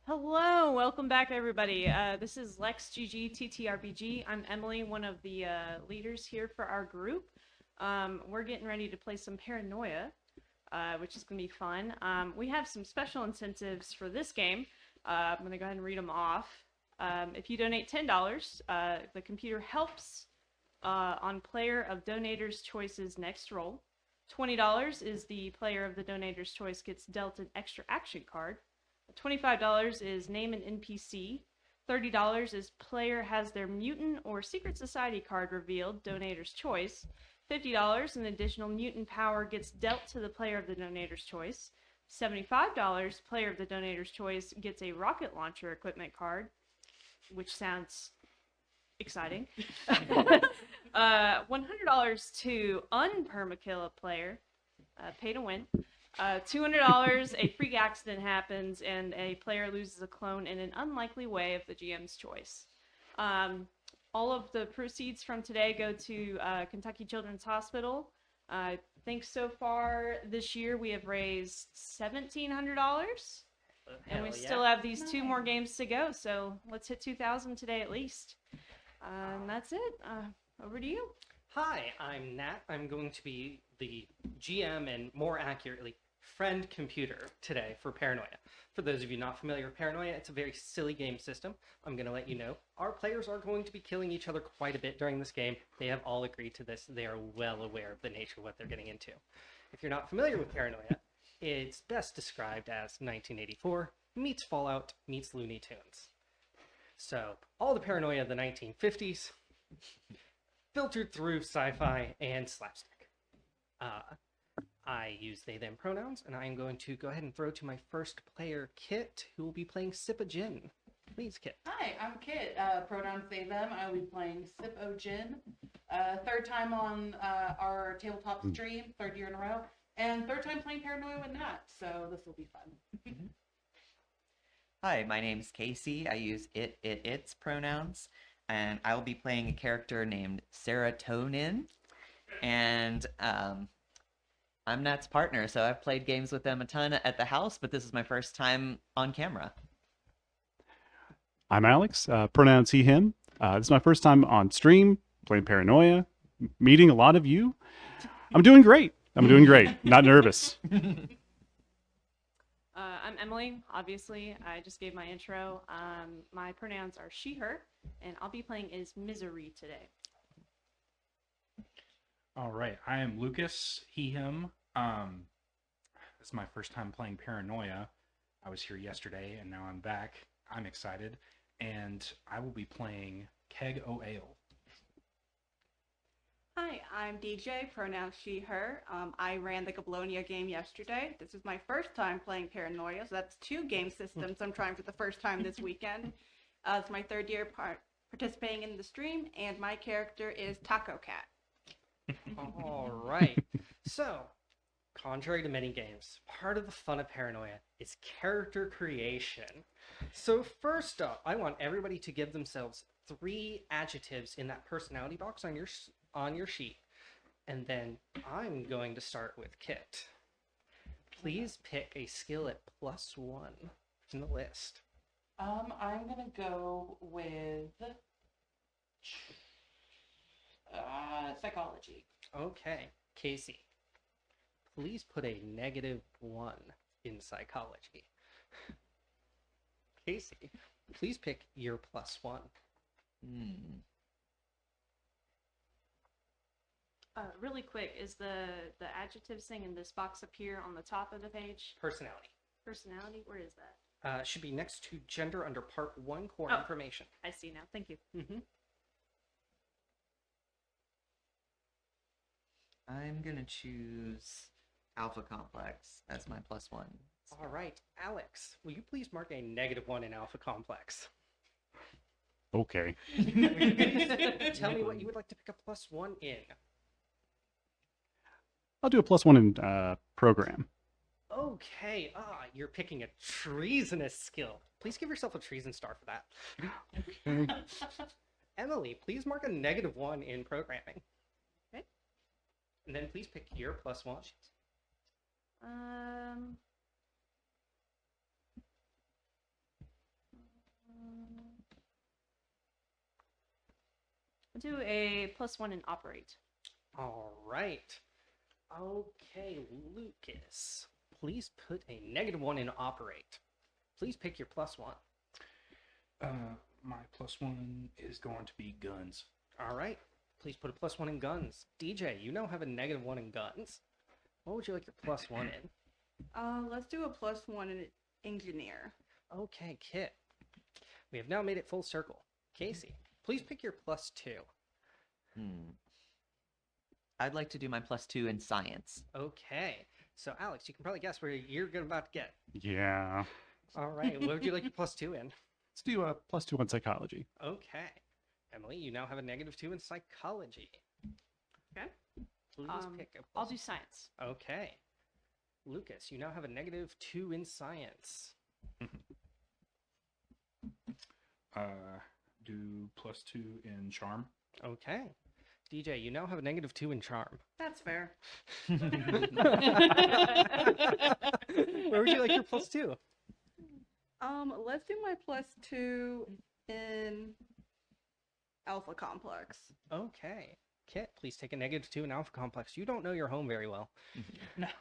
Hello, welcome back everybody. This is LexGG TTRPG. I'm Emily, one of the leaders here for our group. We're getting ready to play some Paranoia, which is going to be fun. We have some special incentives for this game. I'm going to go ahead and read them off. If you donate $10, the computer helps on player of donator's choice's next roll. $20 is the player of the donator's choice gets dealt an extra action card. $25 is name an NPC. $30 is player has their mutant or secret society card revealed, donator's choice. $50, an additional mutant power gets dealt to the player of the donator's choice. $75, player of the donator's choice gets a rocket launcher equipment card, which sounds exciting. $100 to unpermakill a player, pay to win. $200, a freak accident happens and a player loses a clone in an unlikely way of the GM's choice. All of the proceeds from today go to Kentucky Children's Hospital. I think so far this year we have raised $1,700, and we still have these two more games to go. So let's hit 2,000 today at least. That's it. Over to you. Hi, I'm Nat. I'm going to be the GM and, more accurately, friend computer today for Paranoia. For those of you not familiar with Paranoia, it's a very silly game system. I'm going to let you know our players are going to be killing each other quite a bit during this game. They have all agreed to this. They are well aware of the nature of what they're getting into. If you're not familiar with Paranoia, it's best described as 1984 meets Fallout meets Looney Tunes. So, all the Paranoia of the 1950s, filtered through sci-fi and slapstick. I use they, them pronouns, and I am going to go ahead and throw to my first player, Kit, who will be playing Sip a Gin. Please, Kit. Hi, I'm Kit. Pronouns they, them. I will be playing Sip o Gin. Third time on our tabletop stream, third year in a row, and third time playing Paranoia with Nat, so this will be fun. Hi, my name's Casey. I use its pronouns, and I will be playing a character named Serotonin, and I'm Nat's partner, so I've played games with them a ton at the house, but this is my first time on camera. I'm Alex, pronouns he, him. This is my first time on stream, playing Paranoia, meeting a lot of you. I'm doing great. Not nervous. I'm Emily, obviously. I just gave my intro. My pronouns are she, her, and I'll be playing as Misery today. All right, I am Lucas, he, him. This is my first time playing Paranoia. I was here yesterday, and now I'm back. I'm excited, and I will be playing Keg O Ale. Hi, I'm DJ, pronouns she, her. I ran the Gablonia game yesterday. This is my first time playing Paranoia, so that's 2 game systems I'm trying for the first time this weekend. It's my third year participating in the stream, and my character is Taco Cat. All right. So, contrary to many games, part of the fun of Paranoia is character creation. So first up, I want everybody to give themselves 3 adjectives in that personality box on your sheet. And then I'm going to start with Kit. Please pick a skill at +1 in the list. I'm gonna go with psychology. Okay, Casey. Please put a -1 in psychology. Casey, please pick your +1. Really quick, is the adjectives thing in this box up here on the top of the page? Personality. Personality? Where is that? Should be next to gender under part 1 core information. I see now. Thank you. I'm gonna choose Alpha Complex as my +1. All right, Alex, will you please mark a -1 in Alpha Complex? Okay. Tell me what you would like to pick a +1 in. I'll do a +1 in program. Okay, you're picking a treasonous skill. Please give yourself a treason star for that. Okay. Emily, please mark a -1 in programming. Okay. And then please pick your +1. Do a +1 in operate. All right. Okay, Lucas. Please put a -1 in operate. Please pick your +1. My +1 is going to be guns. All right. Please put a +1 in guns. DJ, you now have a -1 in guns. What would you like your +1 in? Let's do a +1 in engineer. Okay, Kit. We have now made it full circle. Casey, please pick your +2. I'd like to do my +2 in science. Okay. So, Alex, you can probably guess where you're about to get. Yeah. All right. What would you like your +2 in? Let's do a +2 on psychology. Okay. Emily, you now have a -2 in psychology. Okay. Please pick a I'll do science. Okay. Lucas, you now have a -2 in science. Do +2 in charm. Okay. DJ, you now have a -2 in charm. That's fair. Where would you like your +2? Let's do my +2 in alpha complex. Okay. Kit, please take a -2 in alpha complex. You don't know your home very well. No.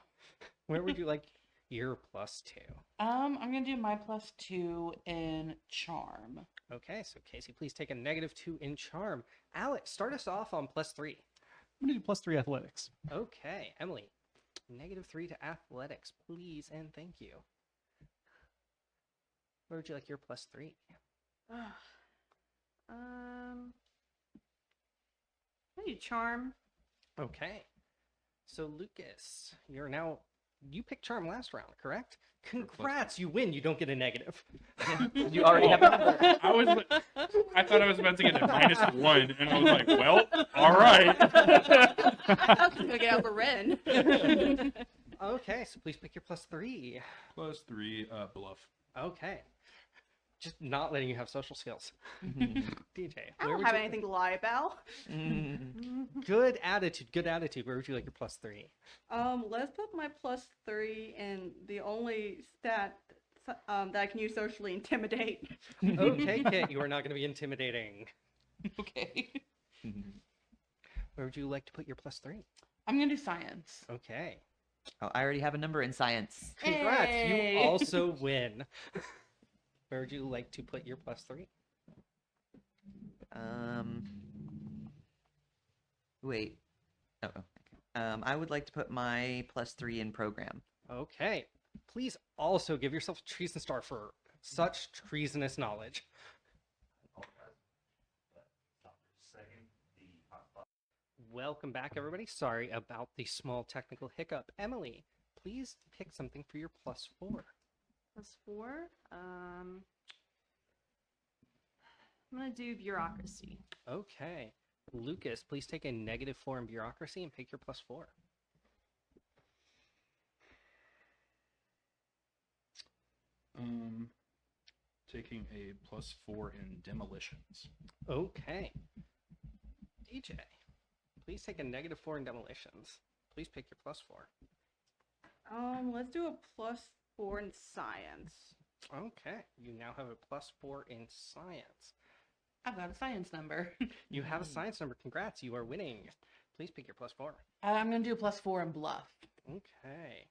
Where would you like your +2? I'm gonna do my +2 in charm. Okay, so Casey, please take a -2 in charm. Alex, start us off on +3. I'm going to do +3 athletics. Okay, Emily, -3 to athletics, please and thank you. Where would you like your +3? I do charm. Okay, so Lucas, you picked charm last round, correct? Congrats, you win. You don't get a negative. You already have a number. I thought I was about to get a -1, and I was like, well, all right. I was gonna get out the Ren. Okay, so please pick your +3. +3, bluff. Okay. Just not letting you have social skills. DJ, I where don't would have you- anything to lie about. Good attitude, good attitude. Where would you like your +3? Let's put my +3 in the only stat that I can use socially, intimidate. Okay, Kit, you are not going to be intimidating. Okay. Where would you like to put your +3? I'm gonna do science. Okay. Oh, I already have a number in science. Congrats, Hey! you also win. Where would you like to put your +3? Wait. Oh, okay. I would like to put my +3 in program. Okay. Please also give yourself a treason star for such treasonous knowledge. Welcome back, everybody. Sorry about the small technical hiccup. Emily, please pick something for your +4. +4. I'm gonna do bureaucracy. Okay. Lucas, please take a -4 in bureaucracy and pick your +4. Taking a +4 in demolitions. Okay. DJ, please take a -4 in demolitions. Please pick your +4. Let's do a +4 in science. Okay. You now have a +4 in science. I've got a science number. You have a science number. Congrats, you are winning. Please pick your +4. I'm gonna do a +4 in bluff. Okay.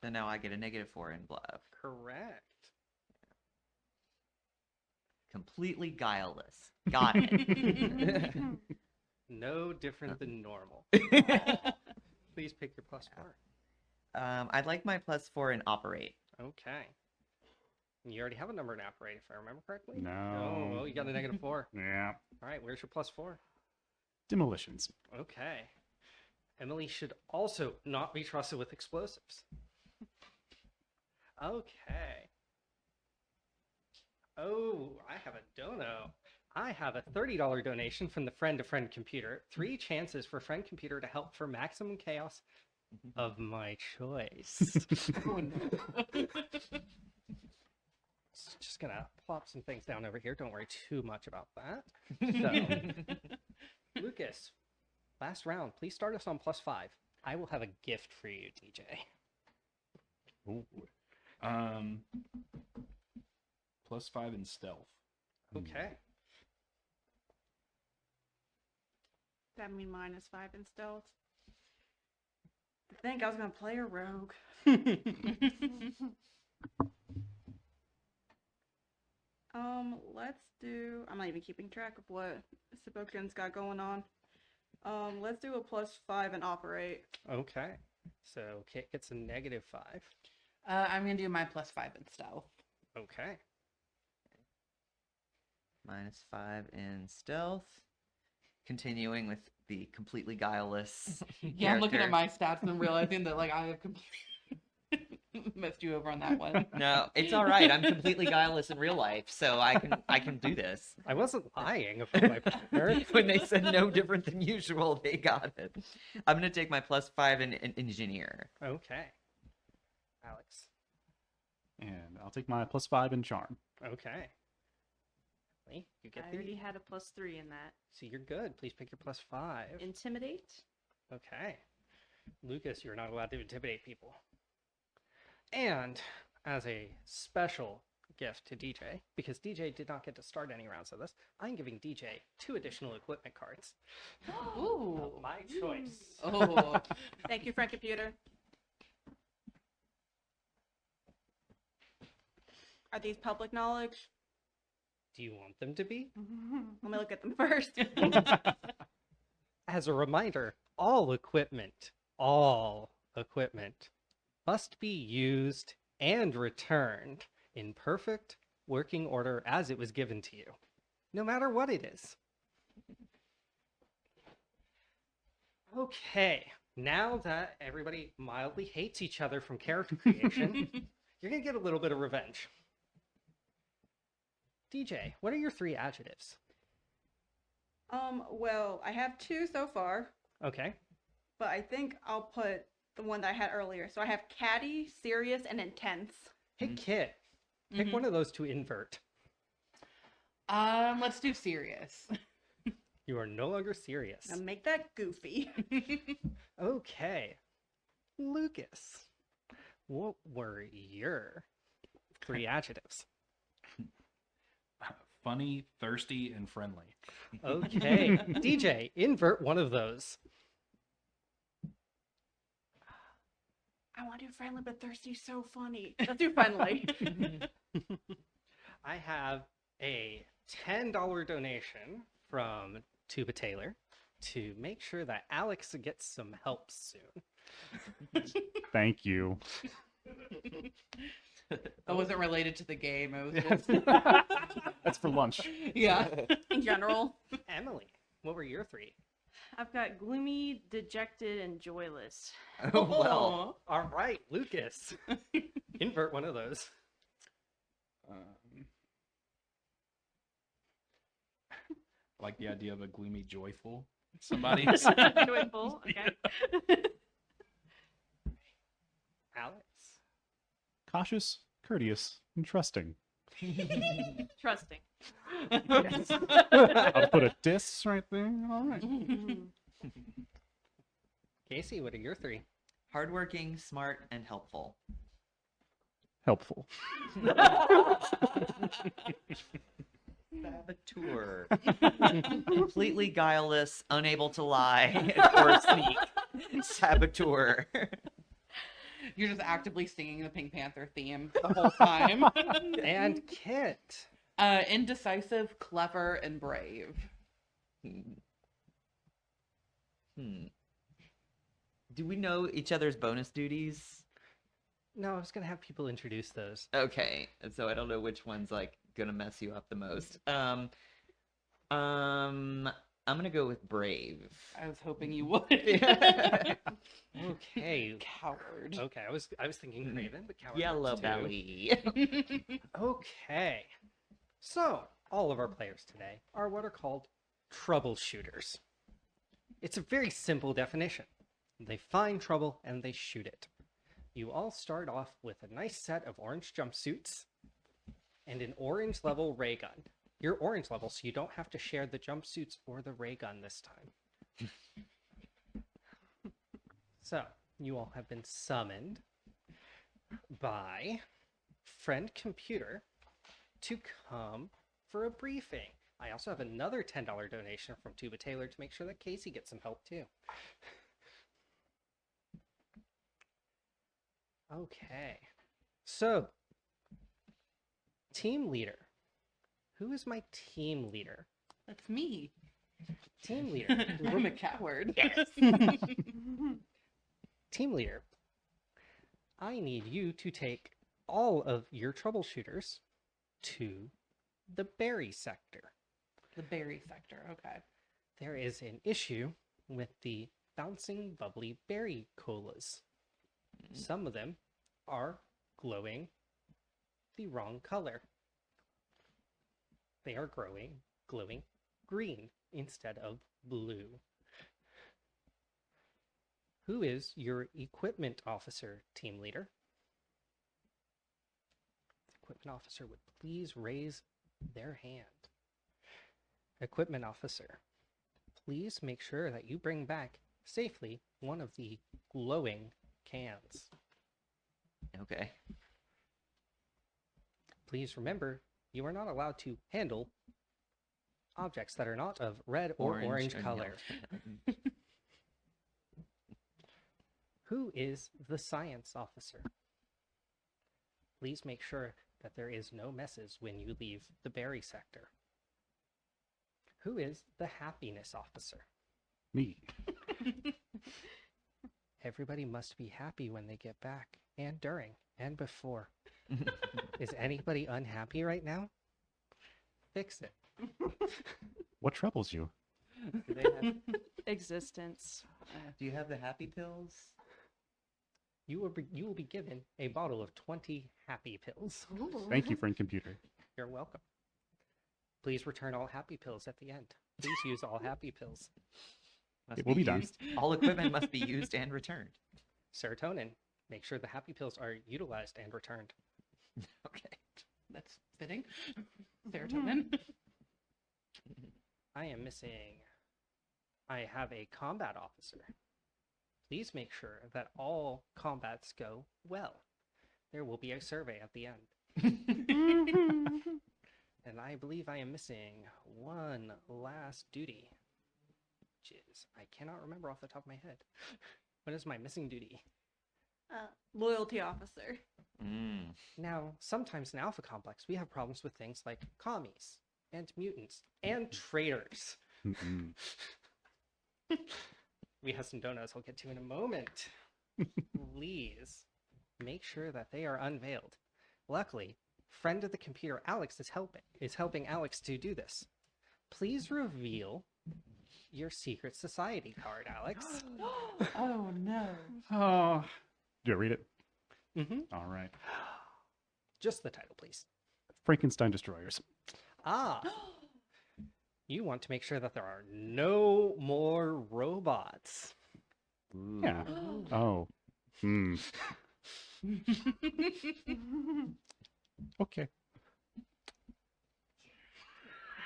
So now I get a -4 in bluff. Correct. Completely guileless. Got it. No different than normal. Please pick your +4. I'd like my +4 in operate. Okay. You already have a number in operate, if I remember correctly. No. Oh, you got a -4. Yeah. All right, where's your +4? Demolitions. Okay. Emily should also not be trusted with explosives. Okay. Oh, I have a dono. I have a $30 donation from the Friend to Friend Computer. 3 chances for Friend Computer to help for maximum chaos of my choice. Oh, no. Just gonna plop some things down over here. Don't worry too much about that. So, Lucas, last round. Please start us on +5. I will have a gift for you, DJ. Ooh. +5 in stealth. Okay. having me -5 in stealth. I think I was gonna play a rogue. Let's do. I'm not even keeping track of what Sibokin's got going on. Let's do a +5 and operate. Okay. So Kit gets a -5. I'm gonna do my +5 in stealth. Okay. -5 in stealth. Continuing with the completely guileless. Yeah, I'm looking at character. my stats and realizing that like I have completely messed you over on that one. No, it's all right. I'm completely guileless in real life, so I can do this. I wasn't lying about my partner. When they said no different than usual, they got it. I'm gonna take my +5 in engineer. Okay. Alex. And I'll take my +5 in charm. Okay. Lee, you get I the. already had a +3 in that. So you're good. Please pick your +5. Intimidate. Okay. Lucas, you're not allowed to intimidate people. And as a special gift to DJ, because DJ did not get to start any rounds of this, I'm giving DJ 2 additional equipment cards. Ooh. Of my choice. Oh. Thank you, friend computer. Are these public knowledge? Do you want them to be? Let me look at them first. As a reminder, all equipment must be used and returned in perfect working order as it was given to you, no matter what it is. Okay, now that everybody mildly hates each other from character creation, you're gonna get a little bit of revenge. DJ, what are your 3 adjectives? Well, I have 2 so far, Okay. but I think I'll put the one that I had earlier. So I have catty, serious, and intense. Hey, Kit, pick one of those to invert. Let's do serious. You are no longer serious. Now make that goofy. Okay. Lucas, what were your 3 adjectives? Funny, thirsty, and friendly. Okay. DJ, invert one of those. I want to do friendly, but thirsty so funny. Let's do friendly. I have a $10 donation from Tuba Taylor to make sure that Alex gets some help soon. Thank you. That wasn't related to the game. It was just That's for lunch. yeah. In general. Emily, what were your 3? I've got gloomy, dejected, and joyless. Oh well. All right, Lucas, invert one of those. I like the idea of a gloomy, joyful somebody. Joyful. Okay. Alex. Cautious, courteous, and trusting. Trusting. I'll put a diss right there. All right. Casey, what are your 3? Hardworking, smart, and helpful. Helpful. Saboteur. Completely guileless, unable to lie or sneak. Saboteur. You're just actively singing the Pink Panther theme the whole time. And Kit. Indecisive, clever, and brave. Do we know each other's bonus duties? No, I was gonna have people introduce those. Okay, so I don't know which one's like gonna mess you up the most. I'm gonna go with brave. I was hoping you would. Okay. Coward. Okay, I was thinking Craven, but Coward Yellow works too. belly. Okay. So, all of our players today are what are called troubleshooters. It's a very simple definition. They find trouble and they shoot it. You all start off with a nice set of orange jumpsuits and an orange level ray gun. You're orange level, so you don't have to share the jumpsuits or the ray gun this time. So, you all have been summoned by friend computer to come for a briefing. I also have another $10 donation from Tuba Taylor to make sure that Casey gets some help too. Okay. So, team leader. Who is my team leader? That's me. Team leader. I'm a coward. Yes. Team leader. I need you to take all of your troubleshooters to the berry sector. The berry sector. Okay. There is an issue with the bouncing bubbly berry colas. Some of them are glowing the wrong color. They are glowing green instead of blue. Who is your equipment officer, team leader? The equipment officer would please raise their hand. Equipment officer, please make sure that you bring back safely one of the glowing cans. Okay. Please remember, you are not allowed to handle objects that are not of red or orange and color. yellow. Who is the science officer? Please make sure that there is no messes when you leave the berry sector. Who is the happiness officer? Me. Everybody must be happy when they get back, and during, and before. Is anybody unhappy right now? Fix it. What troubles you? Do they have, Existence. do you have the happy pills? You will be given a bottle of 20 happy pills. Thank you, friend computer. You're welcome. Please return all happy pills at the end. Please use all happy pills. Must It will be done. used. All equipment must be used and returned. Serotonin. Make sure the happy pills are utilized and returned. Okay. That's fitting. Serotonin. I am missing. I have a combat officer. Please make sure that all combats go well. There will be a survey at the end. And I believe I am missing one last duty, which is, I cannot remember off the top of my head. What is my missing duty? Loyalty officer. Mm. Now, sometimes in Alpha Complex, we have problems with things like commies and mutants and traitors. Mm-mm. We have some donuts I'll get to in a moment. Please make sure that they are unveiled. Luckily, friend of the computer Alex is helping Alex to do this. Please reveal your secret society card, Alex. Oh no. Oh. Do I read it? Mm-hmm. All right. Just the title, please. Frankenstein Destroyers. Ah. You want to make sure that there are no more robots. Yeah. Oh. Hmm. Okay.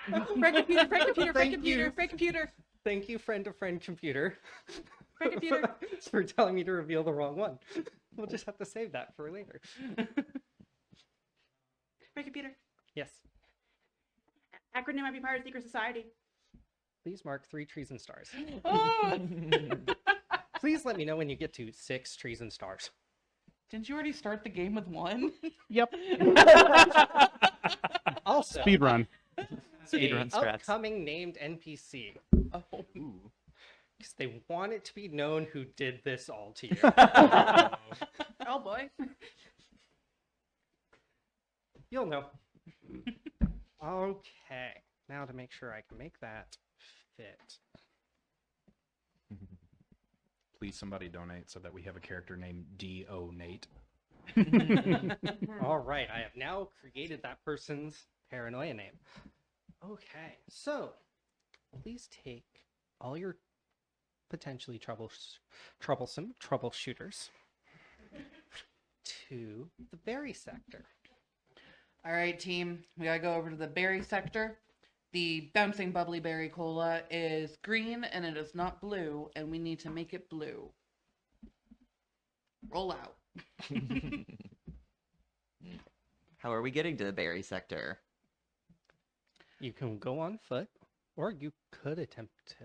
Friend computer, friend computer, friend Thank computer, you. friend computer, Thank you, friend of friend computer, friend computer. for telling me to reveal the wrong one. We'll just have to save that for later. Friend computer. Yes. Acronym might be part of secret society. Please mark 3 trees and stars. Oh! Please let me know when you get to 6 trees and stars. Didn't you already start the game with 1? Yep. Also, Speed run. Speedrun strats. upcoming named NPC. Oh. Because they want it to be known who did this all to you. Oh boy. You'll know. Okay. Now to make sure I can make that fit. Please, somebody donate so that we have a character named D.O. Nate. All right. I have now created that person's paranoia name. Okay. So, please take all your potentially troublesome troubleshooters to the berry sector. All right, team. We gotta go over to the berry sector. The bouncing bubbly berry cola is green and it is not blue, and we need to make it blue. Roll out. How are we getting to the berry sector? You can go on foot, or you could attempt to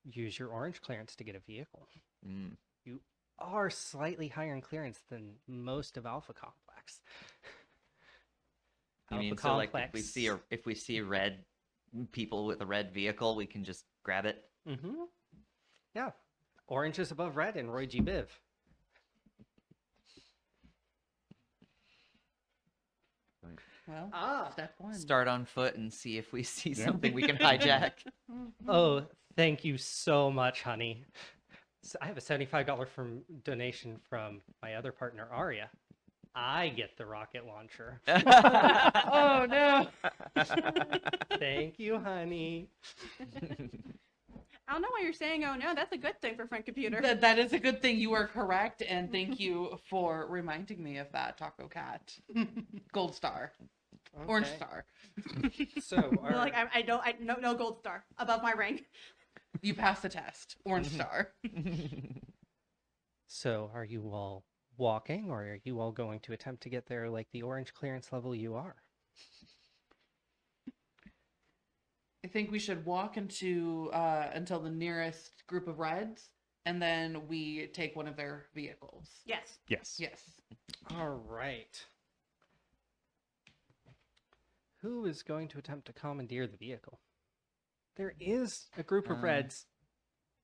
use your orange clearance to get a vehicle. Mm. You are slightly higher in clearance than most of Alpha Complex. You mean so like if we see red people with a red vehicle, we can just grab it? Mm-hmm. Yeah. Orange is above red in Roy G. Biv. Well, step one. Start on foot and see if we see something we can hijack. Oh, thank you so much, honey. So I have a $75 donation from my other partner, Aria. I get the rocket launcher. Oh no! Thank you, honey. I don't know why you're saying, oh no, that's a good thing for Friend Computer. That is a good thing. You are correct, and thank you for reminding me of that, Taco Cat. Gold star, orange Okay. star. So, You're like, no gold star above my rank. You passed the test. Orange star. so are you all walking, or are you all going to attempt to get there like the orange clearance level you are? I think we should walk until the nearest group of reds, and then we take one of their vehicles. Yes. Yes. Yes. All right. Who is going to attempt to commandeer the vehicle? There is a group of reds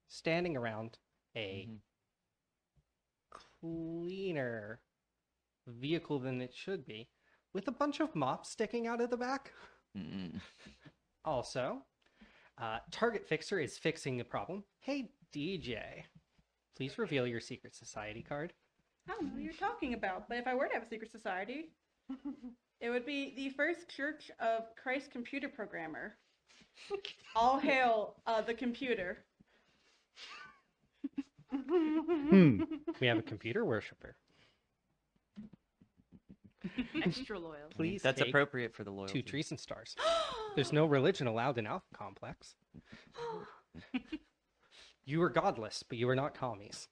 standing around a cleaner vehicle than it should be, with a bunch of mops sticking out of the back. Mm. Also, Target Fixer is fixing the problem. Hey, DJ, please reveal your secret society card. I don't know what you're talking about, but if I were to have a secret society, it would be the First Church of Christ Computer Programmer. All hail the computer. We have a computer worshiper. Extra loyal. Please That's take appropriate for the loyalty. 2 treason stars. There's no religion allowed in Alpha Complex. You are godless, but you are not commies.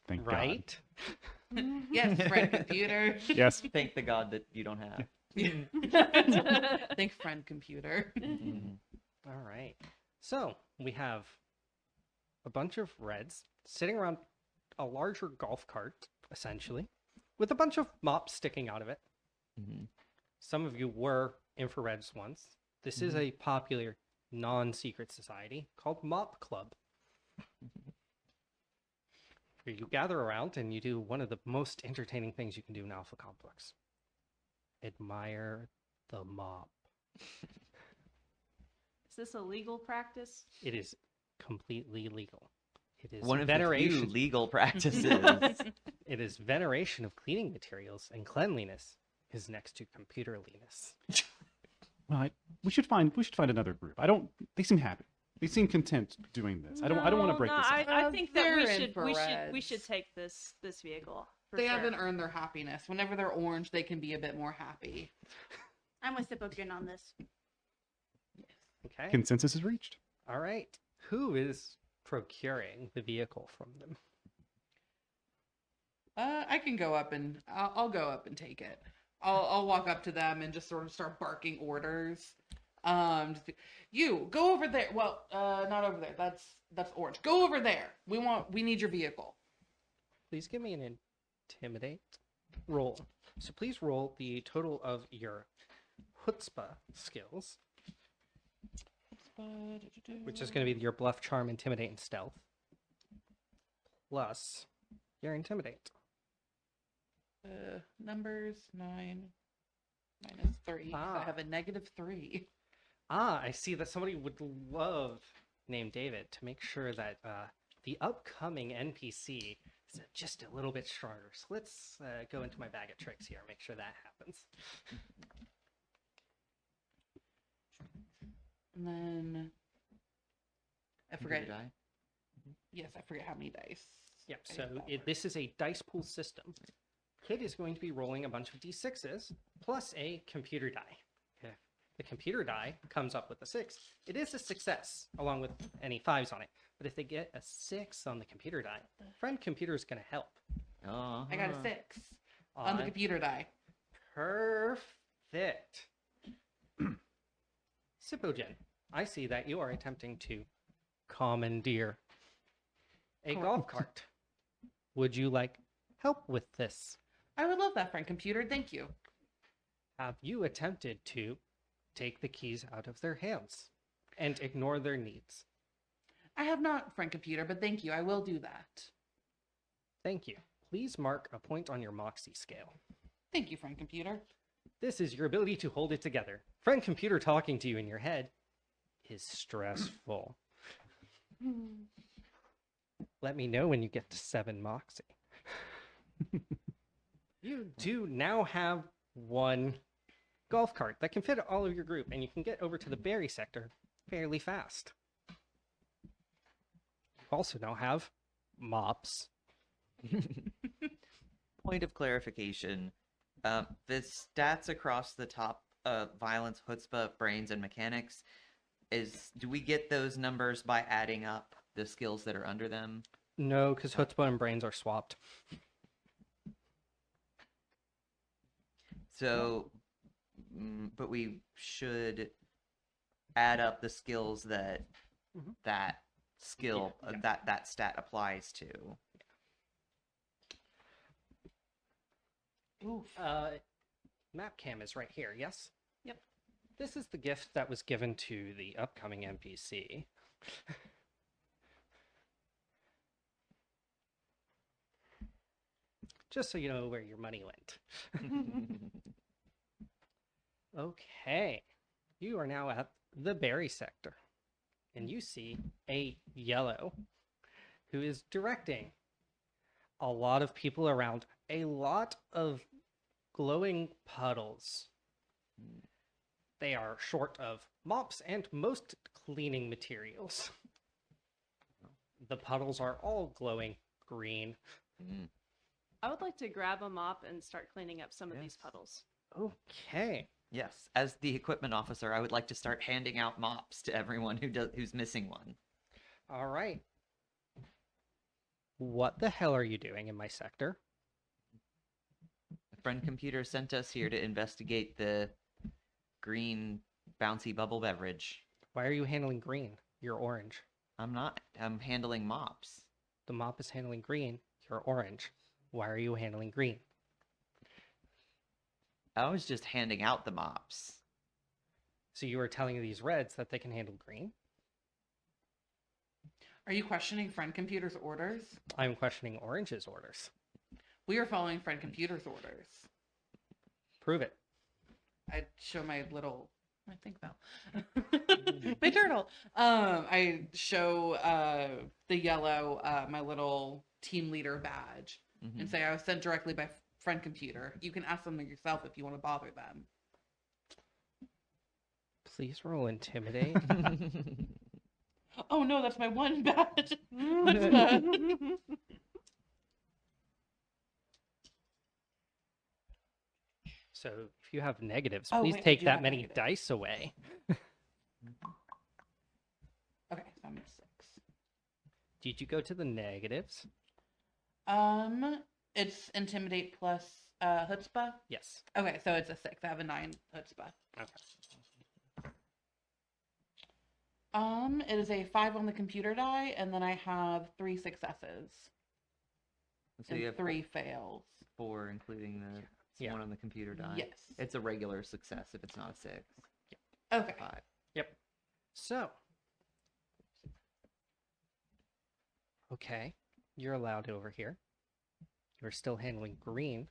Thank Right? Yes, friend computer. God. Yes. Thank the God that you don't have. Think friend computer. Mhm. All right. So we have a bunch of reds sitting around a larger golf cart, essentially, with a bunch of mops sticking out of it. Mhm. Some of you were infrareds once. This is a popular non-secret society called Mop Club, where you gather around and you do one of the most entertaining things you can do in Alpha Complex. Admire the mop. Is this a legal practice? It is completely legal. It is One of the veneration. few legal practices. It is veneration of cleaning materials, and cleanliness is next to computerliness. Well, we should find another group. They seem happy. They seem content doing this. I don't want to break this up. I think that we They're should infrareds. take this vehicle. For They sure. haven't earned their happiness. Whenever they're orange, they can be a bit more happy. I'm with Sipogin on this. Okay. Consensus is reached. All right. Who is procuring the vehicle from them? I can go up and I'll go up and take it. I'll walk up to them and just sort of start barking orders. You go over there. Well, not over there. That's orange. Go over there. We need your vehicle. Please give me an intimidate roll. So please roll the total of your chutzpah skills, which is going to be your bluff, charm, intimidate, and stealth, plus your intimidate. Numbers 9 minus 3. So Ah. I have a -3. I see that somebody would love name David to make sure that the upcoming NPC is just a little bit stronger. So let's go into my bag of tricks here and make sure that happens. And then I Computer forget. die. Yes, I forget how many dice. Yep, I so got. this is a dice pool system. Kid is going to be rolling a bunch of d6s plus a computer die. If the computer die comes up with a 6, it is a success, along with any 5s on it. But if they get a 6 on the computer die, friend computer is going to help. Oh. I got a 6 on the computer die. Perfect. Sipogen, I see that you are attempting to commandeer a golf cart. Would you like help with this? I would love that, friend computer. Thank you. Have you attempted to take the keys out of their hands and ignore their needs? I have not, friend computer, but thank you. I will do that. Thank you. Please mark a point on your Moxie scale. Thank you, friend computer. This is your ability to hold it together. Friend computer talking to you in your head is stressful. Let me know when you get to 7 Moxie. You do now have one golf cart that can fit all of your group, and you can get over to the berry sector fairly fast. You also now have mops. Point of clarification. The stats across the top, violence, chutzpah, brains, and mechanics, do we get those numbers by adding up the skills that are under them? No, because chutzpah and brains are swapped. So, but we should add up the skills that Mhm. that skill Yeah. that stat applies to. Oof. Map cam is right here, yes? Yep. This is the gift that was given to the upcoming NPC. Just so you know where your money went. Okay. You are now at the berry sector. And you see a yellow who is directing a lot of people around a lot of glowing puddles. They are short of mops and most cleaning materials. The puddles are all glowing green. Mm. I would like to grab a mop and start cleaning up some of these Yes. puddles. Okay. Yes, as the equipment officer, I would like to start handing out mops to everyone who's missing one. All right. What the hell are you doing in my sector? A friend computer sent us here to investigate the green bouncy bubble beverage. Why are you handling green? You're orange. I'm not. I'm handling mops. The mop is handling green. You're orange. Why are you handling green? I was just handing out the mops. So you are telling these reds that they can handle green? Are you questioning friend computer's orders? I'm questioning orange's orders. We are following friend computer's orders. Prove it. I show my little, I think about my turtle. I show the yellow my little team leader badge Mhm. and say I was sent directly by friend computer. You can ask them yourself if you want to bother them. Please roll intimidate. Oh no, that's my one badge. What's that? So if you have negatives, Oh, please wait, I take do that have many negatives. dice away. Okay, so I'm at 6. Did you go to the negatives? It's intimidate plus chutzpah. Yes. Okay, so it's a 6. I have a 9 chutzpah. Okay. It is a 5 on the computer die, and then I have 3 successes So you and have 3 fails. 4, including the Yeah. one on the computer die. Yes. It's a regular success if it's not a 6. Okay. 5. Yep. So. Okay. You're allowed over here. You're still handling green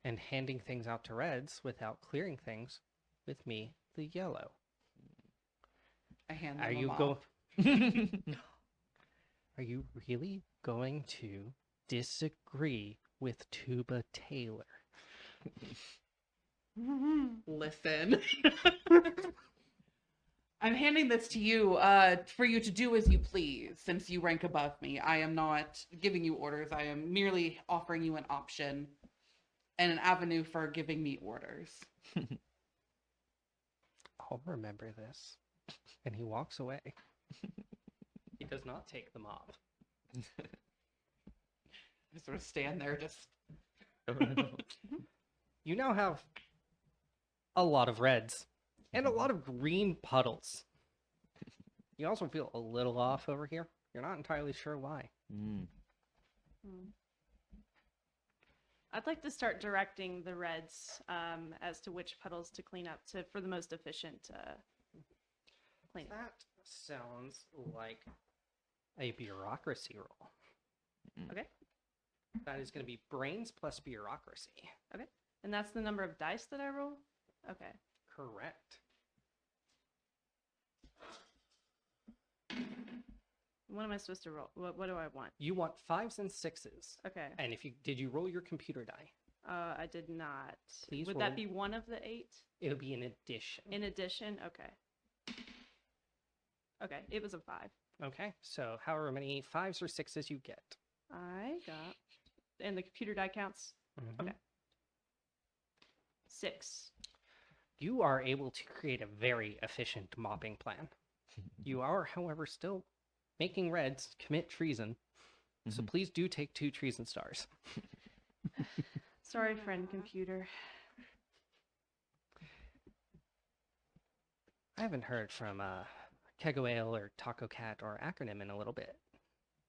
and handing things out to reds without clearing things with me, the yellow. I hand them Are a you mop. Are you really going to disagree with Tuba Taylor? Listen. I'm handing this to you for you to do as you please, since you rank above me. I am not giving you orders. I am merely offering you an option and an avenue for giving me orders. I'll remember this. And he walks away. He does not take the mop. I sort of stand there just... You now have a lot of reds and a lot of green puddles. You also feel a little off over here. You're not entirely sure why. Mm. I'd like to start directing the reds as to which puddles to clean up for the most efficient cleanup. That sounds like a bureaucracy roll. Okay. That is going to be brains plus bureaucracy. And that's the number of dice that I roll? Okay. Correct. What am I supposed to roll? What do I want? You want 5s and 6s. Okay. And did you roll your computer die? I did not. Please Would roll. that be one of the 8? It would be an addition. In addition? Okay. Okay, it was a 5. Okay, so however many 5s or 6s you get. I got... And the computer die counts? Okay. 6. You are able to create a very efficient mopping plan. You are, however, still making reds commit treason. So please do take 2 treason stars. Sorry, friend computer. I haven't heard from Kego Ale or Taco Cat or Acronym in a little bit.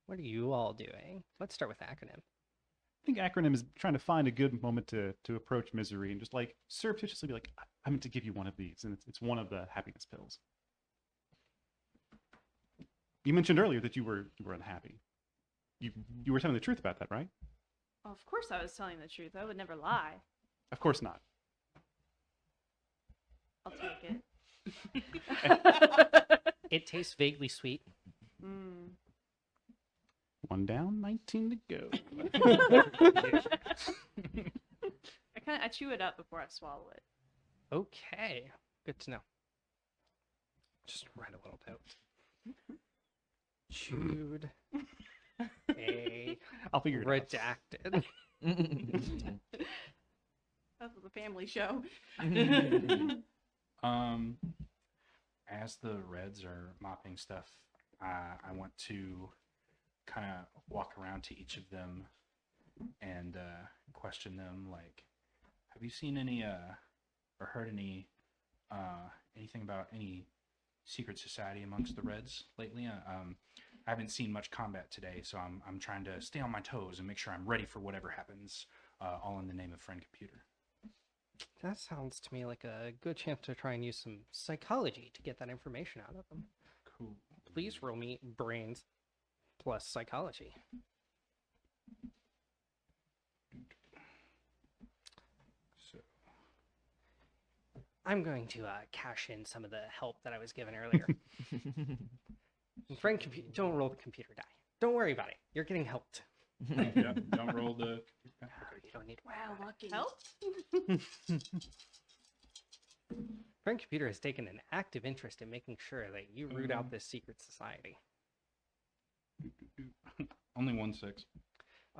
What are you all doing? Let's start with Acronym. I think Acronym is trying to find a good moment to approach Misery and just like surreptitiously be like, I meant to give you one of these, and it's one of the happiness pills. You mentioned earlier that you were unhappy. You were telling the truth about that, right? Of course I was telling the truth. I would never lie. Of course not. I'll take it. It tastes vaguely sweet. Mm. 1 down, 19 to go. I chew it up before I swallow it. Okay, good to know. Just write a little note. Chewed. I'll figure it out. Redacted. That was a family show. As the reds are mopping stuff, I want to kind of walk around to each of them and question them, like, have you seen any or heard any anything about any secret society amongst the reds lately? I haven't seen much combat today, so I'm trying to stay on my toes and make sure I'm ready for whatever happens, all in the name of friend computer. That sounds to me like a good chance to try and use some psychology to get that information out of them. Cool. Please roll me brains plus psychology. So I'm going to cash in some of the help that I was given earlier. And friend don't roll the computer die. Don't worry about it. You're getting helped. yeah, don't roll the. You don't need Wow, lucky. Help? Friend computer has taken an active interest in making sure that you root out this secret society. Only 1 6.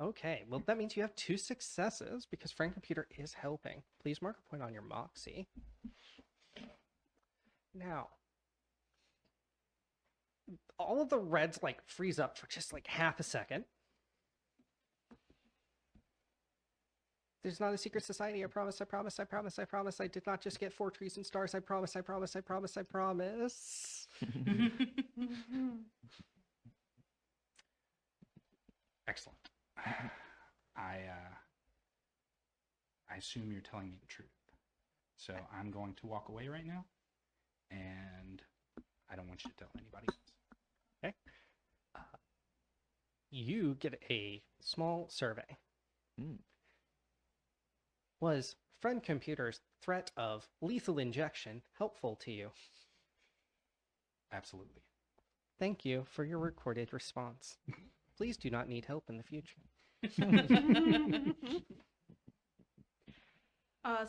Okay, well that means you have 2 successes because friend computer is helping. Please mark a point on your moxie. Now, all of the reds like freeze up for just like half a second. There's not a secret society. I promise, I promise, I promise, I promise. I did not just get 4 trees and stars. I promise, I promise, I promise, I promise. Excellent. I assume you're telling me the truth. So I'm going to walk away right now, and I don't want you to tell anybody else. Okay. You get a small survey. Was friend computer's threat of lethal injection helpful to you? Absolutely. Thank you for your recorded response. Please do not need help in the future.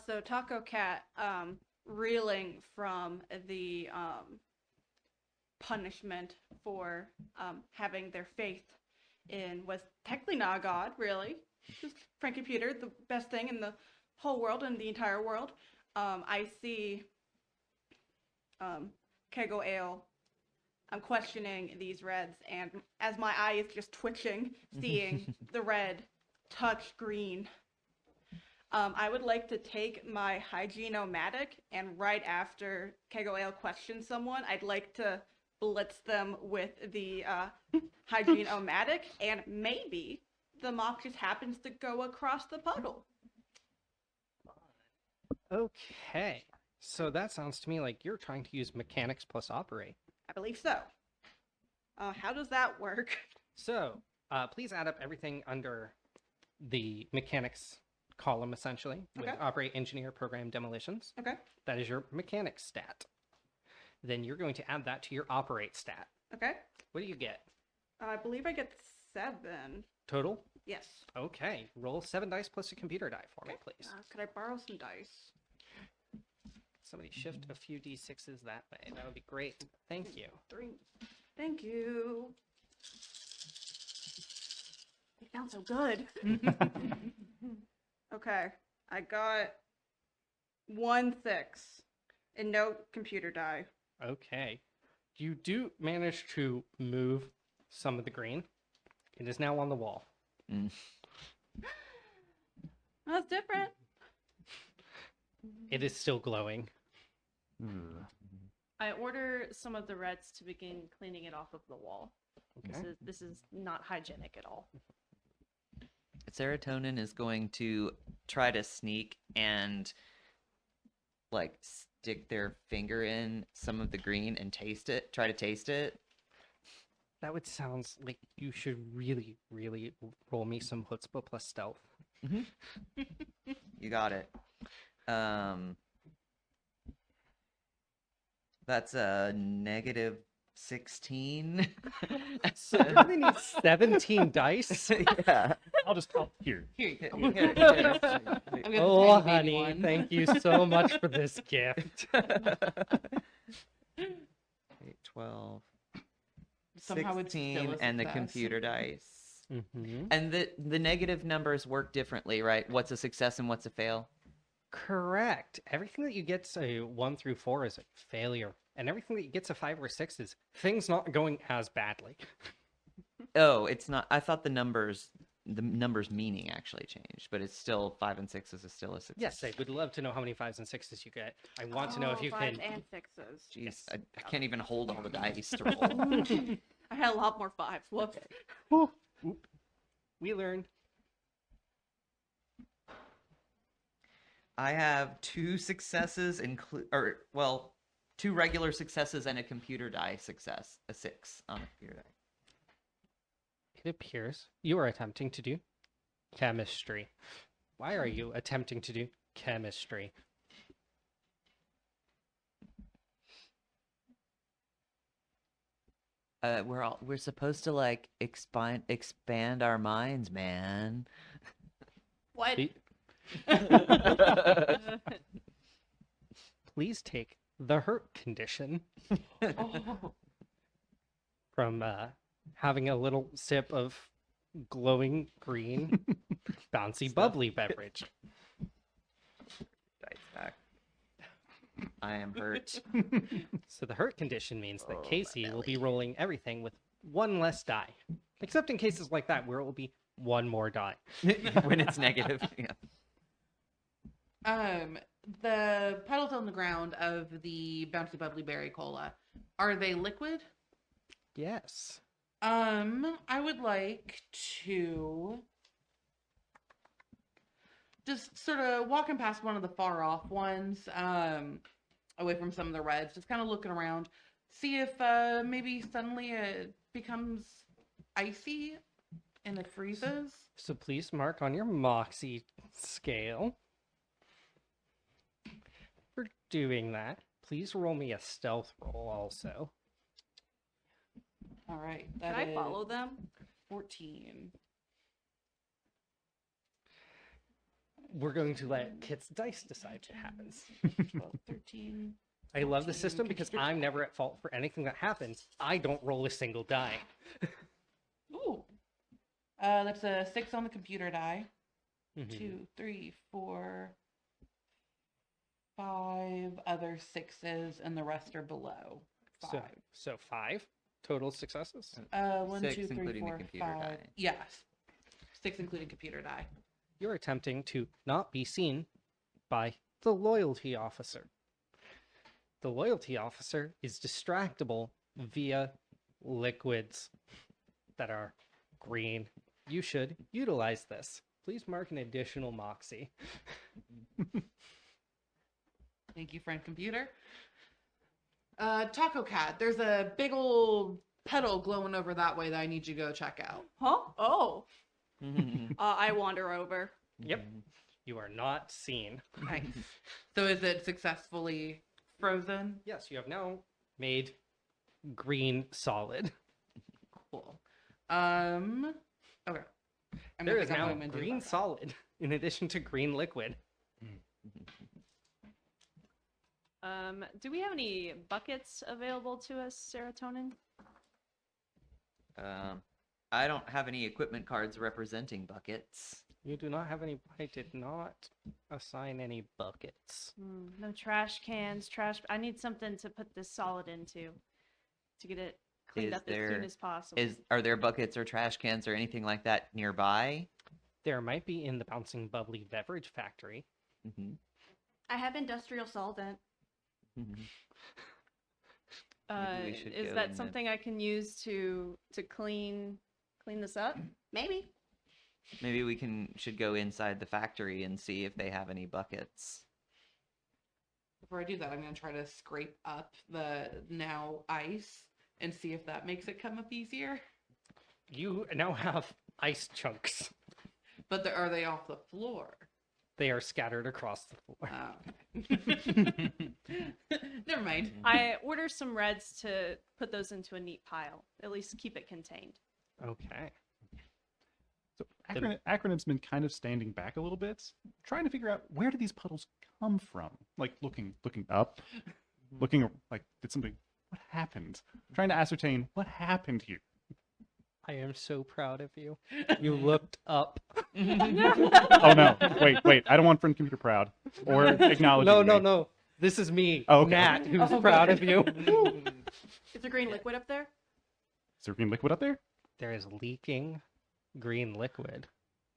So Taco Cat, reeling from the punishment for having their faith in was technically not a god, really. Just friend computer, the best thing in the whole world and the entire world. I see Kego Ale. I'm questioning these reds, and as my eye is just twitching, seeing the red touch green, I would like to take my hygiene-o-matic and right after Kegoel questions someone, I'd like to blitz them with the hygiene-o-matic, and maybe the mock just happens to go across the puddle. Okay. So that sounds to me like you're trying to use mechanics plus operate. I believe so. How does that work? So please add up everything under the mechanics column, essentially, with Okay. operate, engineer, program, demolitions. Okay. That is your mechanics stat. Then you're going to add that to your operate stat. Okay. What do you get? I believe I get 7. Total? Yes. Okay. Roll 7 dice plus a computer die for me, please. Could I borrow some dice? Somebody shift a few d6s that way. That would be great. Thank you. 3. Thank you. They sound so good. Okay. I got 1 6 and no computer die. Okay. You do manage to move some of the green. It is now on the wall. That's different. It is still glowing. I order some of the reds to begin cleaning it off of the wall. Okay. This is not hygienic at all. Serotonin is going to try to sneak and like stick their finger in some of the green and taste it. Try to taste it. That would sound like you should really, really roll me some chutzpah plus stealth. You got it. That's a negative 16. So you really need 17 dice? Yeah. Here. Here you go. Here. I've got the Oh, tiny baby honey, one. thank you so much for this gift. 8, 12, Somehow it's 16, still a and the success. computer dice. Mm-hmm. And the negative numbers work differently, right? What's a success and what's a fail? Correct. Everything that you get a 1 through 4 is a failure. And everything that you get a 5 or 6 is things not going as badly. Oh, it's not. I thought the numbers meaning actually changed, but it's still 5 and 6 is still a success. Yes, I would love to know how many 5s and 6s you get. I want to know if you fives can. and 6s. Jeez, Yes. I can't even hold all the dice to roll. I had a lot more 5s. Whoops. We learned. I have 2 successes, two regular successes and a computer die success, a 6 on a computer die. It appears you are attempting to do chemistry. Why are you attempting to do chemistry? We're supposed to like expand our minds, man. What? Be- Please take the hurt condition Oh. from having a little sip of glowing green bouncy bubbly beverage. Dice back. I am hurt. So the hurt condition means that Oh, my Casey will be belly. rolling everything with 1 less die. Except in cases like that where it will be 1 more die. When it's negative. Yeah. The puddles on the ground of the Bouncy Bubbly Berry Cola, are they liquid? Yes. I would like to just sort of walking past one of the far off ones, away from some of the reds, just kind of looking around, see if maybe suddenly it becomes icy and it freezes. So please mark on your Moxie scale. For doing that, please roll me a stealth roll also. All right, Can that I is follow them? 14. We're going to let Kit's dice decide what happens. 12, 13. I love the 14. system because I'm never at fault for anything that happens. I don't roll a single die. Ooh. That's a 6 on the computer die. Mhm. 2, 3, 4, 5 other 6s, and the rest are below 5. So 5 total successes. 1, 6 2, 3, including the 4, computer 5. die. Yes. 6 including computer die. you're attempting to not be seen by the loyalty officer. The loyalty officer is distractible via liquids that are green. You should utilize this. Please mark an additional Moxie. Thank you, friend computer. Taco Cat, there's a big old pedal glowing over that way that I need you to go check out. Huh? Oh. I wander over. Yep. You are not seen. Nice. So is it successfully frozen? Yes, you have now made green solid. Cool. Okay. There is now green solid in addition to green liquid. Do we have any buckets available to us, serotonin? I don't have any equipment cards representing buckets. You do not have any. I did not assign any buckets. No trash cans, I need something to put this solid into to get it cleaned Is up as soon as possible. Are there buckets or trash cans or anything like that nearby? There might be in the Bouncing Bubbly beverage factory. Mm-hmm. I have industrial solvent. Mm-hmm. Maybe we should Is go that in the- something I can use to clean this up? Maybe. Maybe we should go inside the factory and see if they have any buckets. Before I do that, I'm going to try to scrape up the now ice and see if that makes it come up easier. You now have ice chunks. But are they off the floor? They are scattered across the floor. Oh. Never mind. I order some reds to put those into a neat pile. At least keep it contained. Okay. So Acronym's been kind of standing back a little bit, trying to figure out where do these puddles come from? Like looking up, looking like did something? What happened? Trying to ascertain what happened here. I am so proud of you. You looked up. Oh no! Wait! I don't want friend computer proud or acknowledging. No. This is me, Oh, okay. Nat, who's proud of you. Is there green liquid up there? Is there green liquid up there? There is leaking green liquid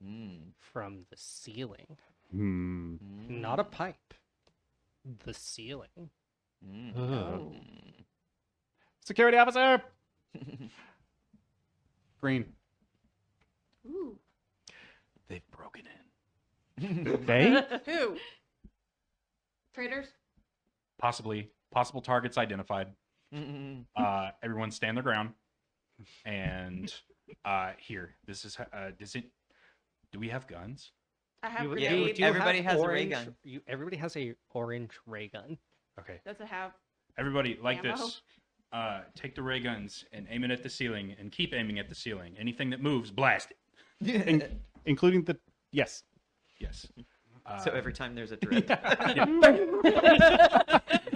Mm. from the ceiling. Hmm. Not a pipe. The ceiling. Mm. Oh. Security officer. Green. Ooh. They've broken in. They? Who? Traders? Possible targets identified. Mm. Everyone stand their ground. And here, this is. Do we have guns? I have You- Yeah, grenade. you everybody have has a ray orange- gun. Everybody has a orange ray gun. Okay. Does it have Everybody, like ammo? this. Take the ray guns and aim it at the ceiling, and keep aiming at the ceiling. Anything that moves, blast it. Including the yes. Yes. So every time there's a drip.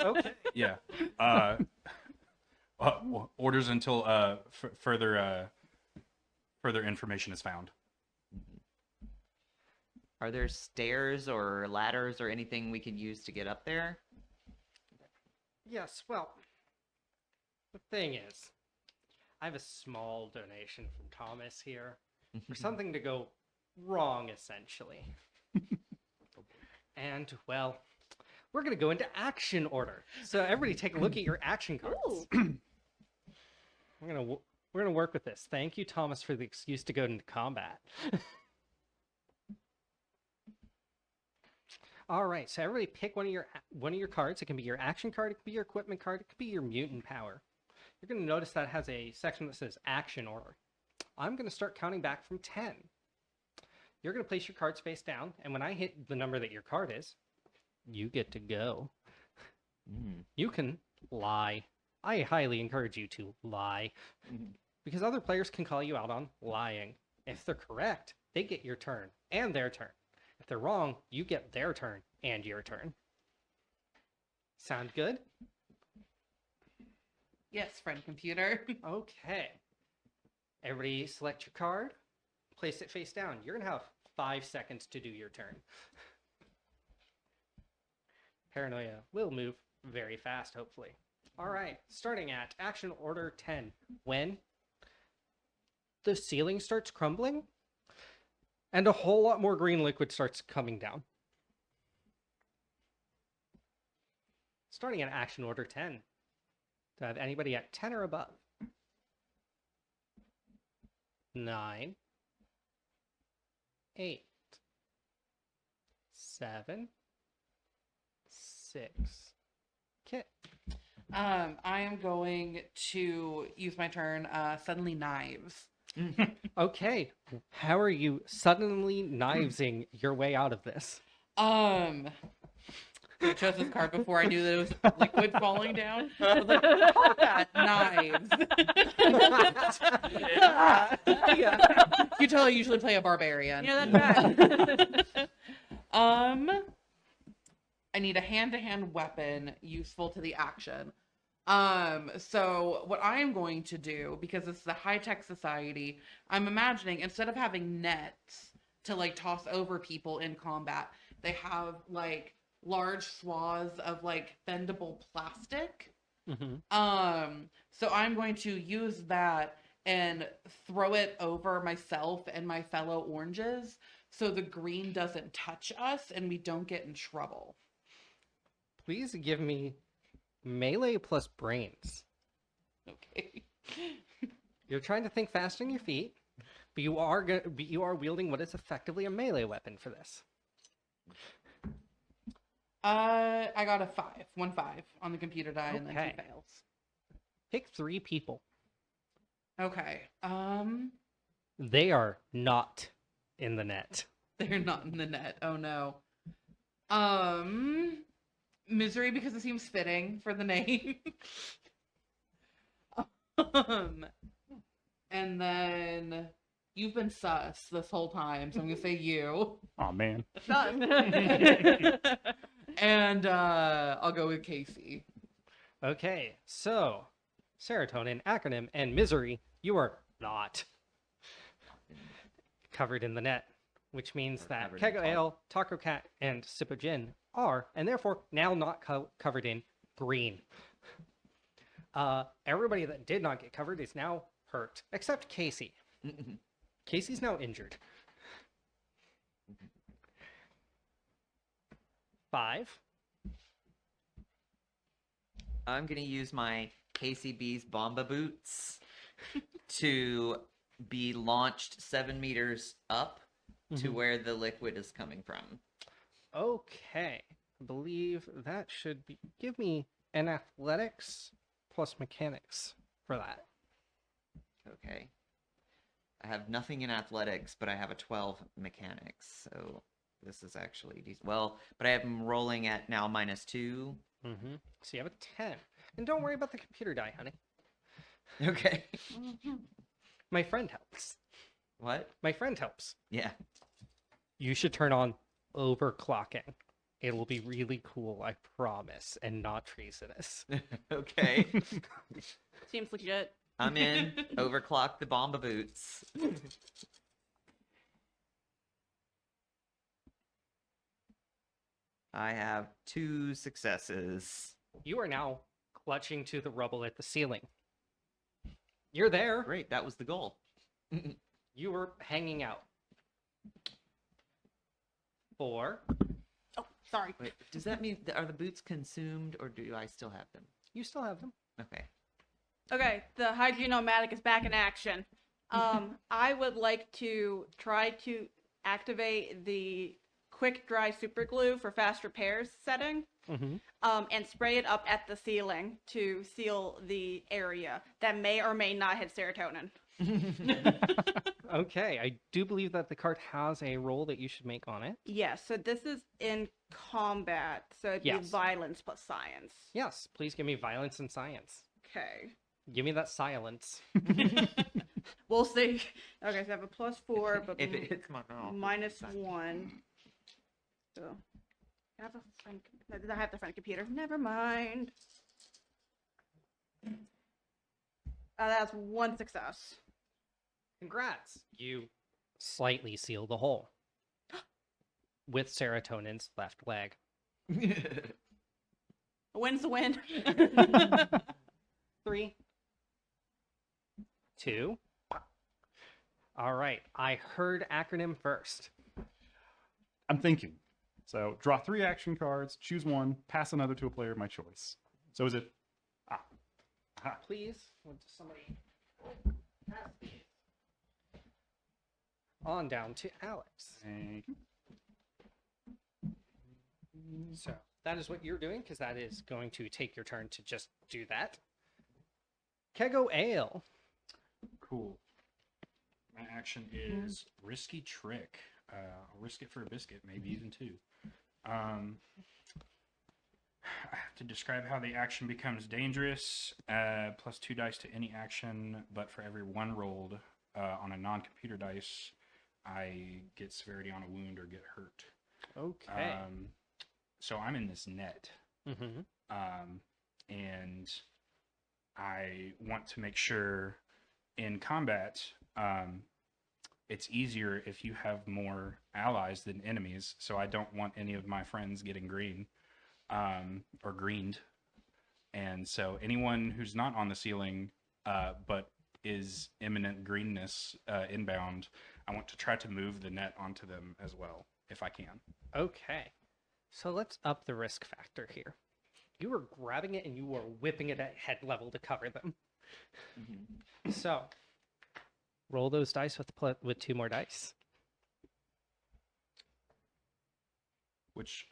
Okay. Yeah. Orders until further information is found. Are there stairs or ladders or anything we could use to get up there? Yes, well, the thing is, I have a small donation from Thomas here for something to go wrong, essentially. And, well, we're going to go into action order. So everybody take a look at your action cards. Ooh. We're gonna work with this. Thank you, Thomas, for the excuse to go into combat. All right, so everybody pick one of your cards. It can be your action card, it can be your equipment card, it could be your mutant power. You're going to notice that it has a section that says action order. I'm going to start counting back from 10. You're going to place your cards face down, and when I hit the number that your card is, you get to go. Mm. You can lie. I highly encourage you to lie, because other players can call you out on lying. If they're correct, they get your turn and their turn. If they're wrong, you get their turn and your turn. Sound good? Yes, friend computer. Okay. Everybody select your card, place it face down. You're going to have 5 seconds to do your turn. Paranoia will move very fast, hopefully. All right, starting at action order 10. When the ceiling starts crumbling, And a whole lot more green liquid starts coming down. Starting at action order 10. Do I have anybody at 10 or above? 9, 8, 7, 6. Kit. I am going to use my turn. Suddenly knives. Okay, how are you suddenly knivesing your way out of this? I chose this card before I knew that it was liquid falling down. I was like, combat knives. You tell I usually play a barbarian. Yeah, that's right. I need a hand-to-hand weapon useful to the action. So what I am going to do, because it's the high-tech society, I'm imagining instead of having nets to like toss over people in combat, they have like large swaths of like bendable plastic. So I'm going to use that and throw it over myself and my fellow oranges so the green doesn't touch us and we don't get in trouble. Please give me melee plus brains. Okay. You're trying to think fast on your feet, but you are wielding what is effectively a melee weapon for this. I got a 1 5 on the computer die and then Okay. 2 fails. Pick 3 people. Okay. They are not in the net. They're not in the net. Oh no. Misery because it seems fitting for the name. And then you've been sus this whole time, so I'm gonna say you. Oh man. Done. And I'll go with Casey. Okay, so serotonin, acronym, and misery, you are not covered in the net, which means Or that covered in Keg fog. Ale, Taco Cat, and Sippo Gin are, and therefore now not covered in green. Everybody that did not get covered is now hurt, except Casey. Casey's now injured. 5. I'm gonna use my KCB's Bomba Boots to be launched 7 meters up to where the liquid is coming from. Okay, I believe that should be. Give me an athletics plus mechanics for that. Okay. I have nothing in athletics, but I have a 12 mechanics, so this is actually decent. Well, but I am rolling at now -2. Mm-hmm. So you have a 10. And don't worry about the computer die, honey. Okay. My friend helps. What? My friend helps. Yeah. You should turn on overclocking. It will be really cool, I promise, and not treasonous. Okay. Seems legit. I'm in. Overclock the Bomba Boots. I have 2 successes. You are now clutching to the rubble at the ceiling. You're there. Great, that was the goal. You were hanging out. 4. Oh, sorry. Wait, does that mean are the boots consumed or do I still have them? You still have them. Okay. Okay, the Hydronomatic is back in action. I would like to try to activate the quick dry super glue for fast repairs setting, Mm-hmm. and spray it up at the ceiling to seal the area that may or may not hit serotonin. Okay, I do believe that the card has a roll that you should make on it. Yes, so this is in combat, so it'd be Yes. violence plus science. Yes, please give me violence and science. Okay. Give me that silence. We'll see. Okay, so I have a +4, but If it hits my mouth. -1. So, I have a friend. I did not have the friend computer. Never mind. That's 1 success. Congrats. You slightly seal the hole with serotonin's left leg. A win's a win. 3, 2, All right. I heard acronym first. I'm thinking. So draw 3 action cards, choose one, pass another to a player of my choice. So is it Please, would somebody pass these on down to Alex. Thank you. So that is what you're doing, because that is going to take your turn to just do that. Kego Ale. Cool. My action is Risky Trick. I'll risk it for a biscuit, maybe even 2. I have to describe how the action becomes dangerous. Plus 2 dice to any action, but for every 1 rolled on a non-computer dice, I get severity on a wound or get hurt. Okay. So I'm in this net. Mm-hmm. And I want to make sure in combat, it's easier if you have more allies than enemies. So I don't want any of my friends getting green or greened. And so anyone who's not on the ceiling but is imminent greenness inbound, I want to try to move the net onto them as well, if I can. Okay. So let's up the risk factor here. You were grabbing it and you were whipping it at head level to cover them. So roll those dice with 2 more dice. Which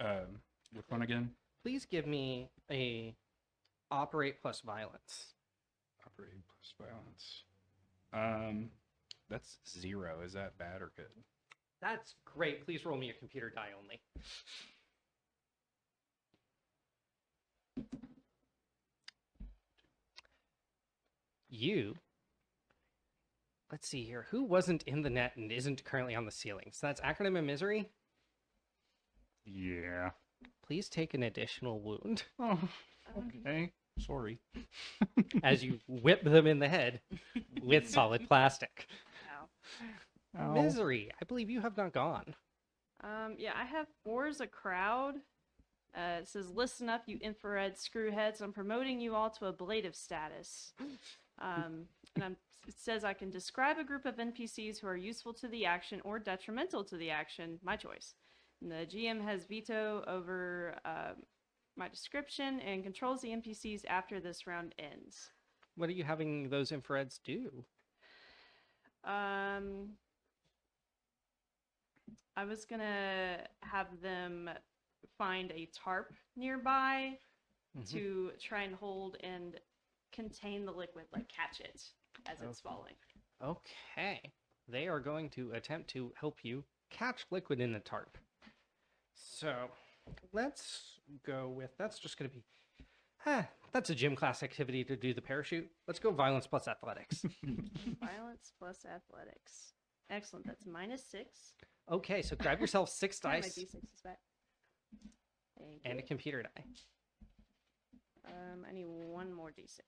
one again? Please give me a operate plus violence. Operate plus violence. That's 0. Is that bad or good? That's great. Please roll me a computer die only. Let's see here. Who wasn't in the net and isn't currently on the ceiling? So that's acronym and misery. Yeah. Please take an additional wound Oh, okay. Sorry. as you whip them in the head with solid plastic. Ow. Misery, I believe you have not gone. Yeah, I have 4 as a crowd. It says, listen up, you infrared screwheads. I'm promoting you all to ablative status. It says I can describe a group of NPCs who are useful to the action or detrimental to the action, my choice. And the GM has veto over my description and controls the NPCs after this round ends. What are you having those infrareds do? I was gonna have them find a tarp nearby to try and hold and contain the liquid, like catch it as it's falling. Okay. They are going to attempt to help you catch liquid in the tarp. So let's go with, that's just going to be, that's a gym class activity to do the parachute. Let's go violence plus athletics. Violence plus athletics. Excellent. That's -6. Okay, so grab yourself 6 My dice D6 is back. Thank and a you. computer die. I need 1 more D6.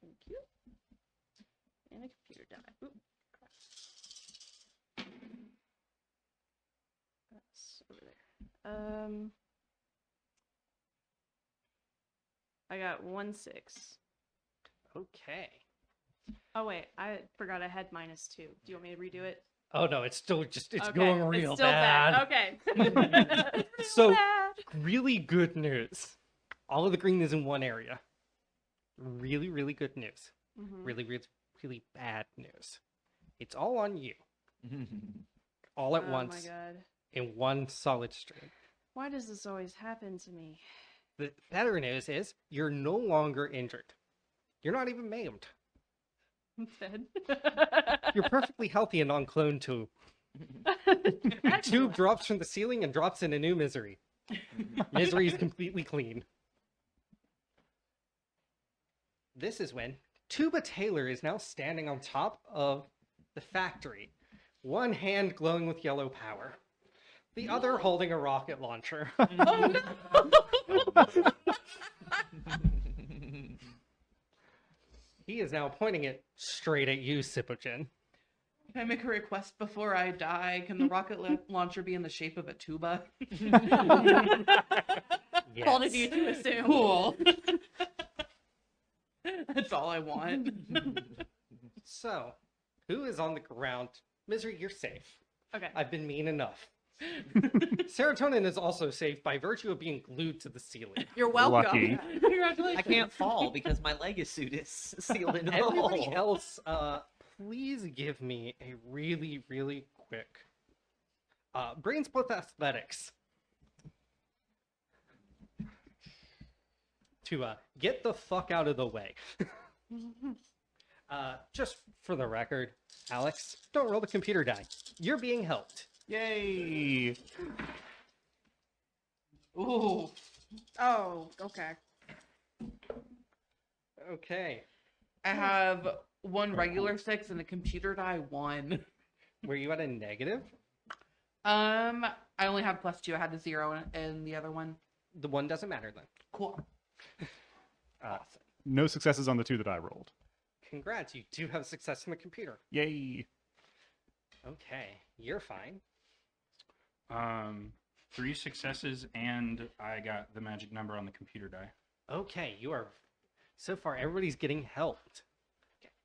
Thank you. And a computer die. Oop. That's over there. I got 1 6. Okay. Oh wait, I forgot I had -2. Do you want me to redo it? Oh no, it's still just, it's Okay, going real it's still bad. Okay. So, Bad. really good news. All of the green is in one area. Really, really good news. Mhm. Really, really, really bad news. It's all on you. All at Oh once my god. in one solid stream. Why does this always happen to me? The better news is you're no longer injured. You're not even maimed. I'm dead. You're perfectly healthy and on clone 2. Tube drops from the ceiling and drops in a new misery. Misery is completely clean. This is when Tuba Taylor is now standing on top of the factory, one hand glowing with yellow power, the other holding a rocket launcher. He is now pointing it straight at you, Sipogen. Can I make a request before I die? Can the rocket launcher be in the shape of a tuba? Bold of you to assume. Cool. That's all I want. So, Who is on the ground? Misery, you're safe. Okay. I've been mean enough. Serotonin is also safe by virtue of being glued to the ceiling. You're welcome. Lucky. Congratulations. I can't fall because my leg is suit is sealed into the Everybody hole. else, please give me a really, really quick brains plus athletics to get the fuck out of the way. Just for the record, Alex, don't roll the computer die. You're being helped. Yay! Ooh. Oh, okay. Okay. I have one regular 6 and a computer die 1. Were you at a negative? I only have +2. I had a 0 in the other one. The one doesn't matter then. Cool. Awesome. No successes on the 2 that I rolled. Congrats, you do have success in the computer. Yay! Okay, you're fine. 3 successes, and I got the magic number on the computer die. Okay, you are. So far, everybody's getting helped.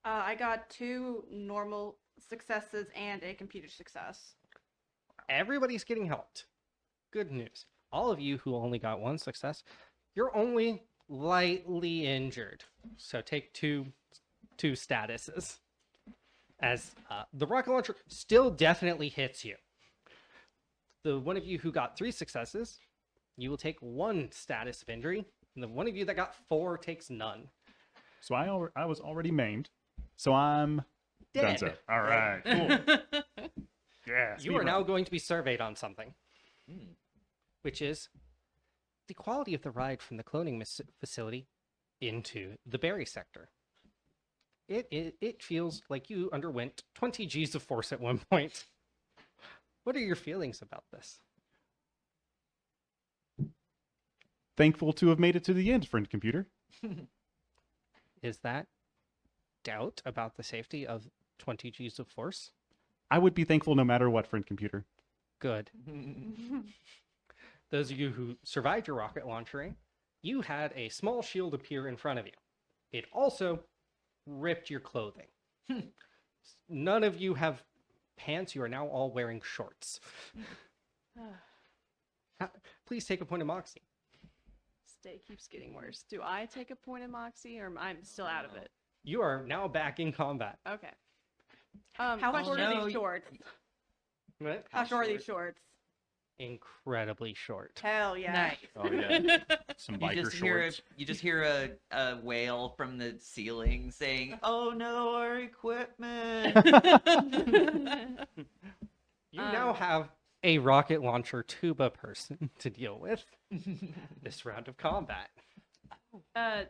I got 2 normal successes and a computer success. Everybody's getting helped. Good news. All of you who only got 1 success, you're only lightly injured. So take two statuses. As the rocket launcher still definitely hits you. The one of you who got 3 successes, you will take 1 status of injury. And the one of you that got 4 takes none. So I was already maimed. So I'm Dead. Dunzo. All right, cool. Yeah. You are now going to be surveyed on something, which is the quality of the ride from the cloning facility into the berry sector. It feels like you underwent 20 G's of force at one point. What are your feelings about this? Thankful to have made it to the end, friend computer. Is that doubt about the safety of 20 G's of force? I would be thankful no matter what, friend computer. Good. Those of you who survived your rocket launching, you had a small shield appear in front of you. It also ripped your clothing. None of you have pants. You are now all wearing shorts. Please take a point of moxie. Stay keeps getting worse. Do I take a point of moxie, or I'm still out of it? You are now back in combat. Okay. How short are no, these shorts? What? How short are these shorts? Incredibly short. Hell yeah. Nice. Oh yeah, some You biker just hear shorts. you just hear a wail from the ceiling saying, "Oh no, our equipment!" You now have a rocket launcher tuba person to deal with this round of combat.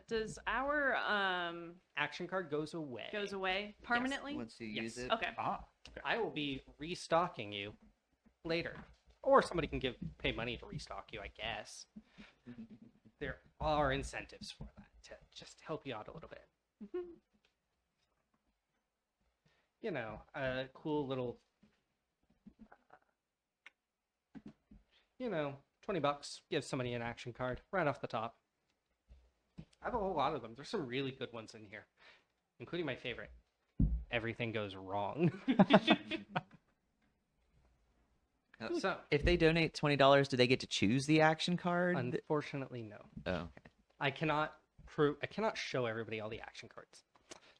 Does our Action card goes away. goes away permanently? Once you Yes. use it. Okay. Ah, I will be restocking you later. Or somebody can pay money to restock you, I guess. There are incentives for that to just help you out a little bit. You know, a cool little, $20, give somebody an action card right off the top. I have a whole lot of them. There's some really good ones in here, including my favorite. Everything goes wrong. So, If they donate $20, do they get to choose the action card? unfortunately, no. Oh, okay. I cannot show everybody all the action cards.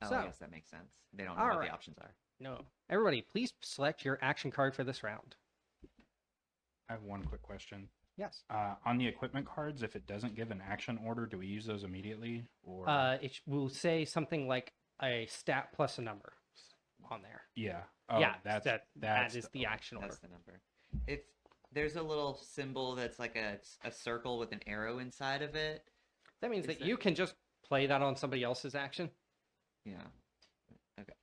Oh, So- I guess that makes sense. They don't know All what right. the options are. No. Everybody, please select your action card for this round. I have one quick question. Yes. On the equipment cards, if it doesn't give an action order, do we use those immediately? Or It will say something like a stat plus a number on there. yeah, oh, yeah, that that is the action order. That's the number. It's there's a little symbol that's like a circle with an arrow inside of it. That means Is that that- you can just play that on somebody else's action. Yeah. Okay.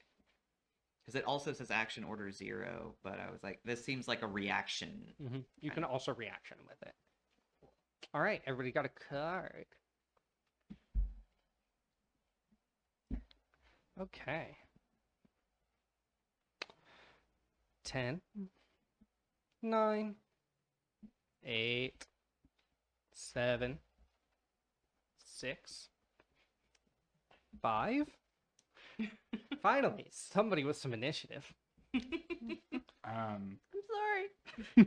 Because it also says action order 0, but I was like, this seems like a reaction. You can also reaction with it. All right, everybody got a card. Okay. 10, 9, 8, 7, 6, 5, Finally, somebody with some initiative. I'm sorry.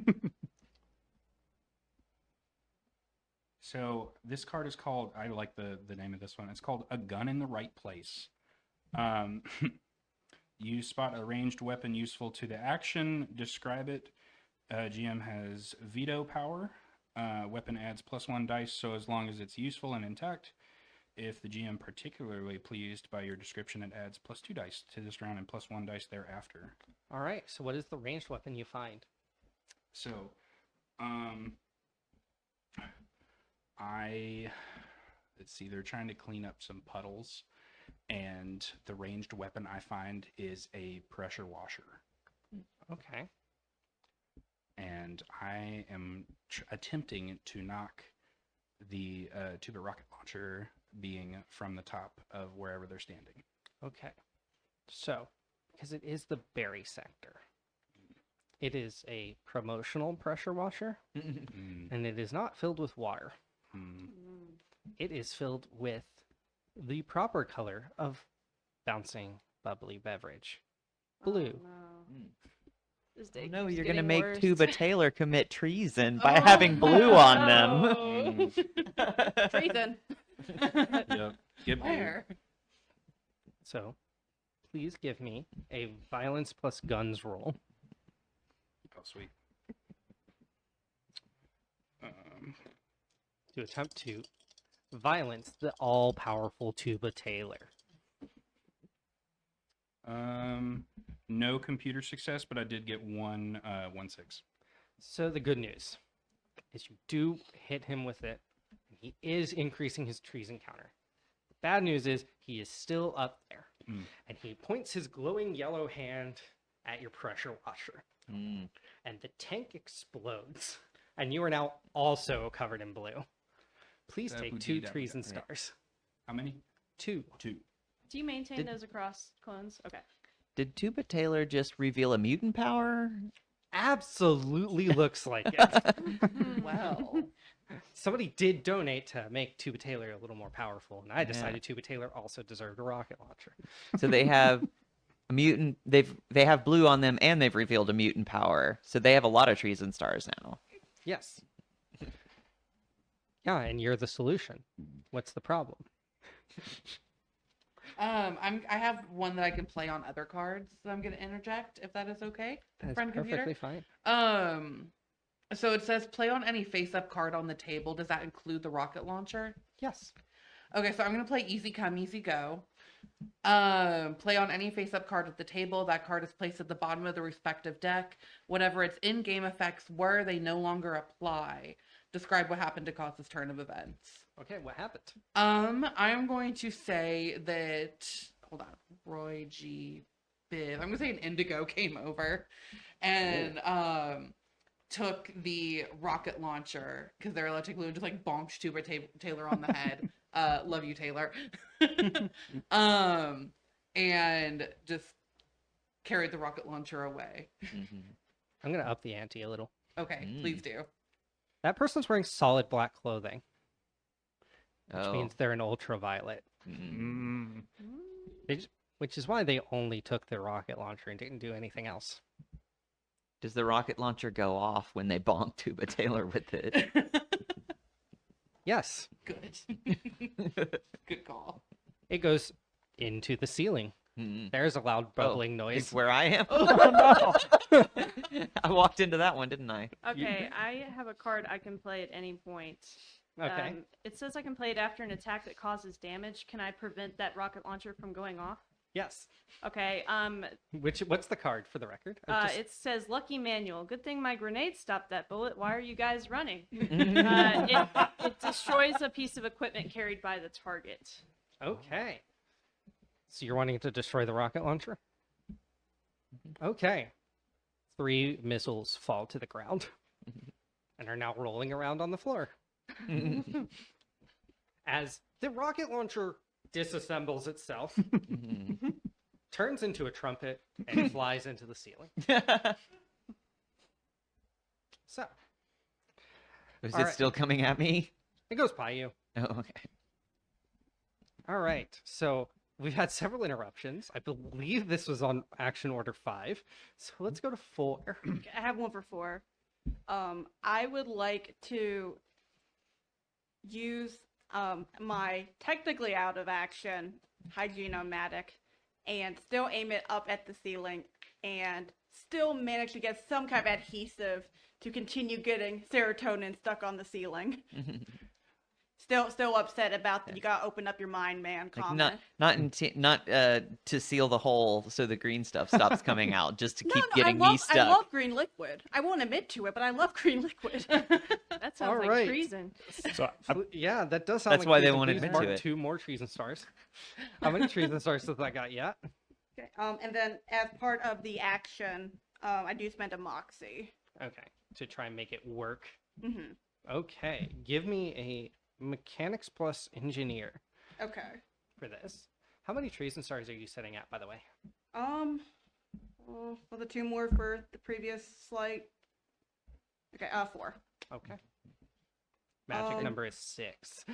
So this card is called, I like the name of this one. It's called A Gun in the Right Place. You spot a ranged weapon useful to the action. Describe it. GM has veto power. Weapon adds +1 dice, so as long as it's useful and intact. If the GM particularly pleased by your description, it adds +2 dice to this round and +1 dice thereafter. All right. So what is the ranged weapon you find? So, let's see, they're trying to clean up some puddles, and the ranged weapon I find is a pressure washer. Okay. And I am attempting to knock the tuba rocket launcher being from the top of wherever they're standing. Okay. So, because it is the berry sector, it is a promotional pressure washer, Mm, and it is not filled with water. mm. It is filled with the proper color of bouncing bubbly beverage. Blue. Oh, no. Mm. This day No, keeps you're gonna getting make worse. Tuba Taylor commit treason by having blue on them. Treason. Yep. Get blue. Where? So, please give me a violence plus guns roll. Oh, sweet. To attempt to violence the all-powerful Tuba Taylor. No computer success, but I did get one 1-6. So the good news is you do hit him with it. And he is increasing his treason counter. The bad news is he is still up there. Mm. And he points his glowing yellow hand at your pressure washer. Mm. And the tank explodes. And you are now also covered in blue. Please Who take did 2 that? treason Yeah. stars. How many? 2. 2. Do you maintain Did- those across clones? Okay. Did Tuba Taylor just reveal a mutant power? Absolutely looks like it. Well, Somebody did donate to make Tuba Taylor a little more powerful, and I Yeah. decided Tuba Taylor also deserved a rocket launcher. So they have a mutant. They have blue on them, and they've revealed a mutant power. So they have a lot of treason stars now. Yes. Yeah, and you're the solution. What's the problem? I have one that I can play on other cards that I'm gonna interject, if that is okay. That's Friend computer? perfectly fine. So it says play on any face-up card on the table. Does that include the rocket launcher? Yes. Okay, so I'm gonna play Easy Come, Easy Go. Play on any face-up card at the table. That card is placed at the bottom of the respective deck. Whatever its in-game effects were, they no longer apply. Describe what happened to cause this turn of events. Okay, what happened? I'm going to say that. Hold on, Roy G. Biv. I'm gonna say an Indigo came over, and took the rocket launcher because they're allowed to take blue and just like bonked Tuba Taylor on the head. Love you, Taylor. And just carried the rocket launcher away. Mhm. I'm going to up the ante a little. Okay, Mm. please do. That person's wearing solid black clothing, which Oh. means they're an ultraviolet, Mm. which is why they only took the rocket launcher and didn't do anything else. Does the rocket launcher go off when they bonk Tuba Taylor with it? Yes, Good. Good call. it goes into the ceiling. Mm. There's a loud bubbling It's noise. where I am. Oh, no. I walked into that one, didn't I? Okay, I have a card I can play at any point. Okay. It says I can play it after an attack that causes damage. Can I prevent that rocket launcher from going off? Yes. Okay. What's the card for the record? I just- It says Lucky Manual. Good thing my grenade stopped that bullet. Why are you guys running? It destroys a piece of equipment carried by the target. Okay. So you're wanting to destroy the rocket launcher? Okay. 3 missiles fall to the ground and are now rolling around on the floor. As the rocket launcher disassembles itself, Mhm. turns into a trumpet, and flies into the ceiling. So, Is All it right. still coming at me? it goes by you. Oh, okay. All right. So, we've had several interruptions. I believe this was on action order 5. So let's go to 4. Okay, I have one for 4. I would like to use my technically out of action Hygienomatic and still aim it up at the ceiling and still manage to get some kind of adhesive to continue getting serotonin stuck on the ceiling. Still upset about that. You gotta open up your mind, man. Like Comment. not to seal the hole so the green stuff stops coming out, just to keep getting I me stuck. love green liquid. I won't admit to it, but I love green liquid. That sounds like Alright. treason. So Yeah, that does sound That's like why they treason. won't Please admit mark to it. 2 more treason stars. How many treason stars have I got yet? Okay. And then as part of the action, I do spend a moxie. Okay, to try and make it work. Mm-hmm. Okay, give me a mechanics plus engineer Okay. for this. How many treason stars are you setting at, by the way? Well, the 2 more for the previous slight. Okay, 4. Okay. Magic number is 6.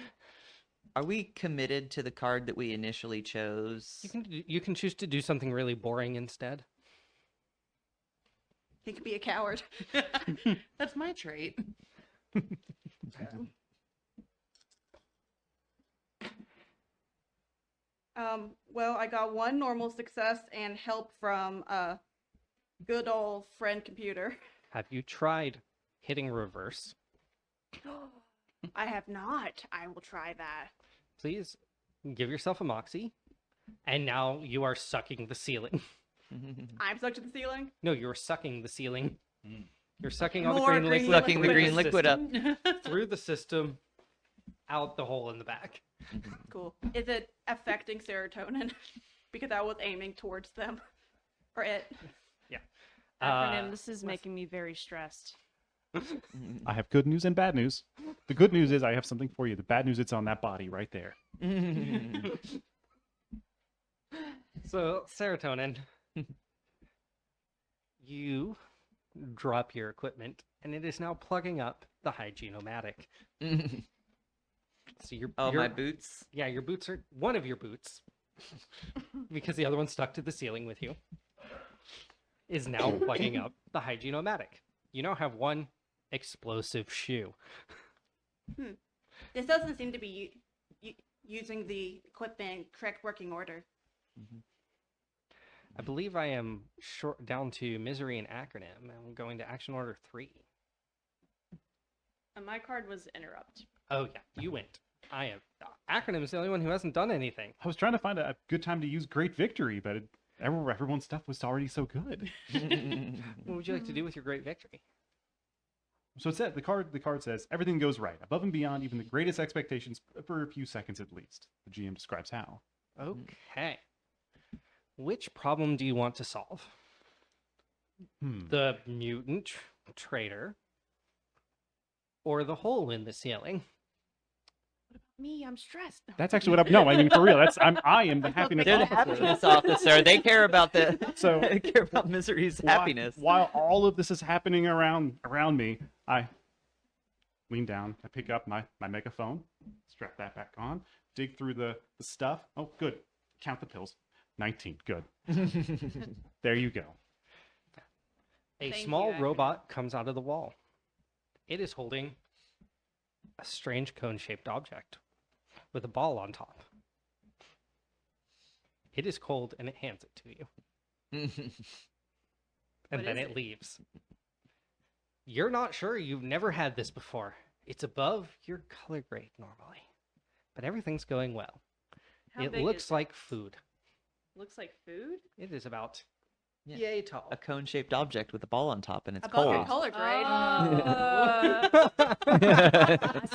Are we committed to the card that we initially chose? You can choose to do something really boring instead. He could be a coward. That's my trait. Well, I got 1 normal success and help from good old friend computer. Have you tried hitting reverse? I have not. I will try that. Please give yourself a moxie. And now you are sucking the ceiling. I'm stuck to the ceiling. No, you're sucking the ceiling. You're sucking all the More green green liquid. Sucking the through green liquid up. system, through the system, out the hole in the back. Cool. Is it affecting serotonin? Because I was aiming towards them. Or it. Acronym, this is making me very stressed. I have good news and bad news. The good news is I have something for you. The bad news, it's on that body right there. So, serotonin. You drop your equipment, and it is now plugging up the Hygienomatic. So Oh, my boots. Yeah, your boots are one of your boots, because the other one stuck to the ceiling with you, is now plugging up the Hygienomatic. You now have 1 explosive shoe. This doesn't seem to be using the equipment in correct working order. I believe I am down to misery and acronym. I'm going to action order 3. And my card was interrupt. Oh yeah, you went. I am. Acronym is the only one who hasn't done anything. I was trying to find a good time to use Great Victory, but everyone's stuff was already so good. What would you like to do with your great victory? So it said the card says everything goes right, above and beyond even the greatest expectations for a few seconds at least. The GM describes how. Okay. Which problem do you want to solve? Hmm. The mutant traitor or the hole in the ceiling? Me, I'm stressed. That's actually what I'm. No, I mean for real. I am the happiness They're the officer. happiness officer. They care about So- they care about Misery's happiness. While all of this is happening around me, I lean down. I pick up my megaphone, strap that back on, dig through the stuff. Oh, good. Count the pills. 19. Good. There you go. A Thank small you, Acronym. robot comes out of the wall. It is holding a strange cone-shaped object with a ball on top. It is cold and it hands it to you. And What then is it it? leaves. You're not sure. You've never had this before. It's above your color grade normally, but everything's going well. How It big looks is like food. Looks like food? It is about Yeah. yay tall. A cone-shaped object with a ball on top, and it's Above your cold. color grade.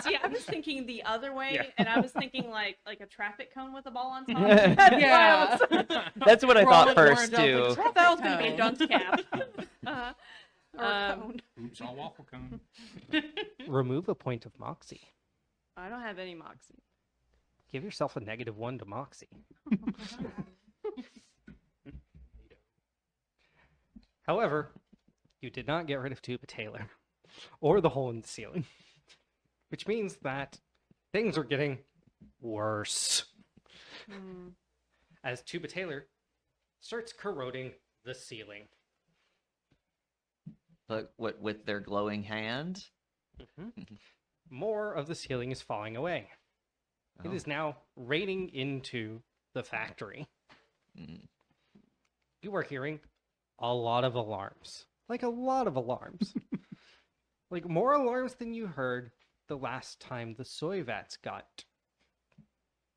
See, I was thinking the other way, Yeah. and I was thinking like a traffic cone with a ball on top. Yeah. That's what I thought Rolling first orange too. off I thought that was going to be a Cone. dunce cap. Uh-huh. Or a cone. Oops, all waffle cone. Remove a point of Moxie. I don't have any moxie. Give yourself a -1 to Moxie. However, you did not get rid of Tuba Taylor or the hole in the ceiling, which means that things are getting worse. Hmm. as Tuba Taylor starts corroding the ceiling. But what with their glowing hand? More of the ceiling is falling away. It Oh. is now raining into the factory. Mm. You are hearing a lot of alarms. Like a lot of alarms. Like more alarms than you heard the last time the soy vats got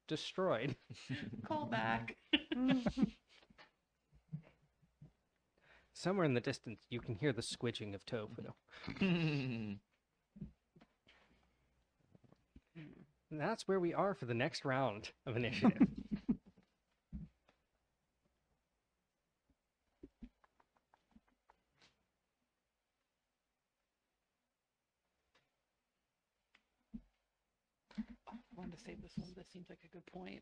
destroyed. Call back. Somewhere in the distance, you can hear the squidging of tofu. And that's where we are for the next round of initiative. I wanted to save this one. This seems like a good point.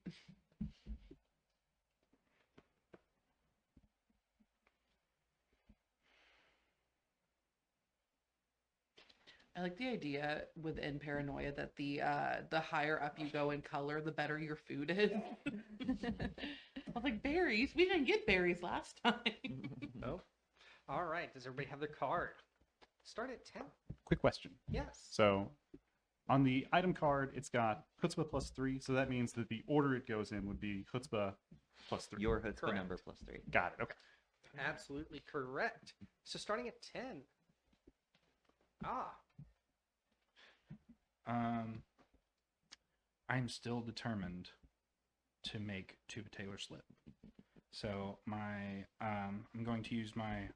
I like the idea within Paranoia that the higher up you go in color, the better your food is. I was like, berries? We didn't get berries last time. Oh, all right. Does everybody have their card? Start at 10. Quick question. Yes. So on the item card, it's got chutzpah +3. So that means that the order it goes in would be chutzpah +3. Your chutzpah Correct. number +3. Got it. Okay. Absolutely correct. So starting at 10. Ah, I'm still determined to make Tuba Taylor slip. So I'm going to use my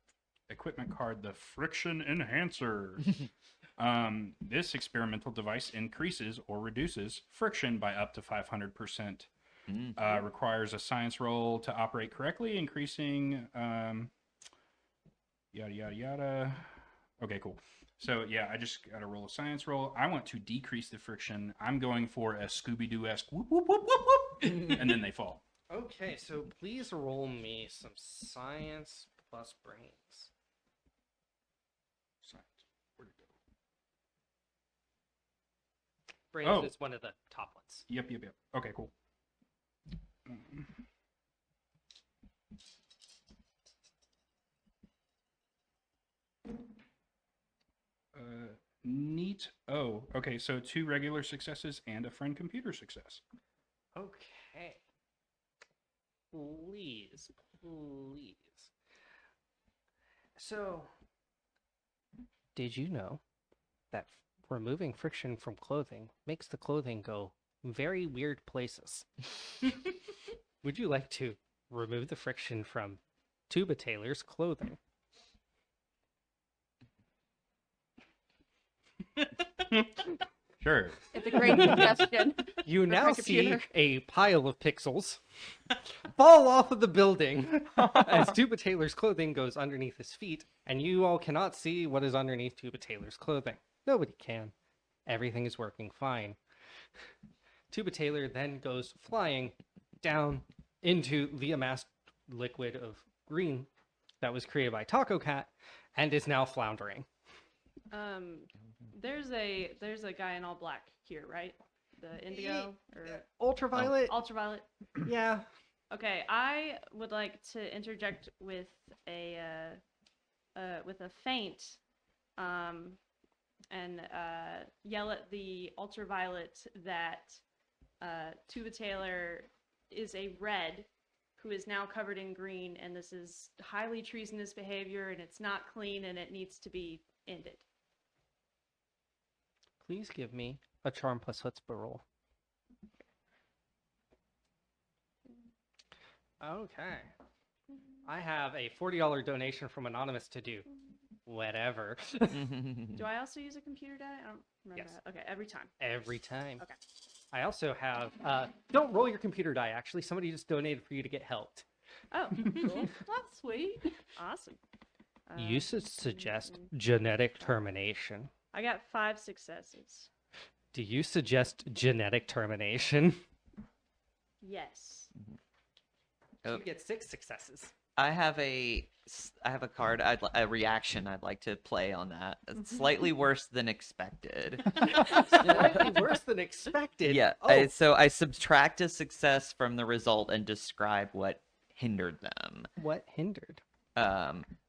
equipment card, the Friction Enhancer. This experimental device increases or reduces friction by up to 500%. Requires a science roll to operate correctly, increasing yada yada yada. Okay, cool. So yeah, I just got to roll a science roll. I want to decrease the friction. I'm going for a Scooby-Doo-esque whoop whoop whoop whoop whoop, and then they fall. okay. So please roll me some science plus brains. Science. Where'd it go? Brains Oh. is one of the top ones. Yep. Okay, cool. Neat. Oh, okay. So 2 regular successes and a friend computer success. Okay. Please. So, did you know that removing friction from clothing makes the clothing go very weird places? Would you like to remove the friction from Tuba Taylor's clothing? Sure. It's a great suggestion. You For now my see computer. a pile of pixels fall off of the building as Tuba Taylor's clothing goes underneath his feet, and you all cannot see what is underneath Tuba Taylor's clothing. Nobody can. Everything is working fine. Tuba Taylor then goes flying down into the amassed liquid of green that was created by Taco Cat and is now floundering. There's a guy in all black here, right? The indigo or Ultraviolet? ultraviolet. Yeah. Okay, I would like to interject with a feint, and yell at the ultraviolet that Tuba Taylor is a red who is now covered in green, and this is highly treasonous behavior, and it's not clean, and it needs to be ended. Please give me a charm plus chutzpah roll. Okay. I have a $40 donation from Anonymous to do whatever. Do I also use a computer die? I don't remember. Yes. That. Okay, every time. Every time. Okay. I also have, don't roll your computer die, actually. Somebody just donated for you to get helped. Oh, cool. That's sweet. Awesome. You should suggest genetic termination. I got 5 successes. Do you suggest genetic termination? Yes. You get 6 successes. I have a card, a reaction I'd like to play on that. It's slightly worse than expected. Slightly worse than expected. Yeah. Oh, So I subtract a success from the result and describe what hindered them. what hindered?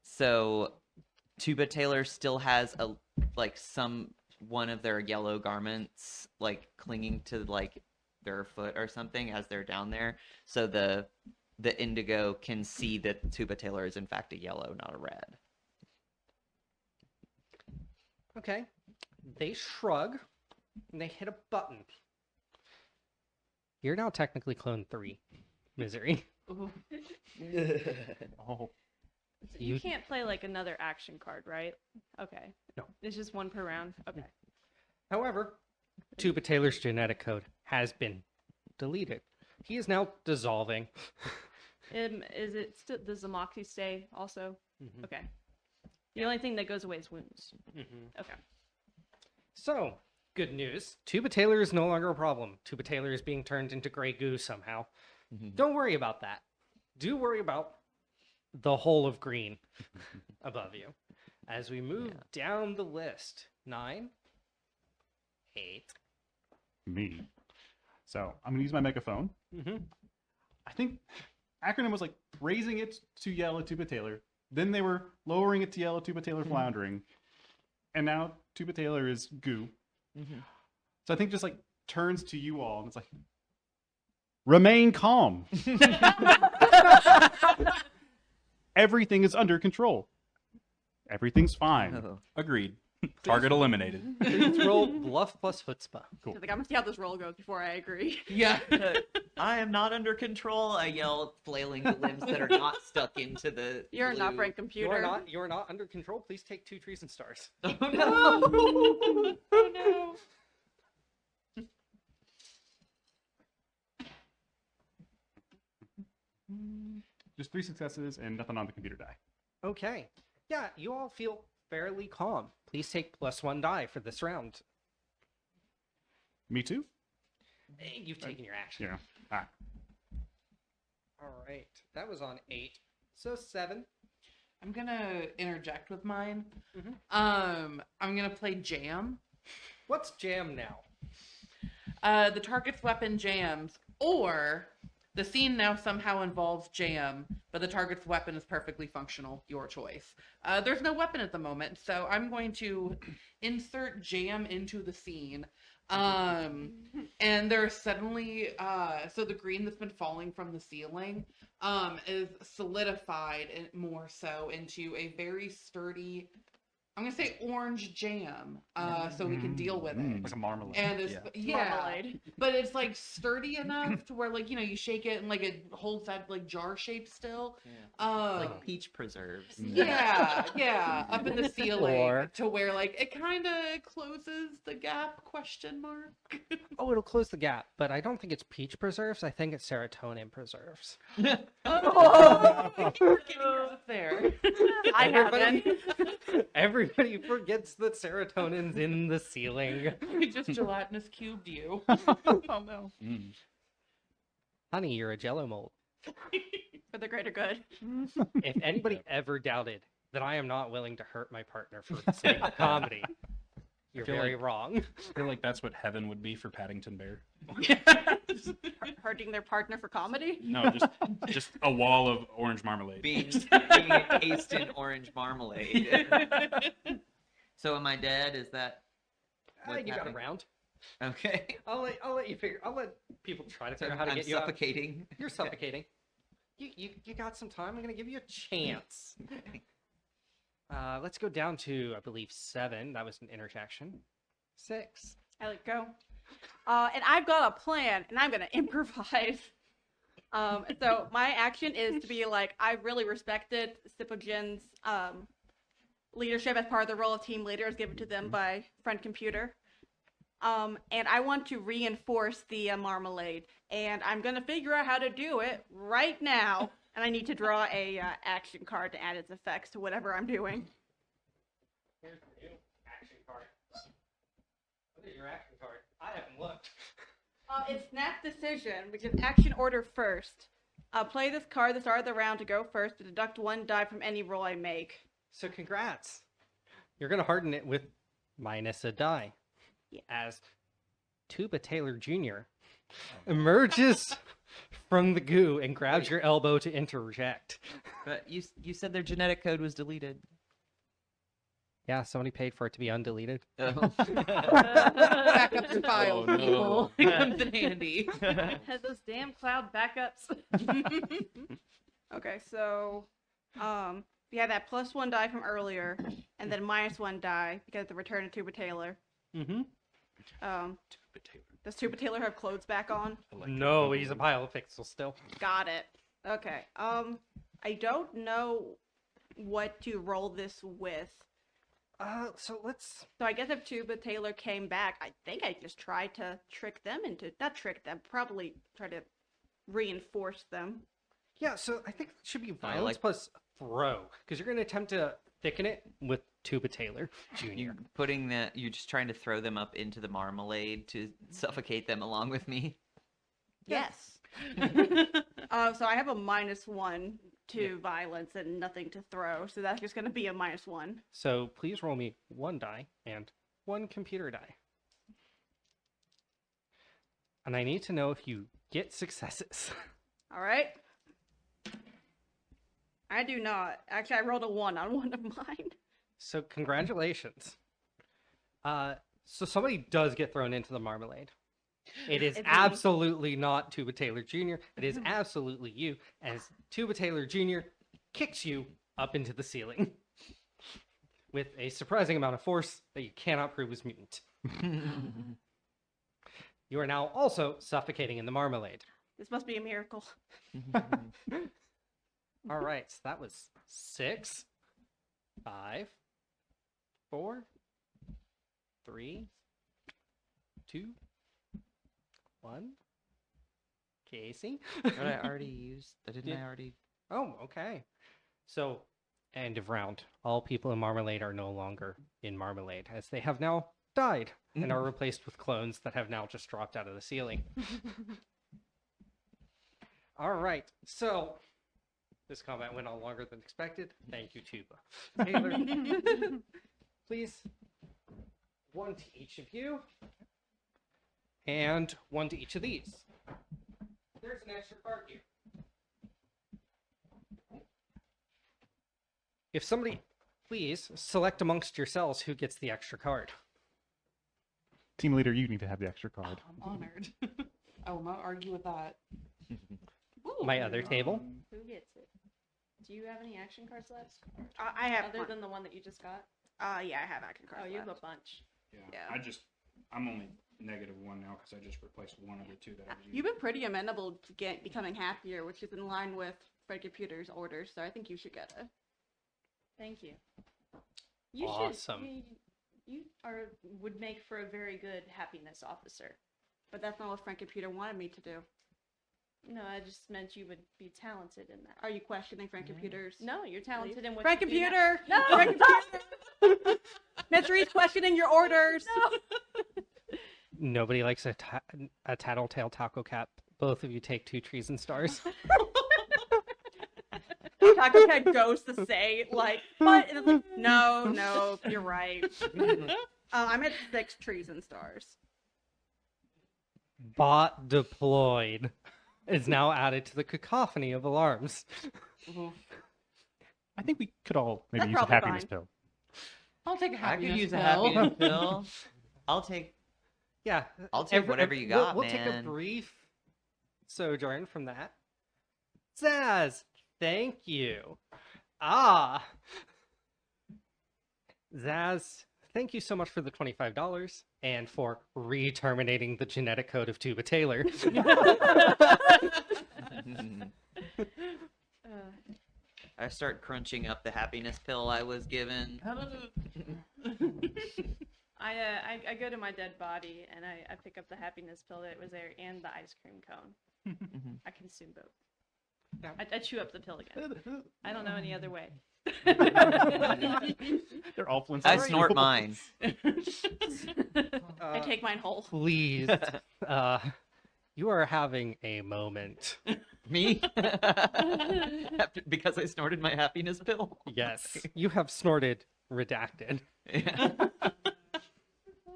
So Tuba Taylor still has one of their yellow garments like clinging to like their foot or something as they're down there. So the indigo can see that Tuba Taylor is in fact a yellow, not a red. Okay. They shrug and they hit a button. You're now technically clone 3, Misery. Ooh. Oh, You can't play like another action card, right? Okay. No. It's just one per round. Okay. However, Tuba Taylor's genetic code has been deleted. He is now dissolving. Is it still, does the moxie stay also? Mhm. Okay. The only thing that goes away is wounds. Mhm. Okay. So, good news. Tuba Taylor is no longer a problem. Tuba Taylor is being turned into gray goo somehow. Don't worry about that. Do worry about the whole of green above you. As we move down the list, 9, 8. me. So I'm gonna use my megaphone. Mm-hmm. I think Acronym was like raising it to yell at Tuba Taylor. Then they were lowering it to yell at Tuba Taylor floundering. And now Tuba Taylor is goo. So I think just like turns to you all and it's like, remain calm. Everything is under control. Everything's fine. Oh. Agreed. Target eliminated. Please roll bluff plus chutzpah. Cool. She's like, I'm gonna see how this roll goes before I agree. Yeah. I am not under control. I yell, flailing the limbs that are not stuck into the. You're not blue. brain computer. You're not under control. Please take 2 trees and stars. Oh no! Oh no. Just 3 successes and nothing on the computer die. Okay. Yeah, you all feel fairly calm. Please take +1 die for this round. Me too? You've taken your action. Yeah. Ah. All right. That was on 8. So 7. I'm gonna interject with mine. Mhm. I'm gonna play jam. What's jam now? The target's weapon jams, or the scene now somehow involves jam, but the target's weapon is perfectly functional. Your choice. There's no weapon at the moment, so I'm going to insert jam into the scene. And there's suddenly, so the green that's been falling from the ceiling is solidified more so into a very sturdy, I'm gonna say orange jam, so we can deal with it. Like a marmalade. And it's Marmalade. but it's like sturdy enough to where like you shake it and like it holds that like jar shape still. Like peach preserves. Yeah, up in the ceiling Or- to where like it kind of closes the gap? Question mark. Oh, it'll close the gap, but I don't think it's peach preserves. I think it's serotonin preserves. Oh, we're getting yours there. I haven't. Everybody forgets that serotonin's in the ceiling. We just gelatinous cubed you. Oh no. Honey, you're a jello mold. For the greater good. If anybody ever doubted that I am not willing to hurt my partner for the sake of comedy, you're feel very like- wrong. I feel like that's what heaven would be for Paddington Bear. Hurting their partner for comedy? No, just a wall of orange marmalade. Being encased in orange marmalade. So am I dead? Is that what's You got a happening? round. Okay. I'll let you figure. I'll let people try to So figure out how to I'm get you out. suffocating. You're suffocating. You got some time. I'm gonna give you a chance. Let's go down to, I believe, 7. That was an interjection. 6. I let go. And I've got a plan, and I'm gonna improvise. So my action is to be like, I really respected Sipogen's leadership as part of the role of team leader as given to them by friend computer. And I want to reinforce the marmalade, and I'm gonna figure out how to do it right now. And I need to draw a action card to add its effects to whatever I'm doing. Here's the new action card. What is your action card? I haven't looked. It's snap decision, which is action order first. Play this card at the start of the round to go first, to deduct 1 die from any roll I make. So congrats. You're going to harden it with minus a die. Yeah. As Tuba Taylor Jr. emerges from the goo and grabs your elbow to interject. But you said their genetic code was deleted. Yeah, somebody paid for it to be undeleted. Back up your files, Oh, no. people. It comes in handy. Had those damn cloud backups. Okay, so you had that +1 die from earlier, and then -1 die because of the return of Tuba Taylor. Mm-hmm. Does Tuba Taylor have clothes back on? No, he's a pile of pixels still. Got it. Okay. I don't know what to roll this with. So let's... So I guess if Tuba Taylor came back, I think I just tried to trick them into... Not trick them, probably try to reinforce them. Yeah, so I think it should be I violence like- plus throw, because you're going to attempt to thicken it with Tuba Taylor Jr. You're just trying to throw them up into the marmalade to suffocate them along with me. Yes. So I have a -1 to violence and nothing to throw, so that's just going to be a -1. So please roll me 1 die and 1 computer die. And I need to know if you get successes. All right. I do not. Actually, I rolled a 1 on one of mine. So congratulations. So somebody does get thrown into the marmalade. It is It's me. absolutely not Tuba Taylor Jr. It is absolutely you, as Tuba Taylor Jr. kicks you up into the ceiling with a surprising amount of force that you cannot prove is mutant. You are now also suffocating in the marmalade. This must be a miracle. All right, so that was 6, 5, 4, 3, 2, 1. Casey? But I already used. Didn't I already? Oh, okay. So, end of round. All people in Marmalade are no longer in Marmalade, as they have now died and are replaced with clones that have now just dropped out of the ceiling. All right, so this combat went on longer than expected. Thank you, Tuba. Taylor, please, 1 to each of you, and 1 to each of these. There's an extra card here. If somebody, please, select amongst yourselves who gets the extra card. Team leader, you need to have the extra card. I'm honored. I will not argue with that. My other table. Who gets it? Do you have any action cards left? I have Other one. than the one that you just got? Yeah, I have action cards Oh, you have left. a bunch. Yeah. I'm only -1 now because I just replaced one of the 2 that I was using. You've been pretty amenable to becoming happier, which is in line with Fred Computer's orders, so I think you should get it. Thank you. You Awesome. You would make for a very good happiness officer. But that's not what Frank Computer wanted me to do. No, I just meant you would be talented in that. Are you questioning Frank Computer's? No, you're talented in what Frank you do now. Computer! No! Frank Computer! Mystery's questioning your orders! Nobody likes a tattletale taco cap. Both of you take 2 trees and stars. Taco Cat goes to say, like, but it's like, no, you're right. I'm at 6 trees and stars. Bot deployed is now added to the cacophony of alarms. I think we could all maybe That's use a probably happiness fine. pill. I'll take a I happiness could use a pill. happiness pill. Yeah. I'll take whatever you got, we'll take a man. brief sojourn from that. Zaz, thank you. Zaz, thank you so much for the $25 and for re-terminating the genetic code of Tuba Taylor. I start crunching up the happiness pill I was given. I go to my dead body and I pick up the happiness pill that was there and the ice cream cone. I consume both. Yeah. I chew up the pill again. I don't know any other way. They're all flints. I snort mine. I take mine whole. Please, you are having a moment. Me? Because I snorted my happiness pill? Yes, you have snorted redacted. Yeah.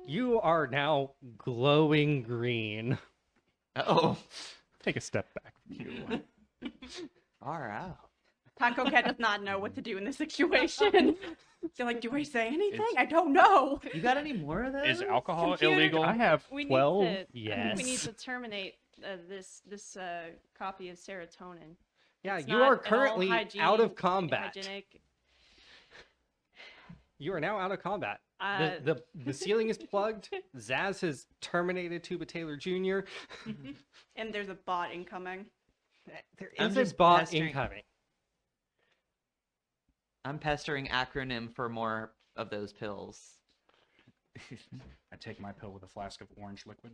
You are now glowing green. Oh. Take a step back from you. Far out. Taco Cat does not know what to do in this situation. They're like, do I say anything? Is- I don't know. You got any more of those? Is alcohol Computer- illegal? I have We 12. need to. I think we need Yes. to terminate this copy of serotonin. Yeah, It's you not are at all currently out of hygiene- combat. hygienic. You are now out of combat. Uh, The ceiling is plugged. Zaz has terminated Tuba Taylor Jr. And there's a bot incoming. There I'm is a just bot pestering- incoming. I'm pestering acronym for more of those pills. I take my pill with a flask of orange liquid.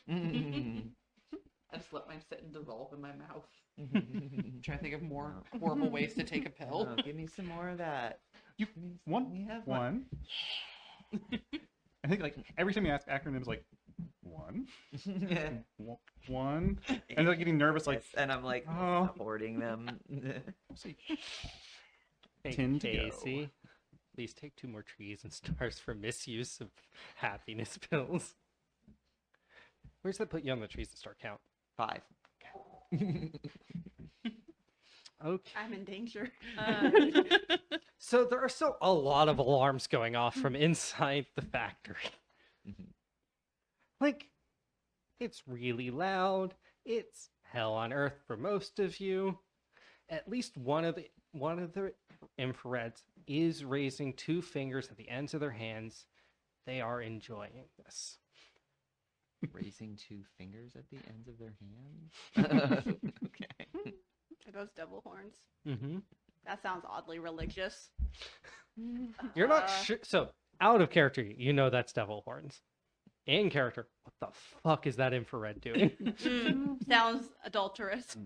I just let mine sit and dissolve in my mouth. I'm trying to think of more horrible ways to take a pill. Oh, give me some more of that. You Give me- one. We have One. I think like every time you ask acronyms, like one, one, and they're like getting nervous, like Yes, and I'm like oh. hoarding them. see. Hey, 10 to go. Casey, please take 2 more trees and stars for misuse of happiness pills. Where's that put you on the trees and star count? 5. Okay. I'm in danger. So there are still a lot of alarms going off from inside the factory. Like, it's really loud. It's hell on earth for most of you. At least one of the infrareds is raising 2 fingers at the ends of their hands. They are enjoying this. Raising 2 fingers at the ends of their hands. Okay. Are those devil horns? Mm-hmm. That sounds oddly religious. You're not sure. So, out of character, you know that's devil horns. In character, what the fuck is that infrared doing? Sounds adulterous.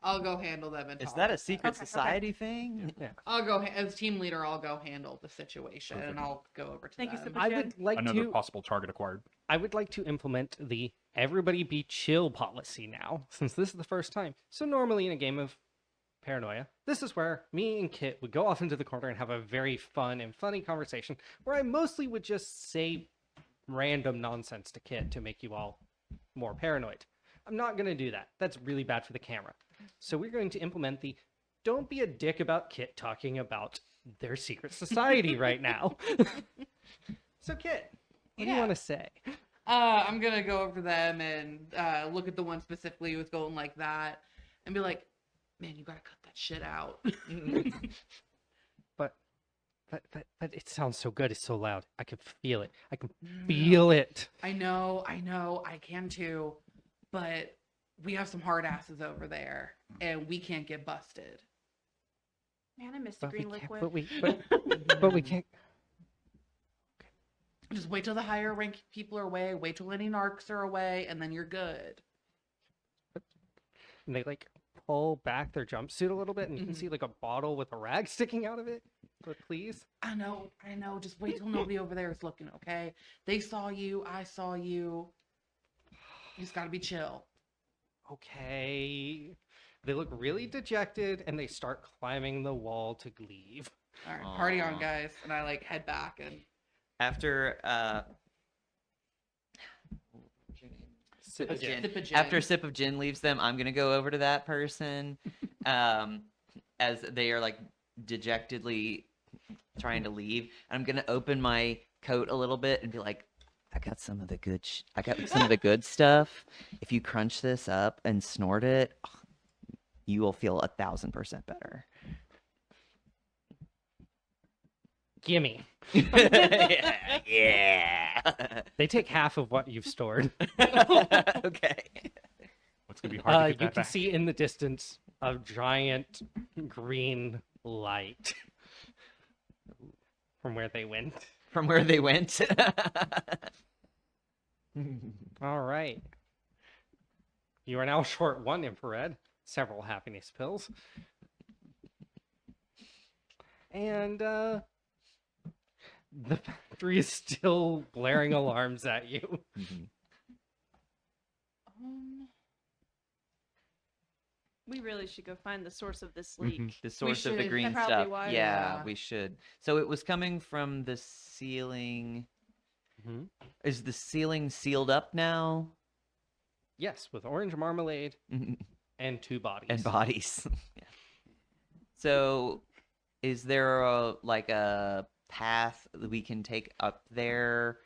I'll go handle them. And Is talk. that a secret Okay, okay. society thing? I'll go as team leader. I'll go handle the situation, and I'll go over to Thank you, them. Super I Jen. would like Another to. possible target acquired. I would like to implement the everybody be chill policy now, since this is the first time. So normally in a game of Paranoia, this is where me and Kit would go off into the corner and have a very fun and funny conversation where I mostly would just say random nonsense to Kit to make you all more paranoid. I'm not going to do that. That's really bad for the camera. So we're going to implement the don't be a dick about Kit talking about their secret society right now. So Kit, what do you Yeah. want to say? I'm gonna go over to them and look at the one specifically who's going like that, and be like, "Man, you gotta cut that shit out." But it sounds so good. It's so loud. I can feel it. I can feel it. I know, I can too, but we have some hard asses over there, and we can't get busted. Man, I missed the But we green can't. liquid. But we can't. Just wait till the higher rank people are away. Wait till any narcs are away, and then you're good. And they like pull back their jumpsuit a little bit, and you can Mhm. see like a bottle with a rag sticking out of it. But please. I know. Just wait till nobody over there is looking. Okay? They saw you. I saw you. You just gotta be chill. Okay. They look really dejected, and they start climbing the wall to leave. All right, party on, Aw. guys. And I like head back and After Sip a gin. sip a gin. after a sip of gin leaves them, I'm gonna go over to that person, as they are like dejectedly trying to leave. I'm gonna open my coat a little bit and be like, "I got some of the good. I got some of the good stuff. If you crunch this up and snort it, you will feel 1,000% better." Gimme. Yeah. They take half of what you've stored. Okay. What's gonna be hard to get You that can back? see in the distance a giant green light from where they went. From where they went. All right. You are now short 1 infrared, several happiness pills. And the factory is still blaring alarms at you. Mhm. We really should go find the source of this leak. Mhm. The source of the should. green That's probably stuff. why. Yeah, Yeah. we should. So it was coming from the ceiling. Mhm. Is the ceiling sealed up now? Yes, with orange marmalade and 2 bodies. And bodies. Yeah. So is there a path that we can take up there,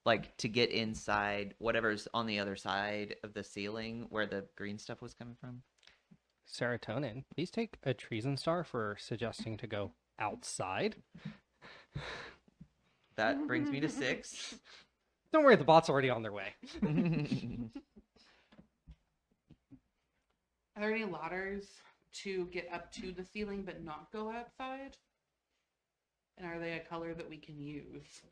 like to get inside whatever's on the other side of the ceiling where the green stuff was coming from? Serotonin, please take a treason star for suggesting to go outside. That brings me to 6. Don't worry, the bot's already on their way. Are there any ladders to get up to the ceiling but not go outside? And are they a color that we can use?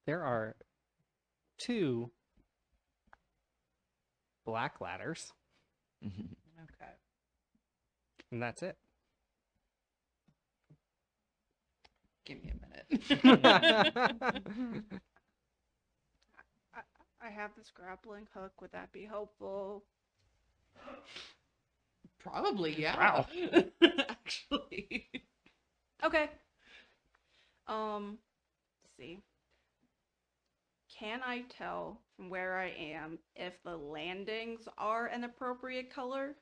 There are 2 black ladders, Okay. and that's it. Give me a minute. I have this grappling hook. Would that be helpful? Probably, yeah. Wow. Actually. Okay. Let's see. Can I tell from where I am if the landings are an appropriate color?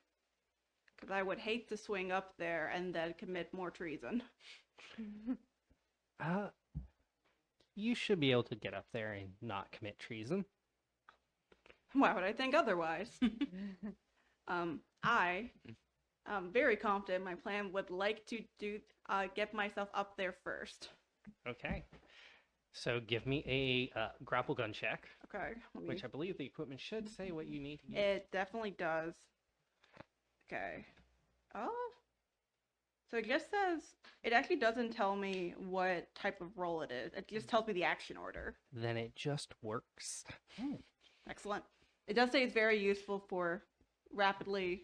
Because I would hate to swing up there and then commit more treason. You should be able to get up there and not commit treason. Why would I think otherwise? I am very confident my plan would like to get myself up there first. Okay. So give me a grapple gun check, Okay. Let me... which I believe the equipment should say what you need to use. It definitely does. Okay. Oh. So it just says, it actually doesn't tell me what type of roll it is. It just tells me the action order. Then it just works. Excellent. It does say it's very useful for rapidly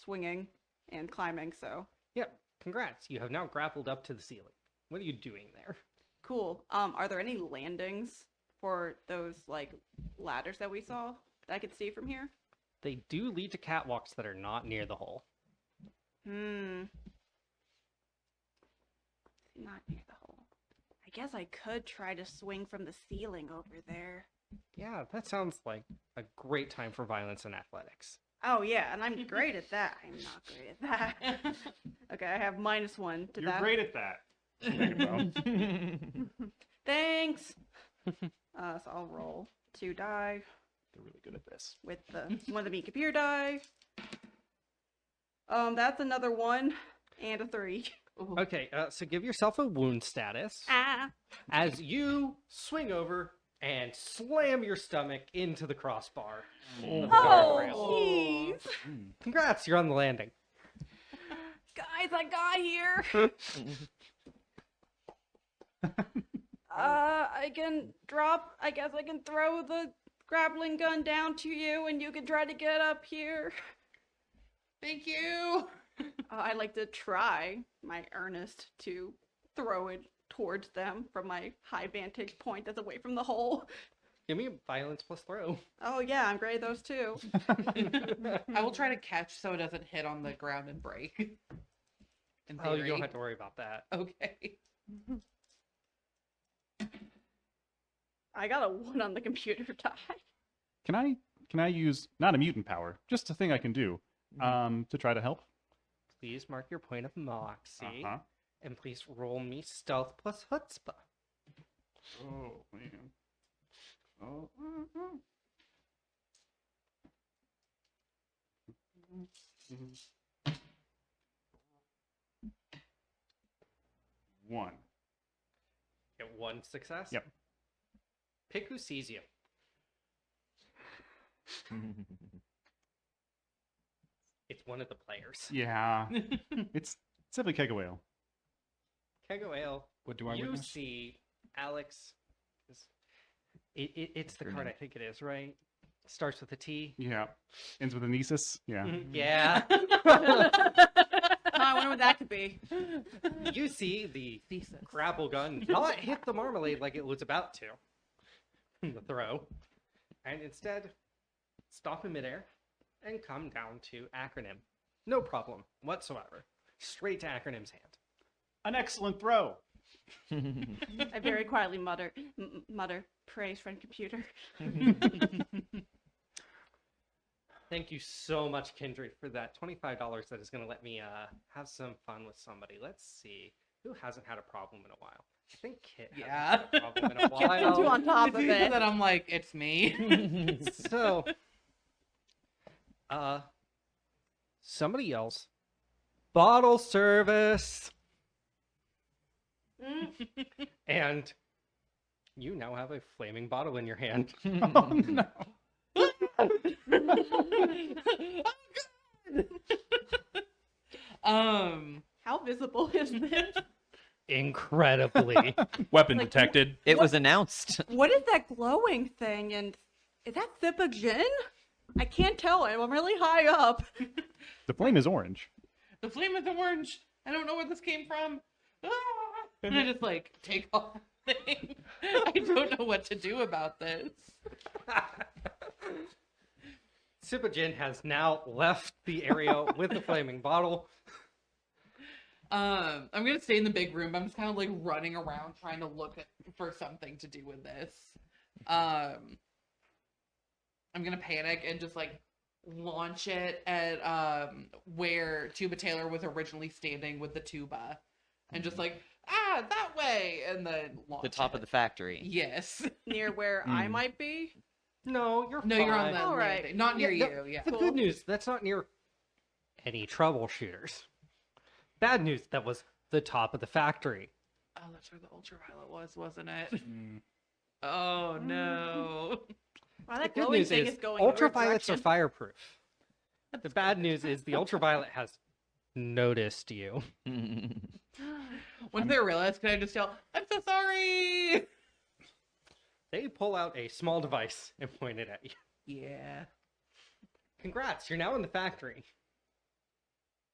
swinging and climbing, so. Yep. Congrats. You have now grappled up to the ceiling. What are you doing there? Cool. Are there any landings for those, like, ladders that we saw that I could see from here? They do lead to catwalks that are not near the hole. Not near the hole. I guess I could try to swing from the ceiling over there. Yeah, that sounds like a great time for violence and athletics. Oh, yeah, and I'm great at that. I'm not great at that. Okay, I have -1 to You're that. great at that. Thanks! So I'll roll 2 die They're really good at this. with the one of the meat computer die. That's another 1 and a 3. Ooh. Okay, so give yourself a wound status Ah! as you swing over and slam your stomach into the crossbar. Oh, Guardrail. jeez! Congrats, you're on the landing. Guys, I got here! I guess I can throw the grappling gun down to you and you can try to get up here. Thank you. I'd like to try my earnest to throw it towards them from my high vantage point that's away from the hole. Give me a violence plus throw. Oh yeah, I'm great at those too. I will try to catch so it doesn't hit on the ground and break. In Oh, you theory. don't have to worry about that. Okay. I got a 1 on the computer die. Can I use not a mutant power, just a thing I can do, to try to help? Please mark your point of moxie. Uh-huh. And please roll me stealth plus chutzpah. Oh man. Oh. 1. Get 1 success? Yep. Pick who sees you. It's one of the players. Yeah. It's simply keg of ale. Kego Ale, What do I you witness? see Alex. It's the Her card, name. I think it is, right? Starts with a T. Yeah. Ends with a Nesis. Yeah. Yeah. I wonder what that could be. You see the Thesis. grapple gun not hit the marmalade like it was about to. The throw. And instead, stop in midair and come down to acronym. No problem whatsoever. Straight to acronym's hand. An excellent throw. I very quietly mutter, praise friend computer. Thank you so much, Kindred, for that $25 that is going to let me have some fun with somebody. Let's see. Who hasn't had a problem in a while? I think Kit hasn't had a problem in a while. Two on top of It's it. that I'm like, it's me. So, somebody else. Bottle service. And you now have a flaming bottle in your hand. Oh no. How visible is this? Incredibly. Weapon Like, detected. It was announced. What is that glowing thing? And is that sip of gin? I can't tell. I'm really high up. The flame is orange. The flame is orange. I don't know where this came from. Ah! And I just like take off the thing. I don't know what to do about this. Sipagen has now left the area with the flaming bottle. I'm gonna stay in the big room. I'm just kind of like running around trying to look for something to do with this. I'm gonna panic and just like launch it at where Tuba Taylor was originally standing with the tuba, and just like that way, and then launch The top it. of the factory. Yes. Near where I might be. No, you're No, fine. you're on the All right. landing. Not near Yeah, you. Yeah. The Cool. good news, that's not near any troubleshooters. Bad news, that was the top of the factory. Oh, that's where the ultraviolet was, wasn't it? Mm. Oh no. Wow, The that good glowing news thing is is going in a weird ultraviolets are direction. fireproof. The bad news is the ultraviolet has noticed you. Once they realize, can I just yell, "I'm so sorry"? They pull out a small device and point it at you. Yeah. Congrats, you're now in the factory.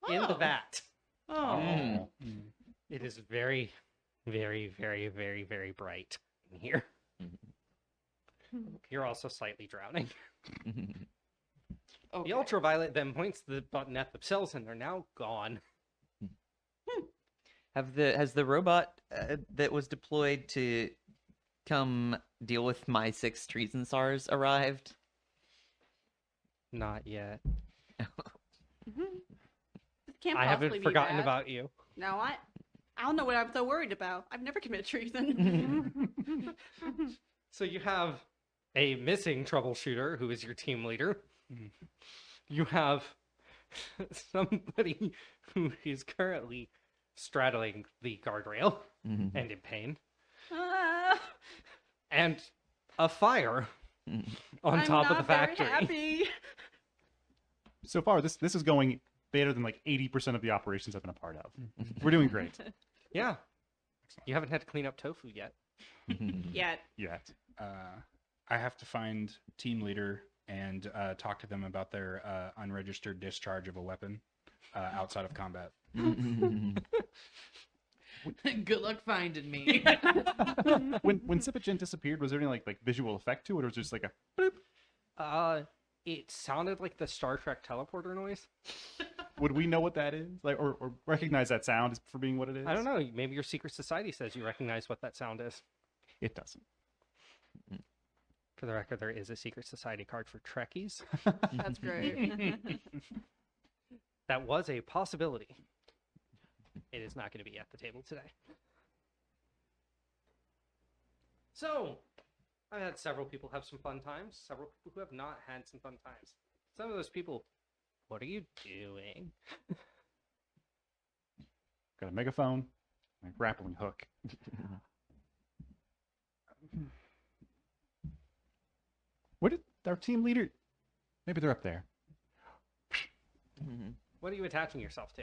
In the Oh. vat. Oh. Mm. It is very, very, very, very, very bright in here. You're also slightly drowning. Okay. The ultraviolet then points the button at themselves and they're now gone. Has the robot that was deployed to come deal with my 6 treason SARS arrived? Not yet. This can't I possibly haven't be forgotten bad. about you. No, I don't know what I'm so worried about. I've never committed treason. So you have a missing troubleshooter who is your team leader. You have somebody who is currently straddling the guardrail and in pain, and a fire on I'm top not of the factory. Very happy. So far, this is going better than like 80% of the operations I've been a part of. We're doing great. Yeah. You haven't had to clean up tofu yet. Yet. Yet. I have to find team leader and talk to them about their unregistered discharge of a weapon outside of combat. Good luck finding me. When Sipagen disappeared, was there any like visual effect to it, or was it just like a boop? It sounded like the Star Trek teleporter noise. Would we know what that is? Like, or recognize that sound for being what it is? I don't know. Maybe your secret society says you recognize what that sound is. It doesn't. For the record, there is a secret society card for Trekkies. That's great. That was a possibility. It is not going to be at the table today. So, I've had several people have some fun times, several people who have not had some fun times. Some of those people, what are you doing? Got a megaphone, and a grappling hook. What did our team leader? Maybe they're up there. What are you attaching yourself to?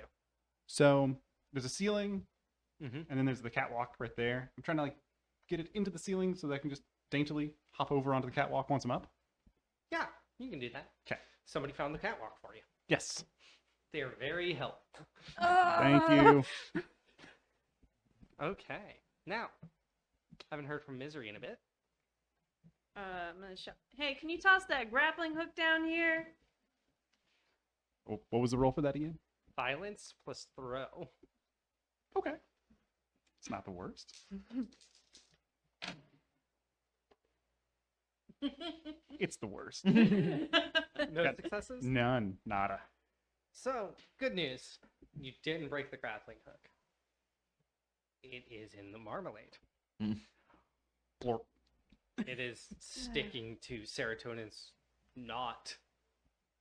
So there's a ceiling, Mm-hmm. and then there's the catwalk right there. I'm trying to like get it into the ceiling so that I can just daintily hop over onto the catwalk once I'm up. Yeah, you can do that. 'Kay. Somebody found the catwalk for you. Yes. They're very helpful. Thank you. Okay. Now, haven't heard from Misery in a bit. I'm gonna shout, hey, can you toss that grappling hook down here? Oh, what was the roll for that again? Violence plus throw. Okay. It's not the worst. It's the worst. No Got successes? None. Nada. So, good news. You didn't break the grappling hook. It is in the marmalade. Blorp. It is sticking to serotonin's knot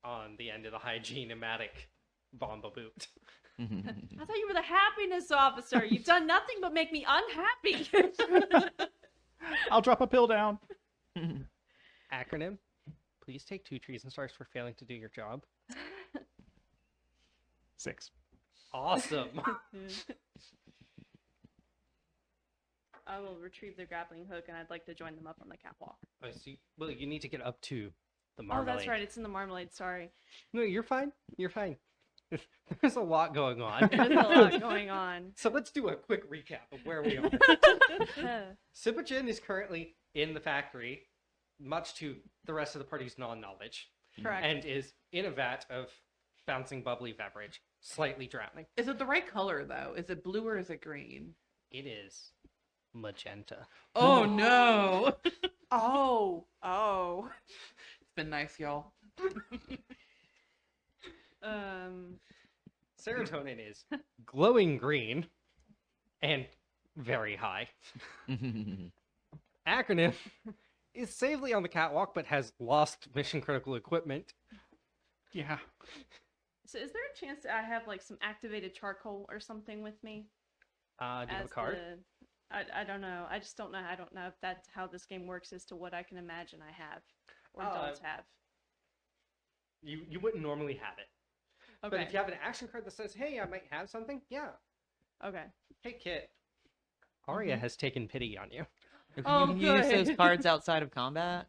on the end of the hygiene-matic bomba boot. I thought you were the happiness officer. You've done nothing but make me unhappy. I'll drop a pill down. Acronym, please take 2 treason stars for failing to do your job. 6. Awesome. I will retrieve the grappling hook, and I'd like to join them up on the catwalk. I see. Well, you need to get up to the Oh, marmalade. that's right. It's in the marmalade. Sorry. No, you're fine. You're fine. There's a lot going on. There's a lot going on. So let's do a quick recap of where we are. Sipojin is currently in the factory, much to the rest of the party's non-knowledge, Correct. and is in a vat of bouncing bubbly beverage, slightly drowning. Is it the right color though? Is it blue or is it green? It is magenta. Oh no! Oh. It's been nice, y'all. Serotonin is glowing green and very high. Acronym is safely on the catwalk but has lost mission critical equipment. Yeah. So, is there a chance that I have like some activated charcoal or something with me? Do you have a as card? I don't know. I just don't know. I don't know if that's how this game works as to what I can imagine I have or don't have. You wouldn't normally have it. Okay. But if you have an action card that says, hey, I might have something, yeah. Okay. Hey, Kit. Arya has taken pity on you. Oh, You can use good. those cards outside of combat?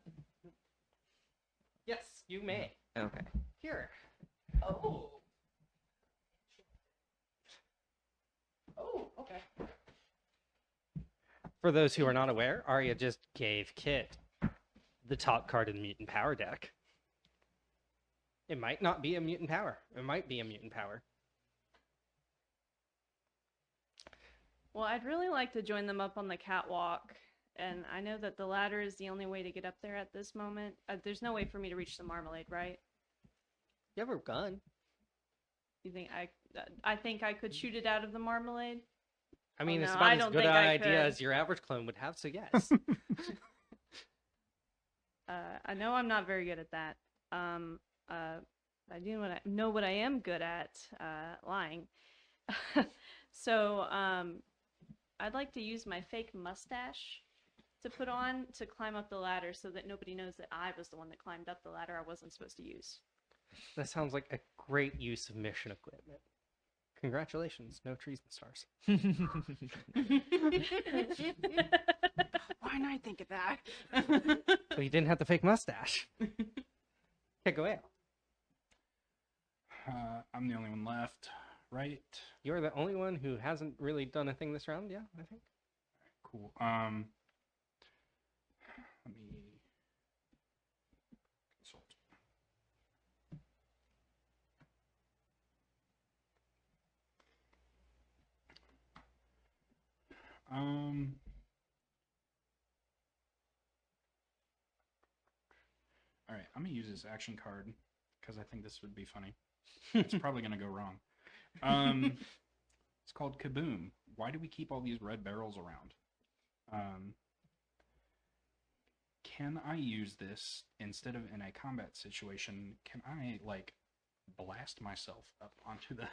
Yes, you may. Okay. Here. Oh. Oh, okay. For those who are not aware, Arya just gave Kit the top card in the Mutant Power deck. It might not be a mutant power. It might be a mutant power. Well, I'd really like to join them up on the catwalk, and I know that the ladder is the only way to get up there at this moment. There's no way for me to reach the marmalade, right? You have a gun. You think I think I could shoot it out of the marmalade? I mean, it's no, about I as don't good think an I idea could. as your average clone would have, so yes. I know I'm not very good at that. I do know what I am good at, lying. So, I'd like to use my fake mustache to put on to climb up the ladder so that nobody knows that I was the one that climbed up the ladder I wasn't supposed to use. That sounds like a great use of mission equipment. Congratulations, no treason stars. Why didn't I think of that? But you didn't have the fake mustache. Okay, go ahead. I'm the only one left, right? You're the only one who hasn't really done a thing this round, yeah, I think. Cool. Let me consult. All right, I'm gonna use this action card because I think this would be funny. It's probably gonna go wrong. It's called Kaboom. Why do we keep all these red barrels around? Can I use this instead of in a combat situation? Can I like blast myself up onto the?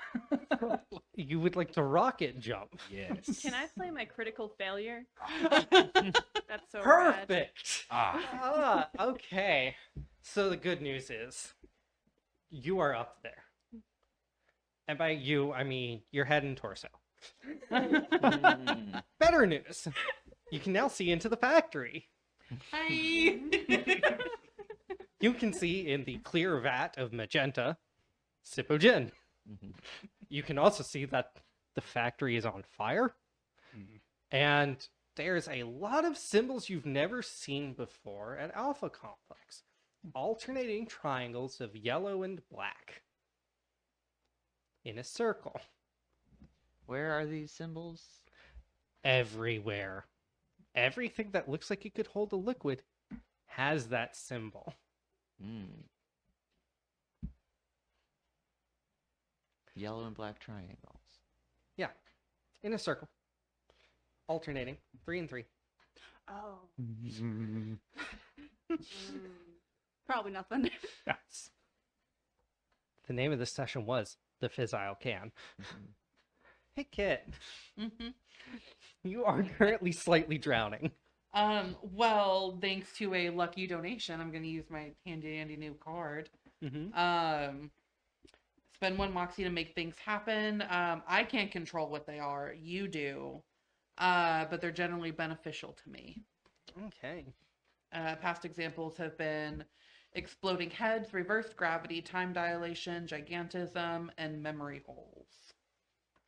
You would like to rocket jump. Yes. Can I play my critical failure? That's so rad. Perfect. Ah. Okay. So the good news is you are up there. And by you, I mean your head and torso. Better news. You can now see into the factory. Hi. You can see in the clear vat of magenta Sipojin. You can also see that the factory is on fire. Mhm. And there's a lot of symbols you've never seen before at Alpha Complex. Alternating triangles of yellow and black. in a circle. Where are these symbols? Everywhere. Everything that looks like it could hold a liquid has that symbol. Hmm. Yellow and black triangles. Yeah, in a circle. Alternating, 3 and 3. Oh. Mm, Probably nothing. yes. The name of this session was the Fissile Can. Mhm. Hey, Kit, Mm-hmm. you are currently slightly drowning. Well, thanks to a lucky donation, I'm going to use my handy dandy new card. Mm-hmm. Spend 1 moxie to make things happen. I can't control what they are. You do. But they're generally beneficial to me. Okay. Past examples have been exploding heads, reverse gravity, time dilation, gigantism, and memory holes.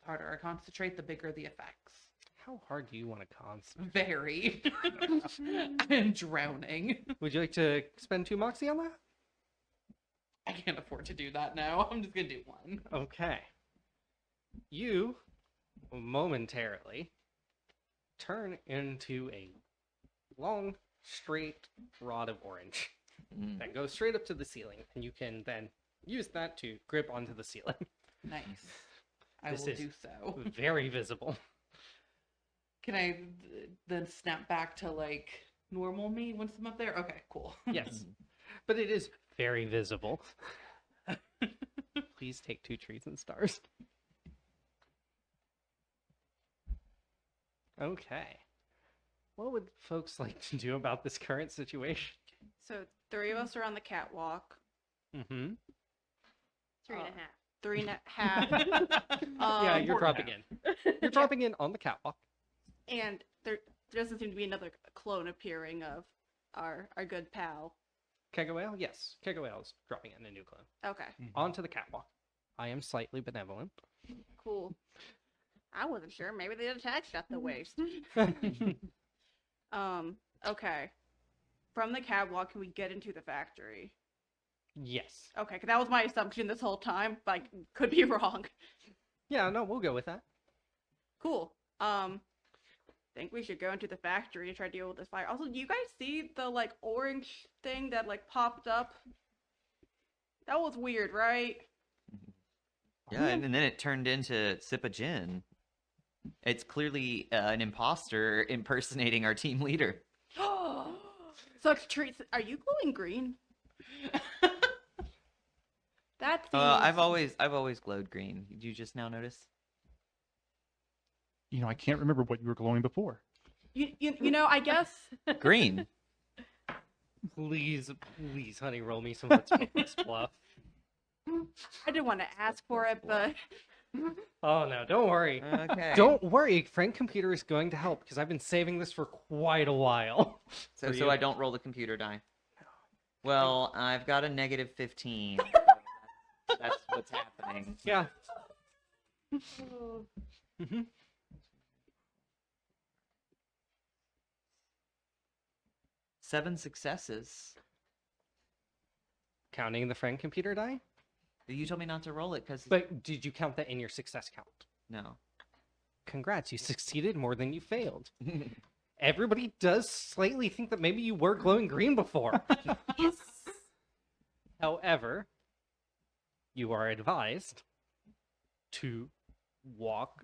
The harder I concentrate, the bigger the effects. How hard do you want to concentrate? Very. I'm drowning. Would you like to spend 2 moxie on that? I can't afford to do that now. I'm just going to do 1. Okay. You momentarily turn into a long, straight rod of orange Mm. that goes straight up to the ceiling, and you can then use that to grip onto the ceiling. Nice. I This will is- do so. Very visible. Can I then snap back to like normal me once I'm up there? Okay, cool. Yes. But it is very visible. Please take 2 trees and stars. Okay. What would folks like to do about this current situation? So 3 of us are on the catwalk. Mm-hmm. 3.5. 3.5. Yeah, you're Important dropping in. You're dropping in on the catwalk. And there doesn't seem to be another clone appearing of our good pal. Kegawale? Yes. Kegawale is dropping in a new clone. Okay, Onto the catwalk. I am slightly benevolent. cool. I wasn't sure. Maybe they attached at the waist. Okay. From the catwalk, can we get into the factory? Yes. Okay, 'cause that was my assumption this whole time, but I could be wrong. Yeah, no, we'll go with that. Cool. Think we should go into the factory and try to deal with this fire. Also, do you guys see the like orange thing that like popped up? That was weird, right? Yeah, and then it turned into Sip a Gin. It's clearly an imposter impersonating our team leader. Such treats. Are you glowing green? That seems... I've always glowed green. Did you just now notice? You know, I can't remember what you were glowing before. You know, I guess Green. Please, honey, roll me some Wits Bluff. I didn't want to ask for it, but Oh, no, don't worry. Okay. Don't worry, Frank Computer is going to help because I've been saving this for quite a while. So for so you. I don't roll the computer die. Well, I've got a negative 15. So that's what's happening. Yeah. Mm-hmm. 7 successes. Counting the Frank Computer die? You told me not to roll it because But did you count that in your success count? no. Congrats, you succeeded more than you failed. Everybody does slightly think that maybe you were glowing green before. yes. However, you are advised to walk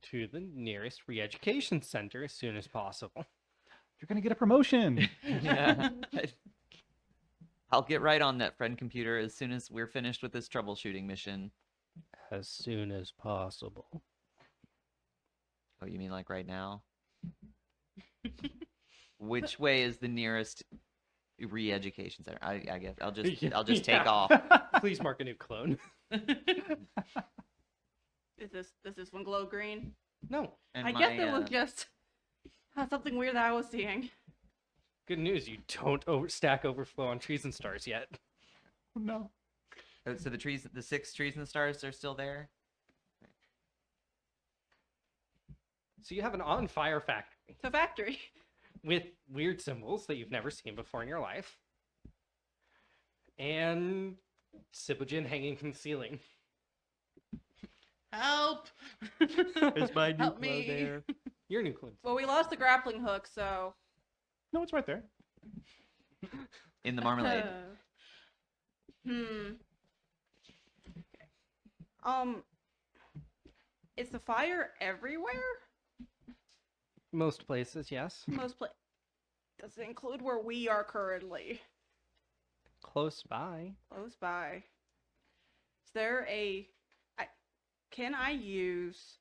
to the nearest re-education center as soon as possible. You're gonna get a promotion. Yeah. I'll get right on that, friend computer, as soon as we're finished with this troubleshooting mission. As soon as possible. Oh, you mean like right now? Which way is the nearest re-education center? I guess I'll just take Yeah. off. Please mark a new clone. Does this one glow green? No. And I guess my, it was just something weird that I was seeing. Good news, you don't stack overflow on trees and stars yet. No. so the 6 trees and the stars are still there. So you have an on-fire factory So factory. with weird symbols that you've never seen before in your life. And Sipojin hanging from the ceiling. Help! Is my new Help glow me. there? Your new clue. Well, we lost the grappling hook, so No, it's right there. In the marmalade. hmm. Is the fire everywhere? Most places, yes. Most pla Does it include where we are currently? Close by. Close by. Is there a... Can I use...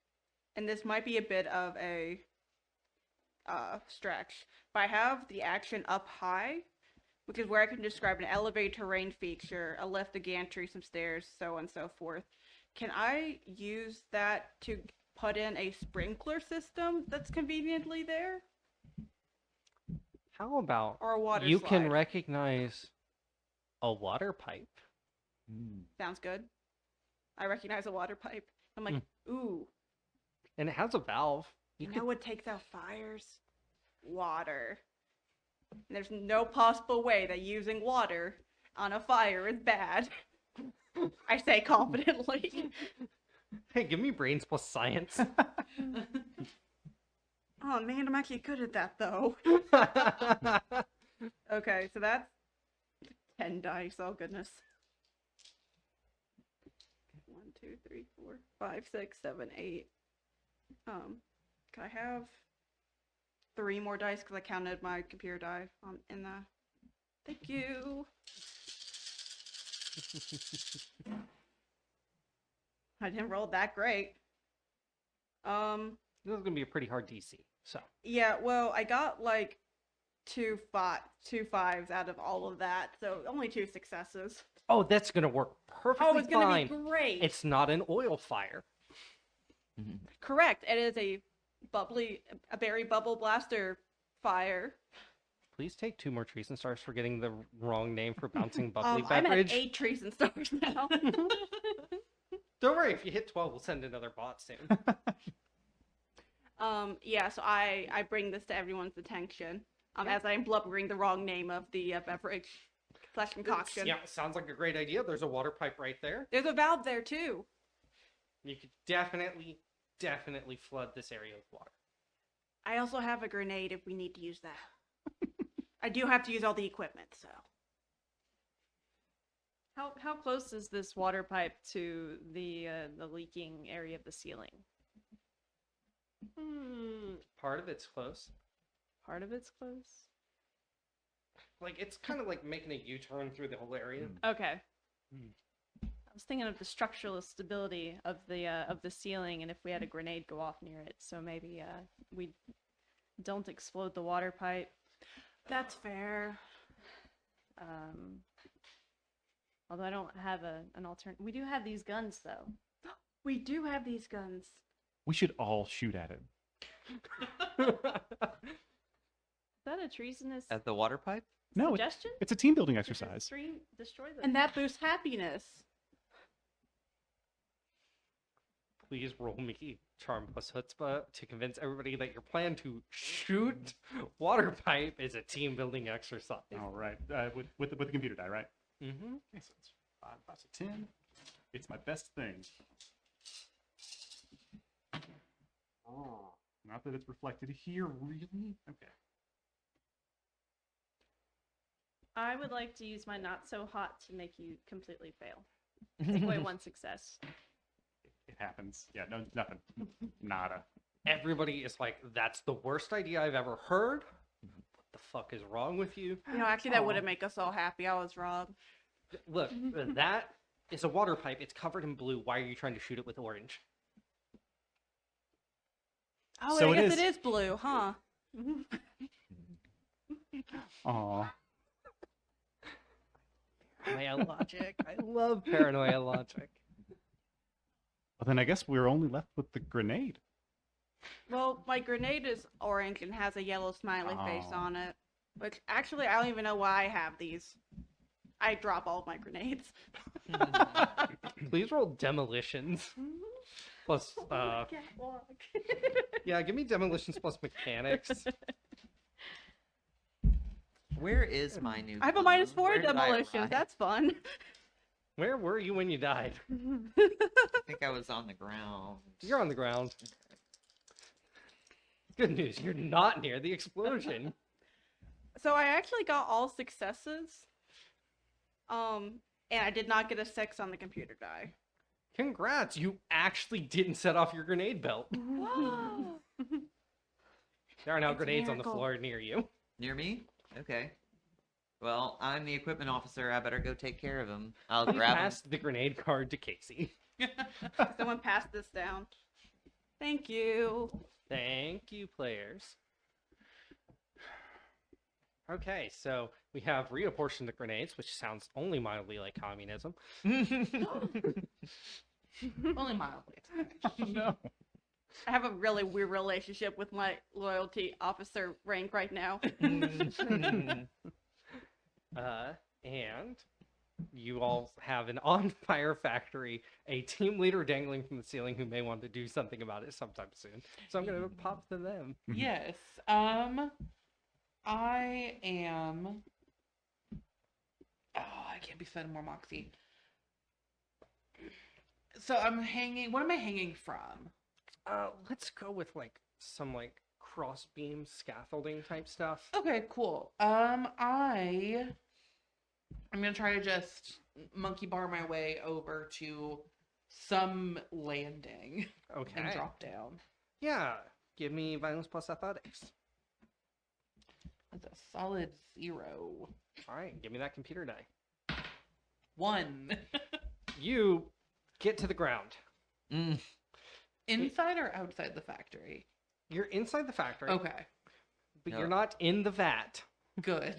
And this might be a bit of a stretch, but I have the action up high, which is where I can describe an elevated terrain feature, a lift, a gantry, some stairs, so on and so forth. Can I use that to put in a sprinkler system that's conveniently there? How about Or a water you slide? can recognize a water pipe? Sounds good. I recognize a water pipe. I'm like, ooh, And it has a valve. you know what takes out fires? Water. And there's no possible way that using water on a fire is bad. I say confidently. Hey, give me brains plus science. Oh man, I'm actually good at that though. Okay, so that's 10 dice. Oh goodness. 1, 2, 3, 4, 5, 6, 7, 8. Can I have 3 more dice because I counted my computer die in the. Thank you. I didn't roll that great. This is gonna be a pretty hard DC. So Yeah, well, I got like two fives out of all of that, so only 2 successes. oh, that's gonna work perfectly Oh, it's gonna fine. be great. It's not an oil fire. Correct. It is a berry bubble blaster fire. Please take 2 more trees and stars for getting the wrong name for bouncing bubbly I'm at beverage. 8 trees and stars now. Don't worry, if you hit 12, we'll send another bot soon. Yeah, so I bring this to everyone's attention. As I'm blubbering the wrong name of the beverage / concoction. Yeah, sounds like a great idea. There's a water pipe right there. There's a valve there too. You could definitely flood this area with water. I also have a grenade if we need to use that. I do have to use all the equipment, so. How close is this water pipe to the leaking area of the ceiling? Part of it's close. Part of it's close. Like, it's kind of like making a U-turn through the whole area. Okay. I was thinking of the structural stability of the ceiling, and if we had a grenade go off near it, so maybe we don't explode the water pipe. That's fair. Although I don't have an alternate. We do have these guns, though. We do have these guns. We should all shoot at it. Is that a treasonous At the water pipe? No, suggestion? it's a team building To exercise. destroy the. And that boosts happiness. Please roll me charm plus chutzpah to convince everybody that your plan to shoot water pipe is a team building exercise. All right, with the computer die, right? Mm-hmm. Okay, so it's 5 plus a 10. It's my best thing. Oh, not that it's reflected here, really. Okay. I would like to use my not so hot to make you completely fail. Take away 1 success. It happens. Yeah, no, nothing. Nada. Everybody is like, that's the worst idea I've ever heard. What the fuck is wrong with you? You know, actually, that wouldn't make us all happy. I was wrong. Look, that is a water pipe. It's covered in blue. Why are you trying to shoot it with orange? Oh, So I it guess is. it is blue, huh? Aw. Paranoia logic. I love paranoia logic. Well, then I guess we're only left with the grenade. Well, my grenade is orange and has a yellow smiley face Oh. on it. Which, actually, I don't even know why I have these. I drop all of my grenades. Please roll demolitions. Plus, yeah, give me demolitions plus mechanics. Where is my new I have a glow? -4 Where did I demolition. arrive? That's fun. Where were you when you died? I think I was on the ground. You're on the ground. Good news, you're not near the explosion. So I actually got all successes. And I did not get a 6 on the computer die. Congrats, you actually didn't set off your grenade belt. Whoa! There are now It's a grenades on the miracle. floor near you. Near me? Okay. Well, I'm the equipment officer. I better go take care of him. I'll You grab him. passed the grenade card to Casey. Someone pass this down. Thank you. Thank you, players. Okay, so we have reapportioned the grenades, which sounds only mildly like communism. Only mildly. No. I have a really weird relationship with my loyalty officer rank right now. And you all have an on-fire factory, a team leader dangling from the ceiling who may want to do something about it sometime soon. So I'm going to pop to them. Yes. I am. Oh, I can't be spending more moxie. So I'm hanging. What am I hanging from? Let's go with like some like cross-beam scaffolding type stuff. Okay, cool. I'm gonna try to just monkey bar my way over to some landing Okay. and drop down. Yeah. Give me violence plus athletics. That's a solid 0. All right. Give me that computer die. 1. You get to the ground. Mm. Inside or outside the factory? You're inside the factory, Okay, but No. you're not in the vat. good.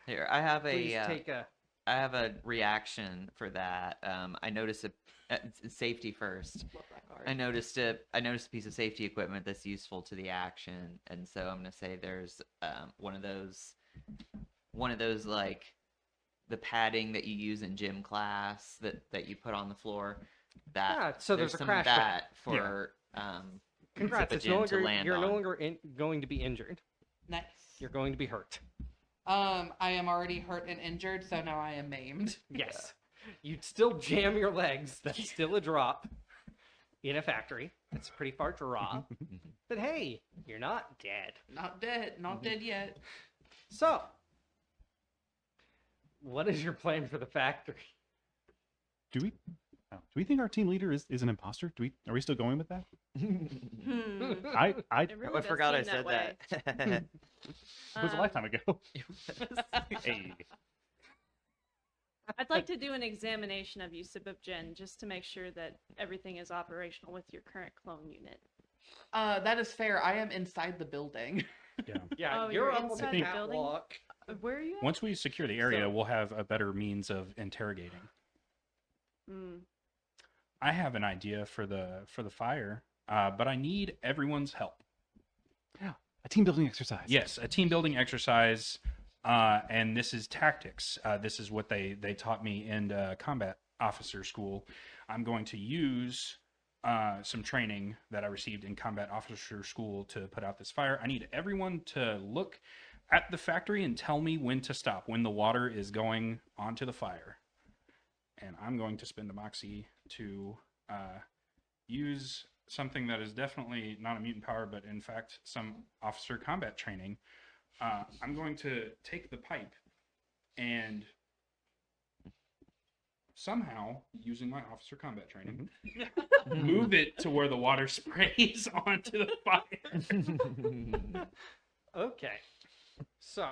Here, I have Please a take a. I have a reaction for that. I noticed safety first. Love that card. I noticed a piece of safety equipment that's useful to the action, and so I'm gonna say there's one of those like the padding that you use in gym class that you put on the floor. That Yeah, so there's a some crash of pad. that for Congrats! It's Zipagen no to longer, land you're no on. longer going to be injured. Nice. You're going to be hurt. I am already hurt and injured, so now I am maimed. Yes. You'd still jam your legs. That's still a drop in a factory. That's a pretty far drop. But hey, you're not dead. Not dead. Not dead yet. So, what is your plan for the factory? Do we think our team leader is an imposter? Are we still going with that? I It really I does forgot I seem said way. that. it was a lifetime ago. Hey. I'd like to do an examination of you, Sibibjen, just to make sure that everything is operational with your current clone unit. That is fair. I am inside the building. Yeah. Yeah, Oh, you're you're up on the inside the building? catwalk. Where are you at? Once we secure the area, So- we'll have a better means of interrogating. Mm. I have an idea for the fire, but I need everyone's help. A team building exercise. Yes, a team building exercise, and this is tactics. This is what they taught me in combat officer school. I'm going to use some training that I received in combat officer school to put out this fire. I need everyone to look at the factory and tell me when to stop, when the water is going onto the fire. And I'm going to spend a moxie to use something that is definitely not a mutant power, but in fact some officer combat training. I'm going to take the pipe and somehow, using my officer combat training, move it to where the water sprays onto the fire. Okay. So,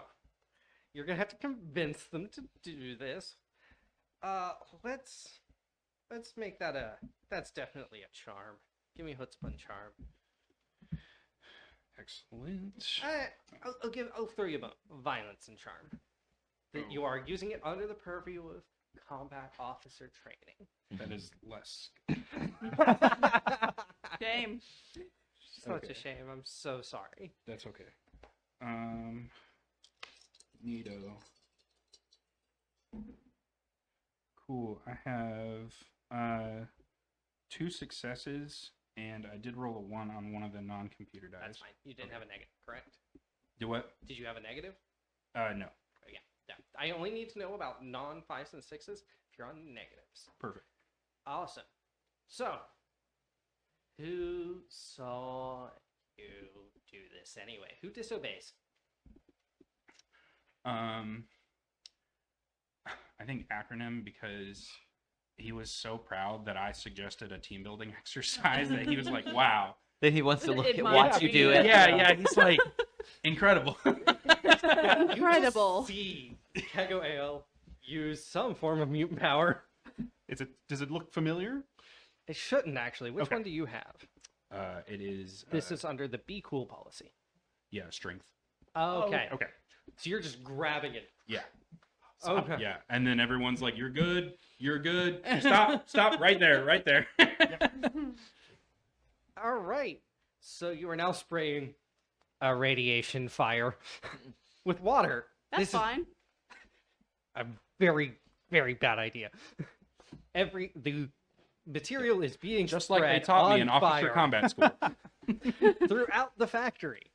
you're going to have to convince them to do this. Let's make that that's definitely a charm. Give me Chutzpah charm. Excellent. I'll throw you a violence and charm. That you are using it under the purview of combat officer training. That is less. Shame. Such a Okay. shame. I'm so sorry. That's okay. Neato. Cool. I have 2 successes, and I did roll a 1 on one of the non-computer dice. That's fine. You didn't have a negative, correct? Do what? Did you have a negative? No. Yeah. I only need to know about non-5s and 6s. if you're on negatives. Perfect. Awesome. So, who saw you do this anyway? Who disobeys? I think acronym because he was so proud that I suggested a team building exercise that he was like, "Wow." That he wants to look at Admire watch you do it. Yeah, he's like, incredible. Incredible. You just see Kego Ale use some form of mutant power. Does it look familiar? It shouldn't actually. Which Okay. one do you have? It is. This is under the Be Cool policy. yeah, strength. Okay. Okay. So you're just grabbing it. Yeah. Okay. Yeah, and then everyone's like, "You're good. You're good. Stop right there, right there." All right. So you are now spraying a radiation fire with water. That's This is fine. a very, very bad idea. The material is being Just like they spread taught me on in officer fire combat school. throughout the factory.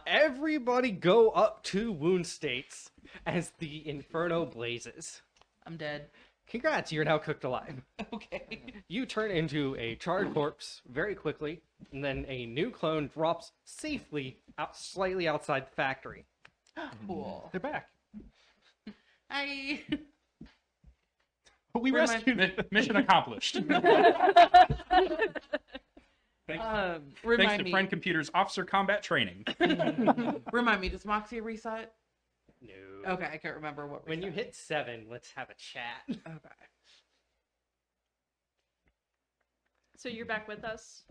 Everybody go up to wound states as the inferno blazes. I'm dead. Congrats, you're now cooked alive. Okay. You turn into a charred corpse very quickly, and then a new clone drops safely out slightly outside the factory. Cool. They're back. I. But we Where am I- rescued. Mission accomplished. Thanks, thanks Remind to me. Friend Computer's officer combat training. Remind me. Does Moxie reset? No. Okay, I can't remember what. When you reset. hit 7, let's have a chat. Okay. So you're back with us.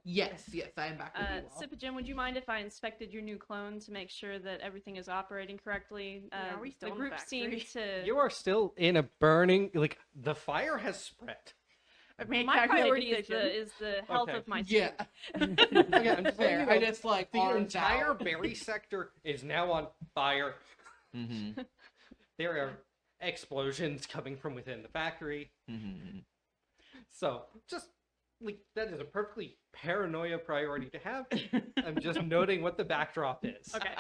Yes, I am back with you all. Sipagen, would you mind if I inspected your new clone to make sure that everything is operating correctly? Yeah, are we still the in the group seemed factory? to. You are still in a burning, like, the fire has spread. My priority is the health Okay. of my Yeah. Okay, I'm just letting Fair. you know, I just like the armed entire out. berry sector is now on fire. Mm-hmm. There are explosions coming from within the factory. Mm-hmm. So, just like that is a perfectly paranoia priority to have. I'm just noting what the backdrop is. Okay.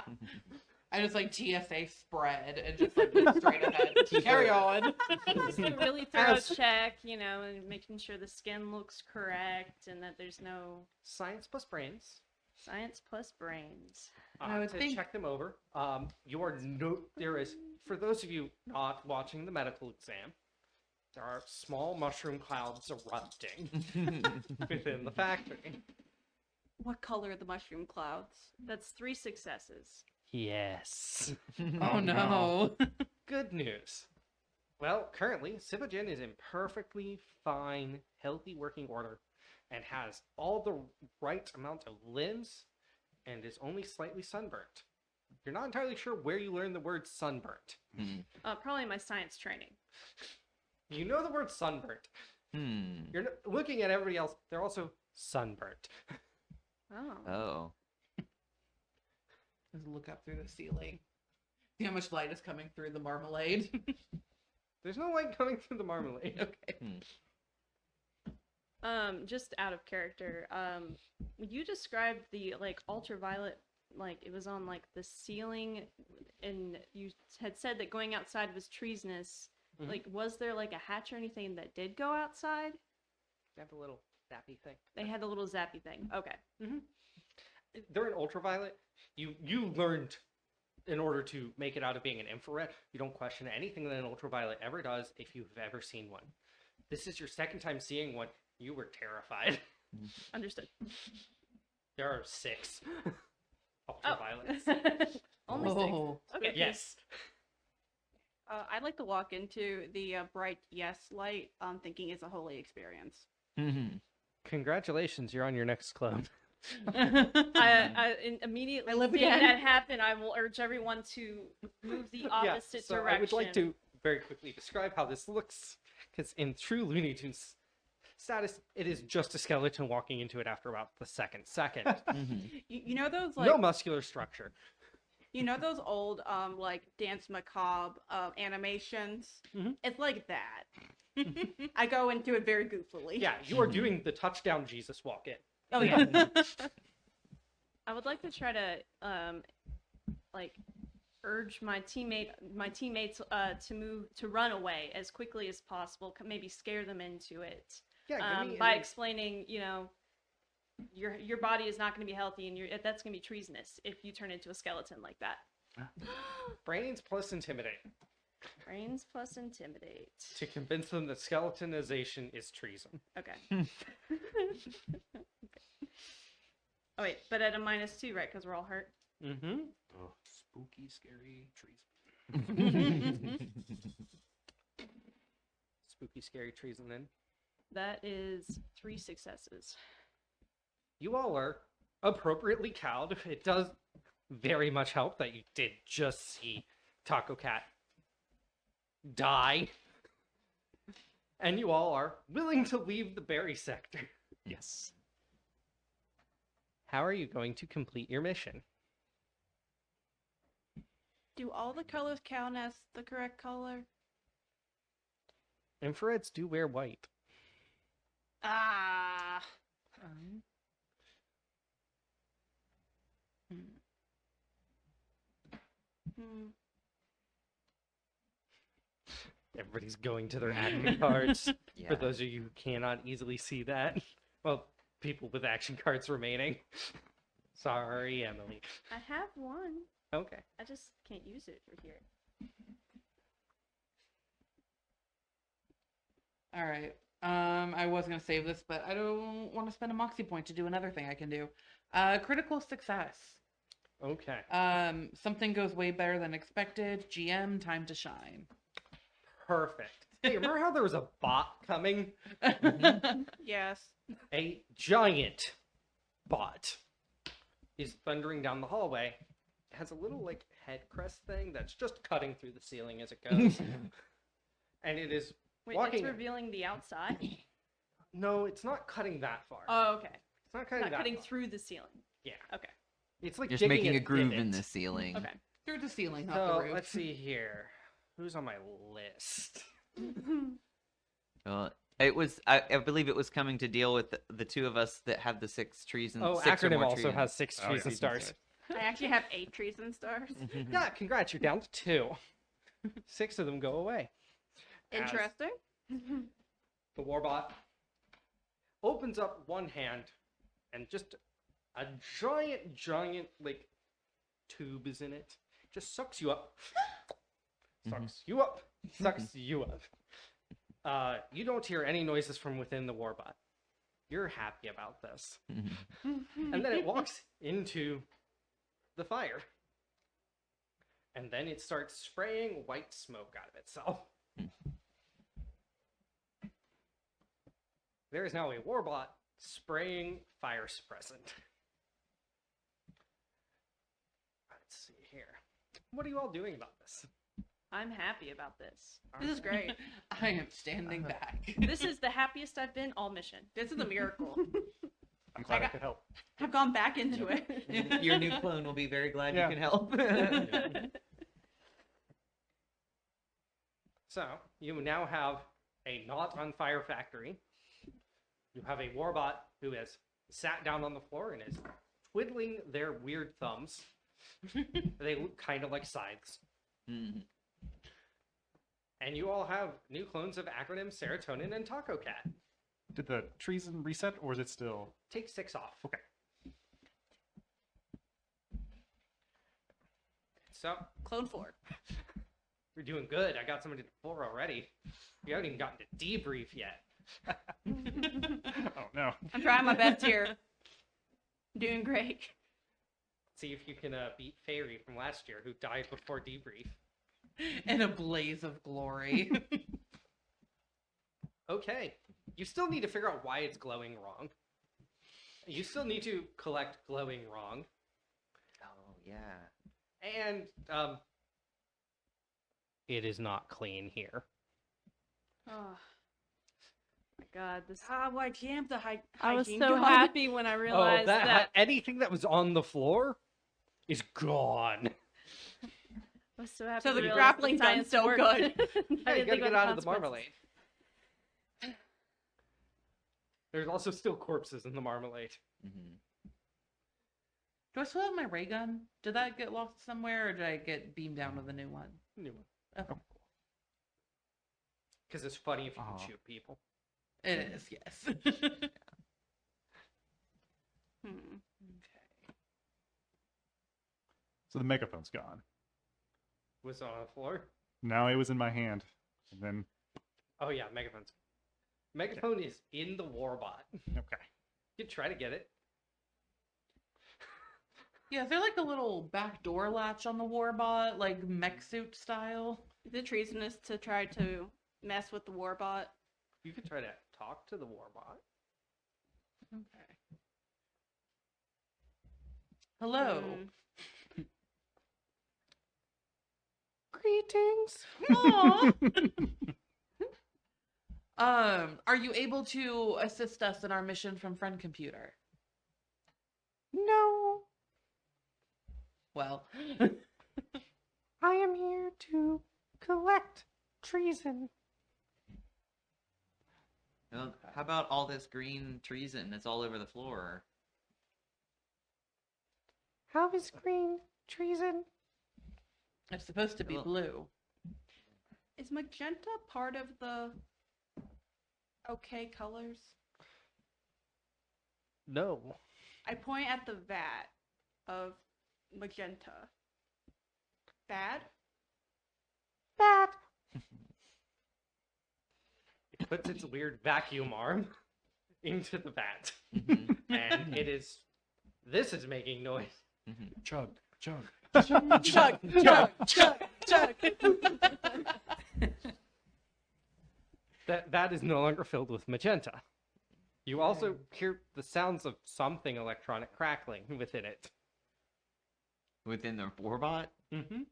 I just like TSA spread and just like go straight ahead. Carry on. Just a really thorough As- check, and making sure the skin looks correct and that there's no Science plus brains. science plus brains. I would To think- check them over. There is, for those of you not watching the medical exam, there are small mushroom clouds erupting within the factory. What color are the mushroom clouds? That's 3 successes. Yes. Oh no. Good news. Well, currently, Sipagen is in perfectly fine, healthy working order and has all the right amount of limbs and is only slightly sunburnt. You're not entirely sure where you learned the word sunburnt. Probably my science training. You know the word sunburnt. You're looking at everybody else, they're also sunburnt. Oh. Oh. Just look up through the ceiling. See how much light is coming through the marmalade. There's no light coming through the marmalade. Okay. Just out of character. You described the ultraviolet, it was on the ceiling, and you had said that going outside was treasonous. Mhm. Was there a hatch or anything that did go outside? They have a little zappy thing. They had the little zappy thing. Okay. They're an ultraviolet. You learned in order to make it out of being an infrared, you don't question anything that an ultraviolet ever does if you've ever seen one. This is your second time seeing one. You were terrified. Understood. There are 6 Oh. ultraviolets. Only 6. Oh. Okay. Yes. I'd like to walk into the bright yes light, thinking it's a holy experience. Mm-hmm. Congratulations, you're on your next clone. Immediately I live seeing again. that happen, I will urge everyone to move the opposite so direction. I would like to very quickly describe how this looks, because in true Looney Tunes status, it is just a skeleton walking into it after about the second. You know those No muscular structure. you know those old Dance Macabre animations? Mhm. It's like that. I go into it very goofily. Yeah, you are doing the touchdown Jesus walk in. Oh yeah. I would like to try to urge my teammates to run away as quickly as possible. Maybe scare them into it. Yeah, give me By explaining, your body is not going to be healthy, and that's going to be treasonous if you turn into a skeleton like that. brains plus intimidate Brains plus intimidate. to convince them that skeletonization is treason. Okay. Oh wait, but at a -2, right? Because we're all hurt. Mm-hmm. Oh, spooky, scary trees. Spooky, scary treason. Then That is 3 successes. you all are appropriately cowed. It does very much help that you did just see Taco Cat die, and you all are willing to leave the berry sector. Yes. How are you going to complete your mission? Do all the colors count as the correct color? Infrareds do wear white. Ah. Hmm. Everybody's going to their action cards. Yeah. For those of you who cannot easily see that. Well, people with action cards remaining. Sorry, Emily. I have one. Okay. I just can't use it for here. All right. I was gonna save this, but I don't want to spend a moxie point to do another thing I can do. Critical success. Okay. Something goes way better than expected. GM, time to shine. Perfect. Hey, remember how there was a bot coming? Yes. A giant bot is thundering down the hallway. It has a little like head crest thing that's just cutting through the ceiling as it goes. And it is Wait, walking. it's revealing the outside? No, it's not cutting that far. Oh, okay. It's not cutting Not that cutting far. through the ceiling. Yeah. Okay. It's like Just digging making a groove in divot. the ceiling. Okay. Through the ceiling, not the So roof. let's see here. Who's on my list? It was, I believe it was coming to deal with the two of us that have the 6 trees and Oh, 6 or acronym more also trees. has 6 Oh, trees and yes. stars. I actually have 8 trees and stars. Yeah, congrats, you're down to 2. 6 of them go away. As Interesting. the warbot opens up one hand and just a giant like tube is in it. Just sucks you up. Sucks you up. Sucks you up. You don't hear any noises from within the warbot. You're happy about this. And then it walks into the fire. And then it starts spraying white smoke out of itself. There is now a warbot spraying fire suppressant. Let's see here. What are you all doing about this? I'm happy about this. This is great. I am standing back. This is the happiest I've been all mission. This is a miracle. I'm glad I got- could help. I've gone back into it. Your new clone will be very glad Yeah. you can help. So, you now have a not on fire factory. You have a warbot who has sat down on the floor and is twiddling their weird thumbs. They look kind of like scythes. Mhm. And you all have new clones of acronym Serotonin and Taco Cat. Did the treason reset, or is it still? Take 6 off. Okay. So, Clone 4. you're doing good. I got somebody to 4 already. You haven't even gotten to debrief yet. Oh no. I'm trying my best here. Doing great. See if you can beat Fairy from last year, who died before debrief. In a blaze of glory. Okay. You still need to figure out why it's glowing wrong. You still need to collect glowing wrong. Oh, yeah. And it is not clean here. Oh my god, this. Ah, well, I jammed the hygiene. I was so gun. happy when I realized that. anything that was on the floor is gone. I was so happy. So to the realize grappling the gun's science so worked. good. I Yeah, you didn't gotta think get about out of the consequences. marmalade. There's also still corpses in the marmalade. Mhm. Do I still have my ray gun? Did that get lost somewhere, or did I get beamed down with a new one? New one. Okay. Because it's funny if you can Aw. shoot people. It is, yes. Hmm. So the megaphone's gone. Was it on the floor? Now it was in my hand. And then, Oh yeah, megaphone's. Megaphone is in the warbot. okay. You could try to get it. Yeah, is there like a little back door latch on the warbot, like mech suit style? Is it treasonous to try to mess with the warbot? You could try to talk to the warbot. Okay. Hello. Greetings. Aw. Are you able to assist us in our mission from Friend Computer? No, Well, I am here to collect treason. Well, how about all this green treason that's all over the floor? How is green treason? it's supposed to be Well- blue. Is magenta part of the okay colors? No. I point at the vat of magenta. Bad? Bad. It puts its weird vacuum arm into the vat. Mhm, And it is. This is making noise. mhm. Chug, chug. Chug, chug, chug, chug. That is no longer filled with magenta. You also hear the sounds of something electronic crackling within it. Within the warbot? Mm-hmm.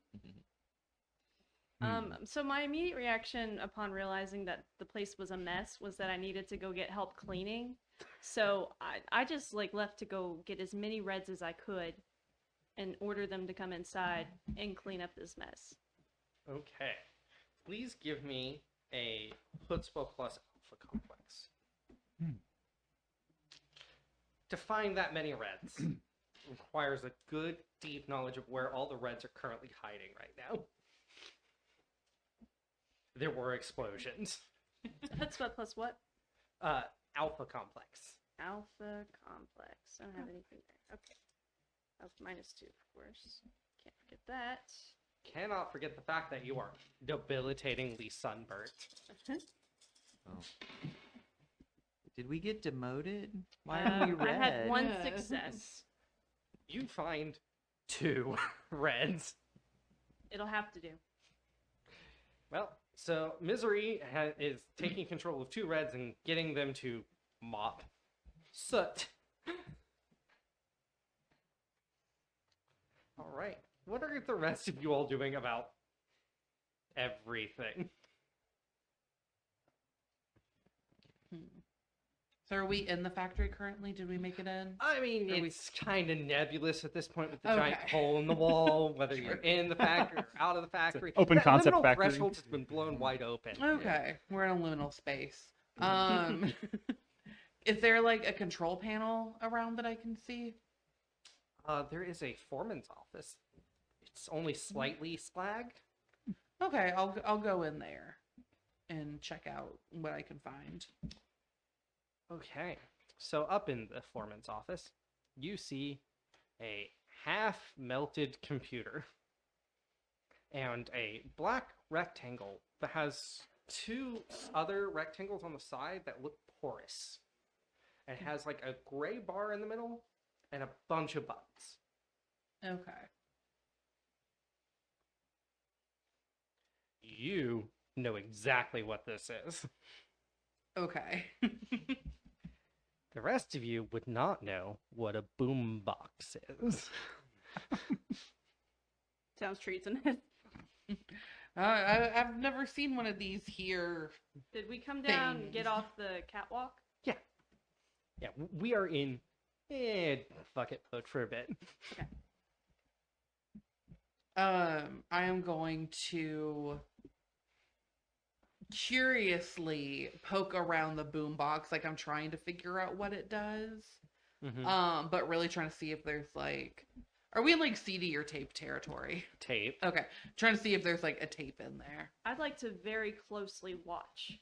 So my immediate reaction upon realizing that the place was a mess was that I needed to go get help cleaning. So I just like left to go get as many reds as I could and order them to come inside and clean up this mess. Okay. Please give me a chutzpah plus alpha complex. To find that many reds requires a good, deep knowledge of where all the reds are currently hiding right now. There were explosions. Chutzpah plus what? Alpha complex. Alpha complex. I don't have anything there. Okay. That's -2, of course. Can't forget that. Cannot forget the fact that you are debilitatingly sunburnt. Oh. Did we get demoted? Why are we red? I had one Yeah. success. You find 2 reds. It'll have to do. Well, so Misery is taking control of 2 reds and getting them to mop soot. All right. What are the rest of you all doing about everything? So are we in the factory currently? Did we make it in? I mean, Are we- it's kind of nebulous at this point with the giant Okay. hole in the wall, whether you're in the factory or out of the factory. open The concept liminal factory. threshold has been blown wide open. Okay, we're in a liminal space. Is there like a control panel around that I can see? There is a foreman's office. It's only slightly slagged. Okay, I'll go in there and check out what I can find. Okay, so up in the foreman's office, you see a half-melted computer and a black rectangle that has 2 other rectangles on the side that look porous. It has like a gray bar in the middle and a bunch of buttons. Okay. You know exactly what this is. Okay. The rest of you would not know what a boombox is. Sounds treasonous. I've never seen one of these here. Did we come down and get Things. off the catwalk? Yeah, we are in fuck it mode for a bit. I am going to curiously poke around the boombox, like I'm trying to figure out what it does. But really trying to see if there's like, are we in like CD or tape territory? Tape. Okay, trying to see if there's like a tape in there. I'd like to very closely watch.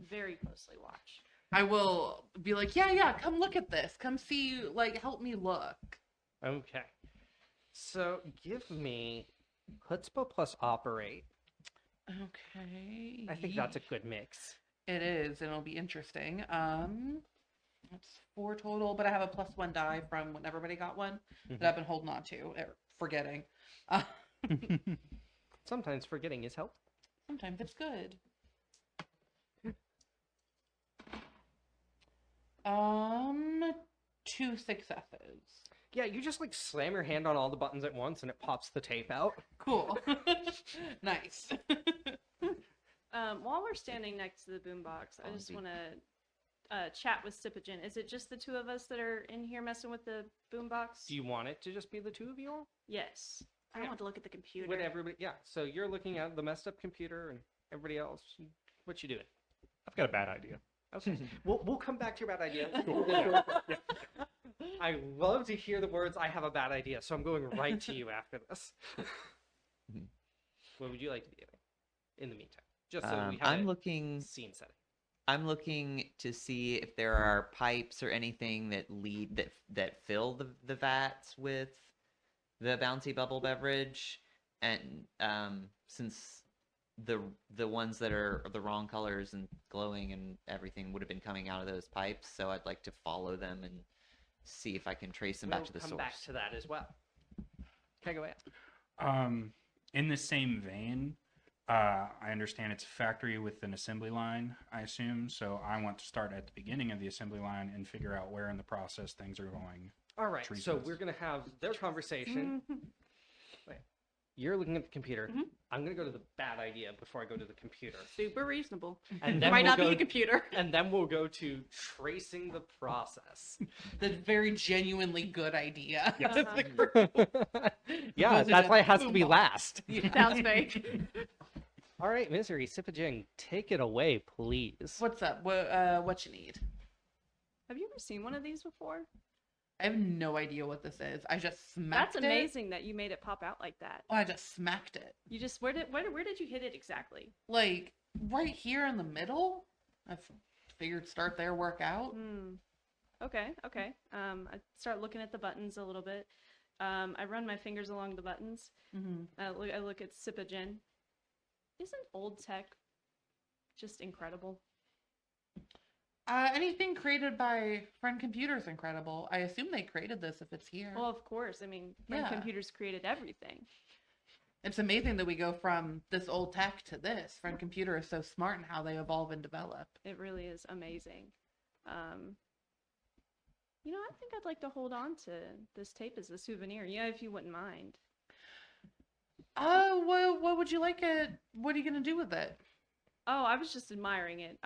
Very closely watch. I will be like, yeah, come look at this. Come see, like, help me look. Okay. So give me chutzpah plus operate. Okay. I think that's a good mix. It is, and it'll be interesting. That's 4 total, but I have a +1 die from when everybody got one that I've been holding on to, or forgetting. Sometimes forgetting is helpful. Sometimes it's good. 2 successes. Yeah, you just like slam your hand on all the buttons at once and it pops the tape out. Cool. Nice. While we're standing next to the boombox, I just want to chat with Sipagen. Is it just the two of us that are in here messing with the boombox? Do you want it to just be the two of you all? Yes. I want to look at the computer. Would everybody? Yeah. So you're looking at the messed up computer and everybody else. What you doing? I've got a bad idea. Okay. we'll come back to your bad idea. I love to hear the words "I have a bad idea," so I'm going right to you after this. What would you like to be doing in the meantime? Just so we have I'm a looking. scene setting. I'm looking to see if there are pipes or anything that that fill the vats with the bouncy bubble beverage, and since the ones that are the wrong colors and glowing and everything would have been coming out of those pipes, so I'd like to follow them and see if I can trace them back to the come source. back to that as well. Okay, go ahead. In the same vein, I understand it's a factory with an assembly line, I assume. So I want to start at the beginning of the assembly line and figure out where in the process things are going. All right, so treatments. we're gonna have their conversation. Wait, you're looking at the computer. I'm gonna go to the bad idea before I go to the computer, Super reasonable. and It then might we'll not go, be a computer. and then we'll go to tracing the process. The very genuinely good idea. Yeah, that's why it has to be last. Sounds fake. All right, Misery Sipajing, take it away, please. What's up? What you need? Have you ever seen one of these before? I have no idea what this is. I just smacked That's it. amazing that you made it pop out like that. Oh, I just smacked it. You just where did you hit it exactly? Like, right here in the middle. I figured start there, work out. Okay. I start looking at the buttons a little bit. I run my fingers along the buttons. I look at Sipagen. Isn't old tech just incredible? Anything created by Friend Computer is incredible. I assume they created this if it's here. Well, of course. I mean, Friend Yeah. Computers created everything. It's amazing that we go from this old tech to this. Friend Computer is so smart in how they evolve and develop. It really is amazing. I think I'd like to hold on to this tape as a souvenir. Yeah, if you wouldn't mind. What would you like it? What are you gonna do with it? Oh, I was just admiring it.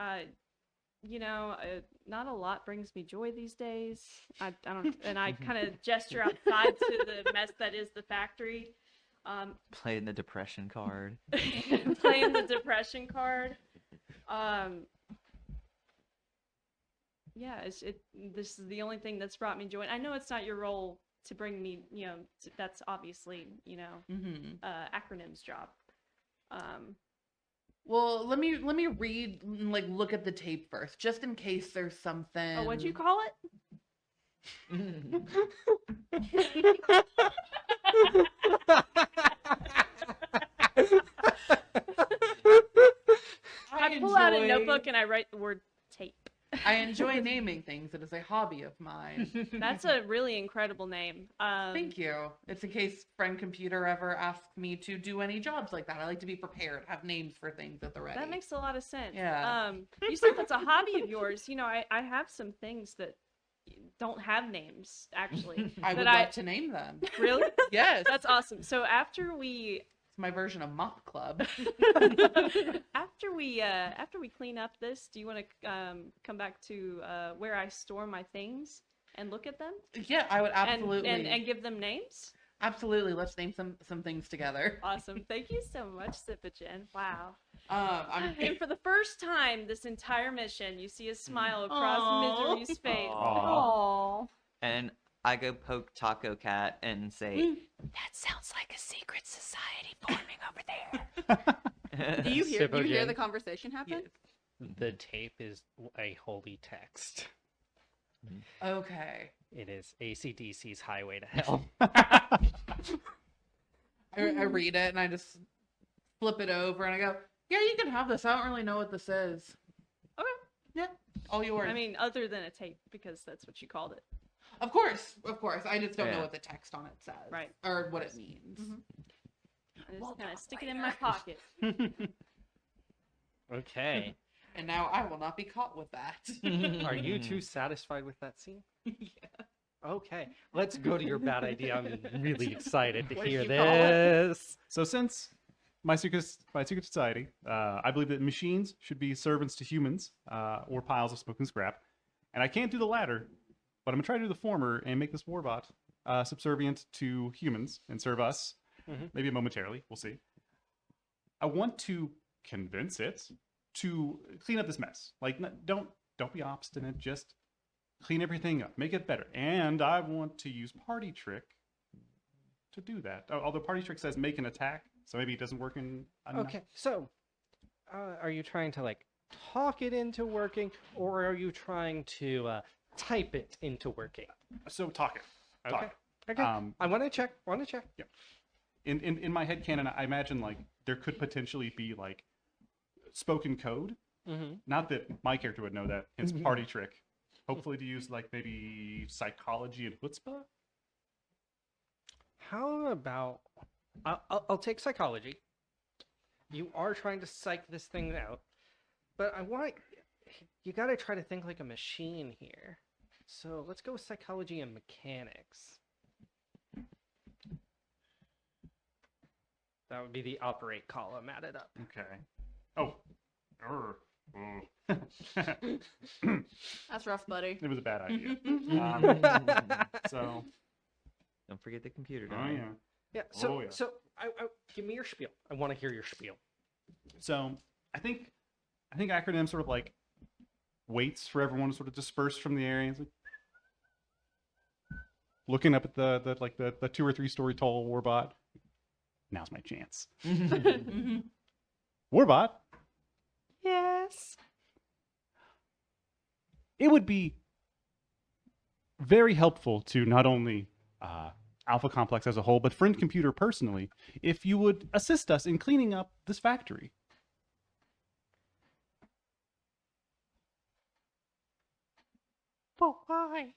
Not a lot brings me joy these days. I don't, and I kind of gesture outside to the mess that is the factory. Playing the depression card. Playing the depression card. Yeah, this is the only thing that's brought me joy. I know it's not your role to bring me, that's obviously, acronyms job. Well, let me read and look at the tape first, just in case there's something. Oh, what'd you call it? I pull out a notebook and I write the word tape. I enjoy naming things. It is a hobby of mine. That's a really incredible name. Thank you. It's in case Friend Computer ever asks me to do any jobs like that. I like to be prepared, have names for things at the ready. That makes a lot of sense. Yeah. You said that's a hobby of yours. I have some things that don't have names, actually. I would that love to name them. Really? Yes. That's awesome. So after we It's my version of Mop Club. after we clean up this, do you want to come back to where I store my things and look at them? Yeah, I would absolutely. And give them names? Absolutely. Let's name some things together. Awesome. Thank you so much, Sipagen. Wow. I'm And for the first time this entire mission, you see a smile across Misery's face. Aw. And I go poke Taco Cat and say, "That sounds like a secret society forming over there." Do you hear Sipogen. the conversation happen? The tape is a holy text. Okay. It is AC/DC's Highway to Hell. I read it and I just flip it over and I go, yeah, you can have this. I don't really know what this is. Okay. Yeah. All yours. I mean, other than a tape, because that's what you called it. Of course. I just don't know Yeah. what the text on it says. Right. Or what it means. I just kind of stick it in my pocket. Okay. And now I will not be caught with that. Are you two satisfied with that scene? Okay. Let's go to your bad idea. I'm really excited to What did hear you call it? this. So since my secret society, I believe that machines should be servants to humans or piles of smoking scrap, and I can't do the latter, but I'm gonna try to do the former and make this warbot subservient to humans and serve us, maybe momentarily. We'll see. I want to convince it to clean up this mess. Like, don't be obstinate. Just clean everything up, make it better. And I want to use Party Trick to do that. Although Party Trick says make an attack, so maybe it doesn't work in. Okay. So, are you trying to like talk it into working, or are you trying to type it into working? So talk it. Okay. Talk it. Okay. I want to check. Yeah. In my head canon, I imagine like there could potentially be like spoken code. Mm-hmm. Not that my character would know that. It's Party Trick. Hopefully to use like maybe psychology and chutzpah. How about I'll take psychology. You are trying to psych this thing out, but you got to try to think like a machine here. So let's go with psychology and mechanics. That would be the operate column added up. Okay. Oh. That's rough, buddy. It was a bad idea. So. Don't forget the computer. Oh Don't yeah. Yeah. So Oh, yeah. so I give me your spiel. I want to hear your spiel. So I think acronym sort of like waits for everyone to sort of disperse from the area. It's like, looking up at the 2 or 3 story tall warbot. Now's my chance. Warbot. Yes. It would be very helpful to not only Alpha Complex as a whole, but Friend Computer personally, if you would assist us in cleaning up this factory. But why?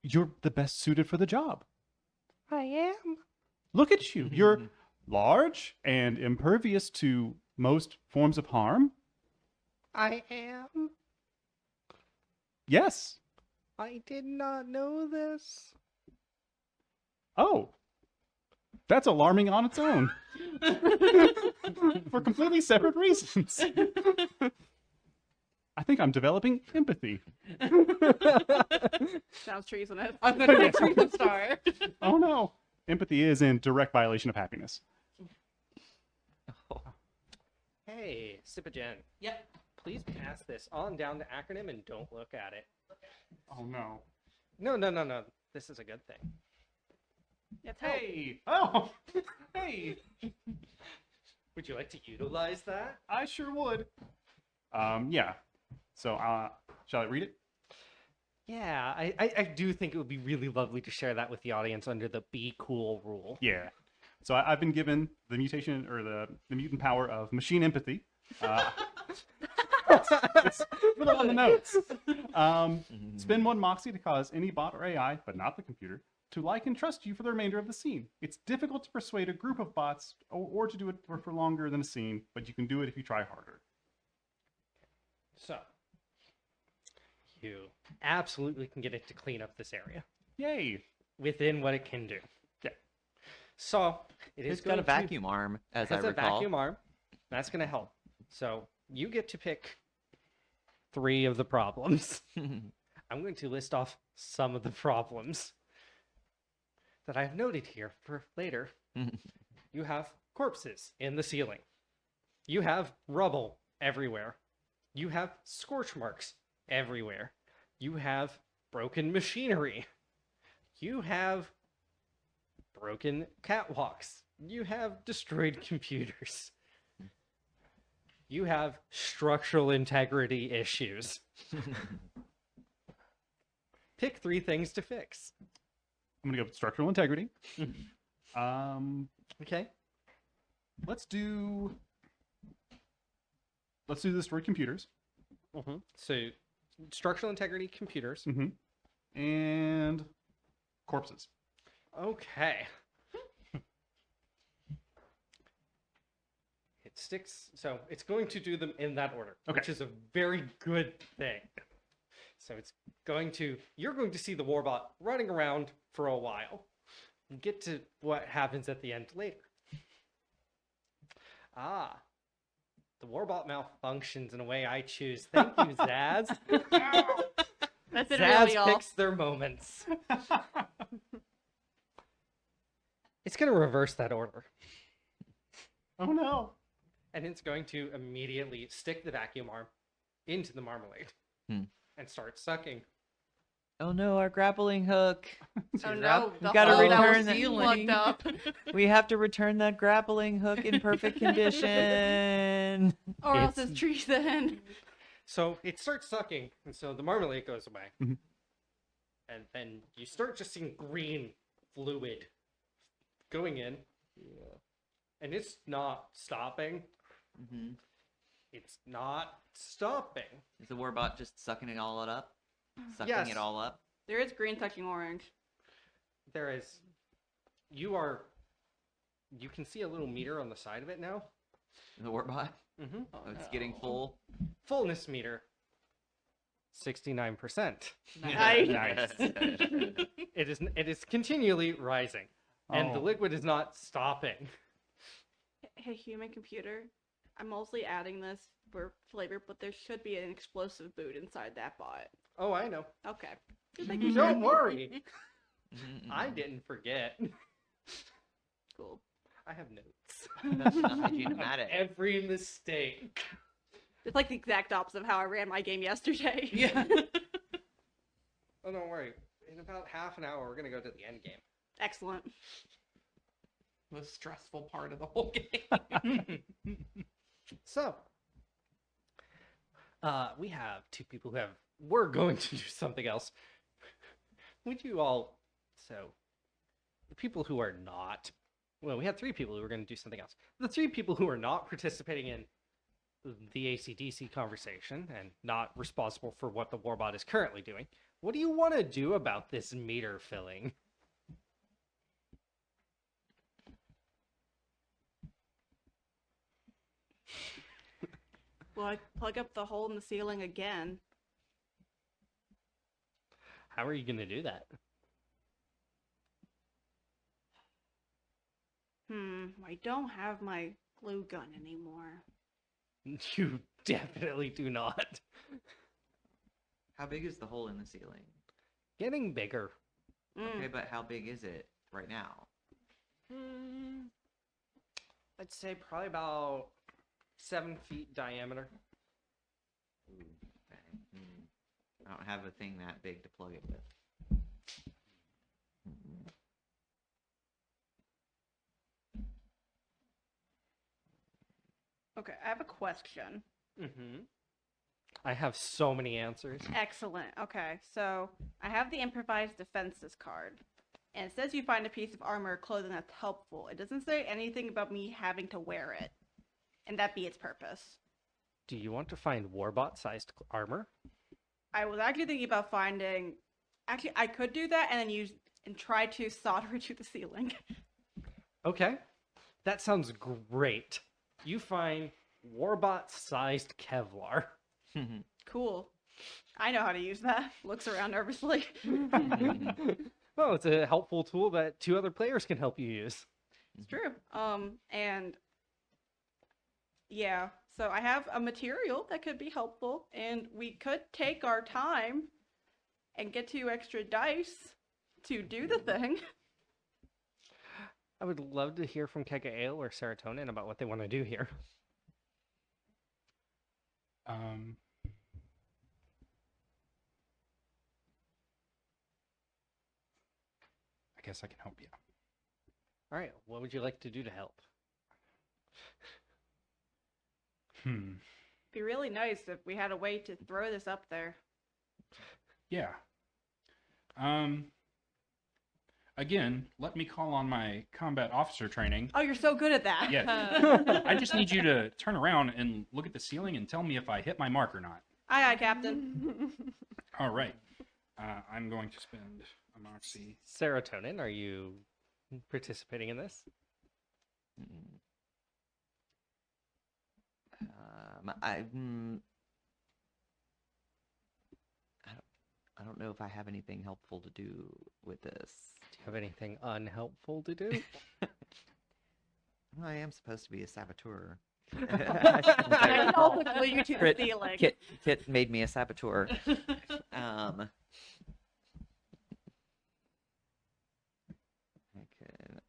You're the best suited for the job. I am. Look at you. You're large and impervious to most forms of harm. I am. Yes. I did not know this. Oh. That's alarming on its own. For completely separate reasons. I think I'm developing empathy. Sounds treasonous. I'm going to make sure you star. Oh no. Empathy is in direct violation of happiness. Hey, Sipogen, Yep. please pass this on down to acronym and don't look at it. Oh no. No. This is a good thing. It's help. Hey. Oh. Hey. Would you like to utilize that? I sure would. Yeah. So, shall I read it? Yeah, I do think it would be really lovely to share that with the audience under the be cool rule. Yeah. So I've been given the mutation or the mutant power of machine empathy. It's little on the notes. Spend 1 moxie to cause any bot or AI, but not the computer, to like and trust you for the remainder of the scene. It's difficult to persuade a group of bots or to do it for longer than a scene, but you can do it if you try harder. So, you absolutely can get it to clean up this area Yay. within what it can do. Yeah. So, it is It's got a going to- vacuum arm, as I It has a recall. vacuum arm. That's going to help. So, you get to pick 3 of the problems. I'm going to list off some of the problems that I've noted here for later. You have corpses in the ceiling. You have rubble everywhere. You have scorch marks everywhere. You have broken machinery. You have broken catwalks. You have destroyed computers. You have structural integrity issues. Pick 3 things to fix. I'm gonna go with structural integrity. Okay. Let's do destroyed computers. So, structural integrity, computers. And corpses. Okay. It sticks. So it's going to do them in that order, Okay. which is a very good thing. So you're going to see the warbot running around for a while. We'll get to what happens at the end later. The warbot malfunctions in a way I choose. Thank you, Zaz. That's it, Zaz really all. picks their moments. It's going to reverse that order. Oh no. And it's going to immediately stick the vacuum arm into the marmalade and start sucking. Oh no, our grappling hook. Oh no, We the gotta hole that return was that. plugged up. We have to return that grappling hook in perfect condition. Or else It's- it's treason. So it starts sucking, and so the marmalade goes away. Mhm. And then you start just seeing green fluid going in. And it's not stopping. Mm-hmm. It's not stopping. Is the warbot just sucking it all up? Sucking Yes. it all up? There is green touching orange. There is. You can see a little meter on the side of it now. The warbot? Mm-hmm. Oh, it's getting full. Fullness meter. 69%. Nice. Nice. It is continually rising. And the Oh. liquid is not stopping. Hey, human computer. I'm mostly adding this for flavor, but there should be an explosive boot inside that bot. Oh, I know. Okay. Just making sure. Don't worry. Mm-mm. I didn't forget. Cool. I have notes. That's not hygienomatic. Every mistake. It's like the exact opposite of how I ran my game yesterday. Yeah. Oh, don't worry. In about half an hour, we're going to go to the end game. Excellent. The stressful part of the whole game. So, we have 2 people who we're going to do something else. Would you all, so, the people who are not, well, we have 3 people who are going to do something else. The 3 people who are not participating in the AC/DC conversation and not responsible for what the warbot is currently doing, what do you want to do about this meter filling? Well, I plug up the hole in the ceiling again. How are you going to do that? I don't have my glue gun anymore. You definitely do not. How big is the hole in the ceiling? Getting bigger. Okay, but how big is it right now? I'd say probably about 7 feet diameter. Ooh, okay. I don't have a thing that big to plug it with. Okay, I have a question. Mm-hmm. I have so many answers. Excellent. Okay, so I have the improvised defenses card, and it says you find a piece of armor or clothing that's helpful. It doesn't say anything about me having to wear it, and that be its purpose. Do you want to find warbot-sized armor? I was actually thinking about finding. Actually, I could do that and then use and try to solder it to the ceiling. Okay. That sounds great. You find warbot-sized Kevlar. Cool. I know how to use that. Looks around nervously. Well, it's a helpful tool that 2 other players can help you use. It's true. And yeah, so I have a material that could be helpful, and we could take our time and get 2 extra dice to do the thing. I would love to hear from Kega Ale or Serotonin about what they want to do here. guess I can help you. All right. What would you like to do to help? Hmm. Be really nice if we had a way to throw this up there. Yeah. Again, let me call on my combat officer training. Oh, you're so good at that. Yes. I just need you to turn around and look at the ceiling and tell me if I hit my mark or not. Aye, aye, Captain. All right. I'm going to spend a moxie. Serotonin, are you participating in this? I don't know if I have anything helpful to do with this. Do you have anything unhelpful to do? Well, I am supposed to be a saboteur. I can also glue you to the Crit- ceiling. Kit made me a saboteur. I could, what's there?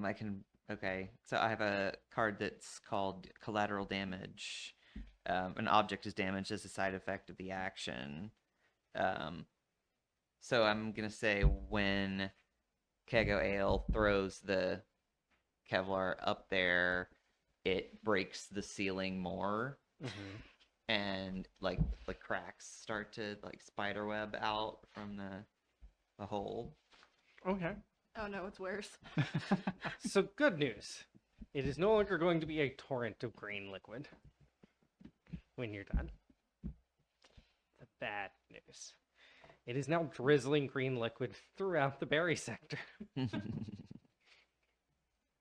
I can. Okay, so I have a card that's called Collateral Damage. An object is damaged as a side effect of the action. So I'm gonna say when Kego Ale throws the Kevlar up there, it breaks the ceiling more, and like cracks start to like spiderweb out from the hole. Okay. Oh no, it's worse. So good news. It is no longer going to be a torrent of green liquid when you're done. The bad news. It is now drizzling green liquid throughout the berry sector.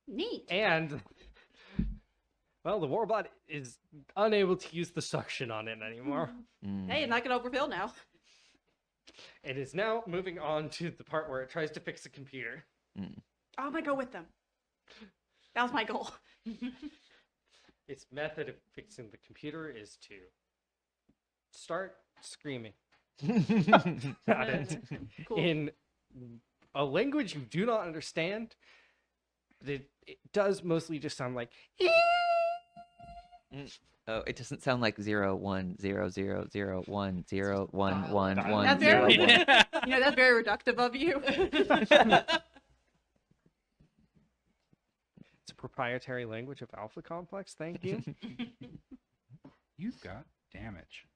Neat. And, well, the warbot is unable to use the suction on it anymore. Hey, it's not gonna overfill now. It is now moving on to the part where it tries to fix the computer. Oh, I'm gonna go with them. That was my goal. Its method of fixing the computer is to start screaming at it Cool. in a language you do not understand. But it does mostly just sound like. Oh, it doesn't sound like 0 1 0 0 0 1 0 1 1 That's 0 very, 1. you know, that's very reductive of you. It's a proprietary language of Alpha Complex. Thank you. You've got damage.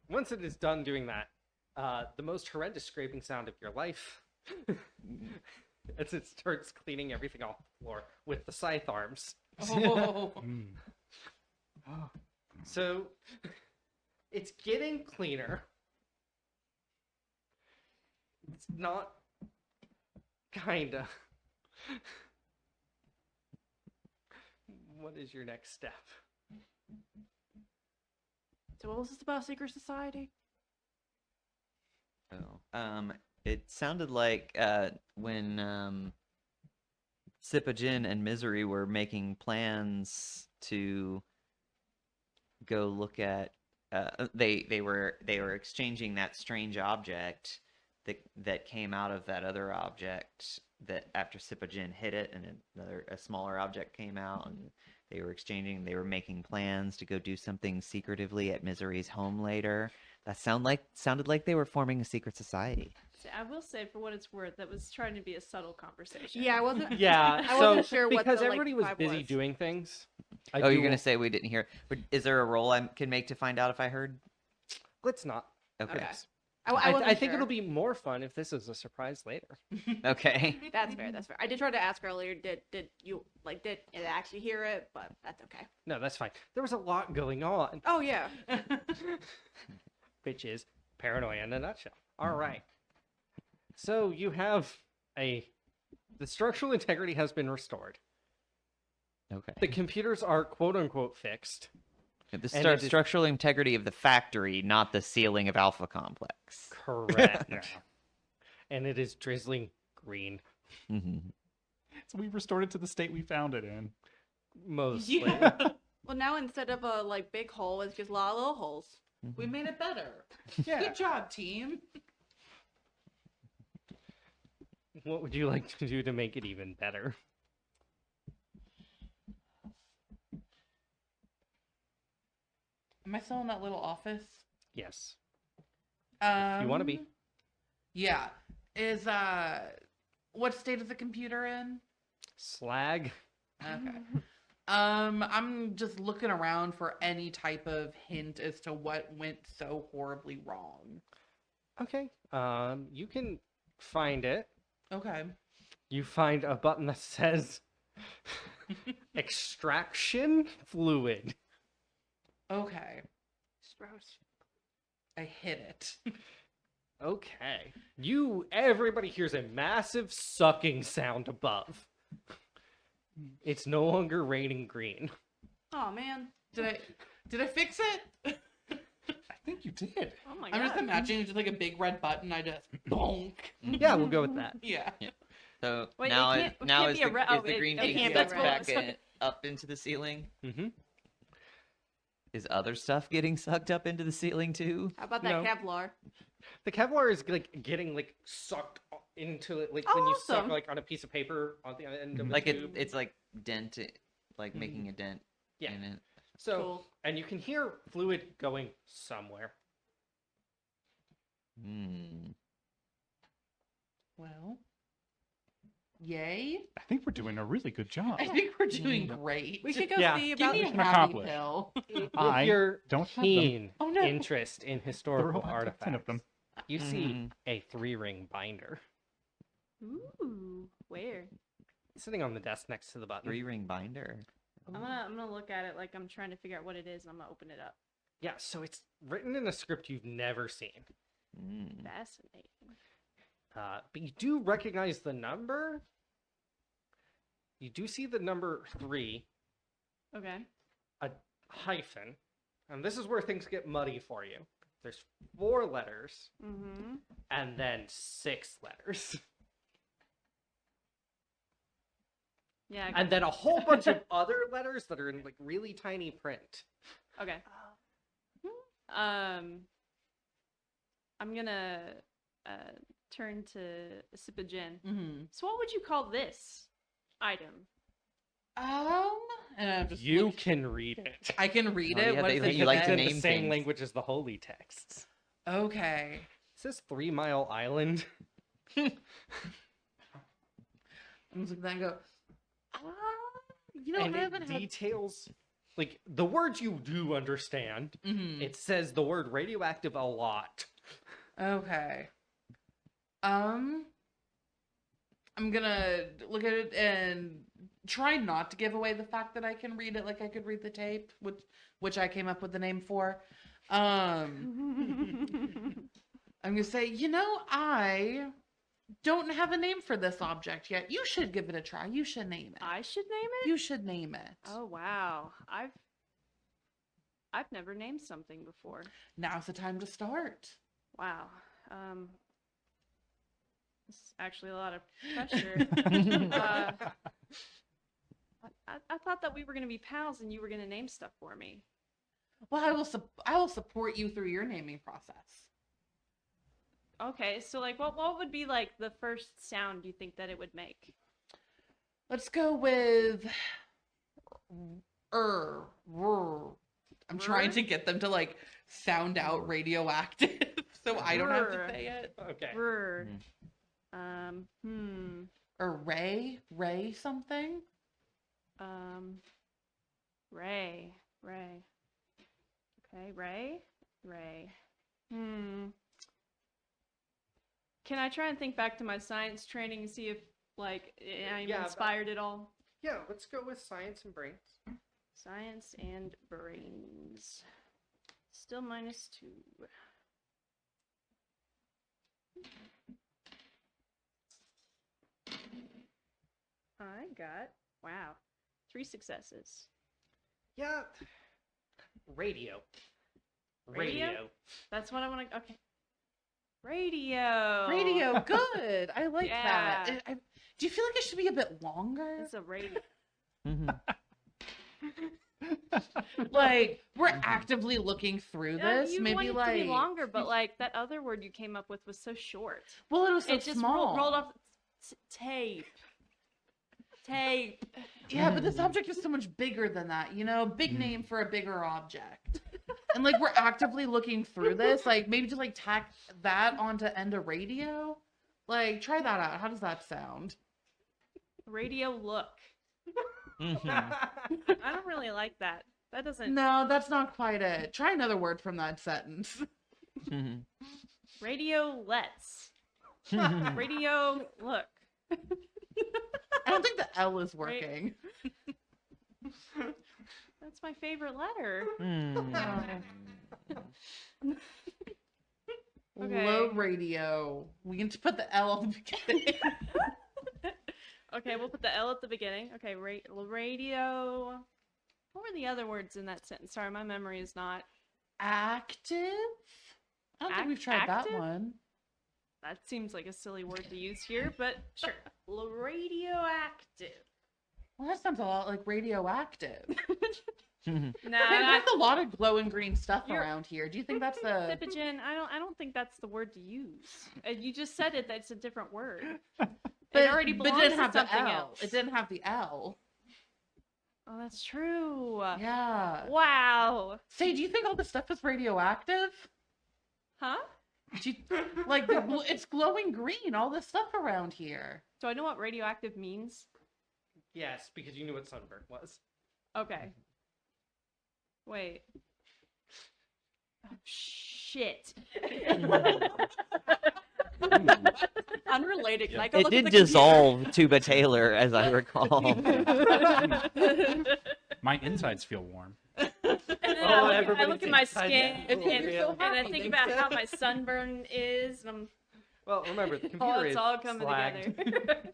Once it is done doing that, the most horrendous scraping sound of your life, as it starts cleaning everything off the floor with the scythe arms. Oh. So it's getting cleaner. It's not kinda. What is your next step? So what was this about secret society? It sounded like when Sipajin and Misery were making plans to go look at they were exchanging that strange object that came out of that other object that after Sipajin hit it and a smaller object came out, and they were making plans to go do something secretively at Misery's home later. That sounded like they were forming a secret society. So I will say, for what it's worth, that was trying to be a subtle conversation. Yeah, I wasn't. Yeah, I wasn't sure what because the, everybody was vibe busy was. doing things. You're gonna say we didn't hear? But is there a roll I can make to find out if I heard? Let's not. Okay. Okay. I wasn't I think sure. it'll be more fun if this is a surprise later. Okay. That's fair. That's fair. I did try to ask earlier. Did you did it actually hear it? But that's okay. No, that's fine. There was a lot going on, Oh yeah. which is paranoia in a nutshell. All right. So you have the structural integrity has been restored. Okay. The computers are quote unquote fixed. The and it is- structural integrity of the factory, not the ceiling of Alpha Complex. Correct. Yeah. And it is drizzling green. Mhm. So we restored it to the state we found it in. Mostly. Yeah. Well, now instead of a big hole, it's just a lot of little holes. We made it better. Yeah. Good job, team. What would you like to do to make it even better? Am I still in that little office? Yes. You wanna be. Yeah. Is what state is the computer in? Slag. Okay. I'm just looking around for any type of hint as to what went so horribly wrong. Okay. You can find it. Okay. You find a button that says extraction fluid. Okay. Strauss. I hit it. Okay. Everybody hears a massive sucking sound above. It's no longer raining green. Oh man. Did I fix it? I think you did. Oh my I'm god. just imagining just like a big red button. I just bonk. Yeah, we'll go with that. Yeah. So Wait, it now, can't- it now can't is be a the, re- is oh, the it- green it being can't be sucked a re- back sorry. up into the ceiling? Mm-hmm. Is other stuff getting sucked up into the ceiling too? How about that No. Kevlar? The Kevlar is like getting like sucked into it, like when you suck Awesome. like on a piece of paper on the end of a Like tube. it's like like making a dent Yeah. in it. So, Cool. and you can hear fluid going somewhere. Hmm. Well. Yay. I think we're doing a really good job. I think we're doing great. We should go Yeah. see Give about me the a Mission happy accomplished. pill. With I your don't have them. keen Oh, no. interest in There historical are 10 of artifacts, them. you see Mhm. a 3-ring binder Ooh, where? sitting on the desk next to the button. 3-ring binder. I'm gonna look at it like I'm trying to figure out what it is, and I'm gonna open it up. Yeah, so it's written in a script you've never seen. Mm. Fascinating. But you do recognize the number. You do see the number 3, Okay. a hyphen, and this is where things get muddy for you. There's 4 letters Mm-hmm. and then 6 letters, Yeah. and then a whole bunch of other letters that are in like really tiny print. Okay. I'm gonna turn to a sip of gin. Mm-hmm. So, what would you call this item? And I'm just You can read it. I can read Oh, it. yeah, What they does let it you, like, It's to in say? the name same things. language as the holy texts. Okay. It says 3 Mile Island. I'm just looking at that and go, you know, And I it haven't had. details like the words you do understand. Mhm. It says the word radioactive a lot. Okay. I'm gonna look at it and try not to give away the fact that I can read it like I could read the tape, which I came up with the name for. I'm gonna say, you know, I don't have a name for this object yet. You should give it a try. You should name it. I should name it. You should name it. Oh wow, I've never named something before. Now's the time to start. Wow. It's actually a lot of pressure. I thought that we were gonna be pals and you were gonna name stuff for me. Well, I will support you through your naming process. Okay, so like, what would be like the first sound you think that it would make? Let's go with I'm trying to get them to like sound out radioactive so I don't have to Rrr. say it. Okay. Brr. Mm. Or Ray something. Ray. Okay, Ray. Can I try and think back to my science training and see if like I'm Yeah, inspired at all? Yeah, let's go with science and brains. Science and brains. Still -2. I got, wow, 3 successes. Yeah. Radio. Radio? That's what I want to, okay. Radio. Radio, good. I like that. Yeah. Do you feel like it should be a bit longer? It's a radio. Mhm. Like we're actively looking through Yeah, this. you Maybe want it like to be longer, but like that other word you came up with was so short. well, it was so It just small. rolled off. Tape. Tape. Yeah, but this object is so much bigger than that, you know? Big name for a bigger object. And like we're actively looking through this, like maybe just like tack that onto end of radio. Like try that out. How does that sound? Radio look. Mhm. I don't really like that. That doesn't. No, that's not quite it. Try another word from that sentence. Mhm. Radio let's. Radio look. I don't think the L is working. That's my favorite letter. Mm. Okay. Low radio. We can put the L on the beginning. Okay, we'll put the L at the beginning. Okay, radio. What were the other words in that sentence? Sorry, my memory is not. Active? I don't think we've tried Active? that one. That seems like a silly word to use here, but sure. Radioactive. Well, that sounds a lot like radioactive. No, There's a lot of glowing green stuff You're- around here. Do you think that's the... Sipigen, I don't think that's the word to use. You just said it. That's a different word. But It already but belongs it didn't to have the something L. else. It didn't have the L. Oh, that's true. Yeah. Wow. Say, do you think all this stuff is radioactive? Huh? Do you, like, it's glowing green, all this stuff around here. Do I know what radioactive means? Yes, because you knew what sunburn was. Okay. Wait. Oh, shit. Unrelated. Can I go It look at did the dissolve Tuba Taylor, as I recall. My insides feel warm. And then Oh, I everybody's look at my inside skin that. and, You're so and I happy. think about how my sunburn is, and I'm Well, remember, the oh, computer it's is all coming slagged. together.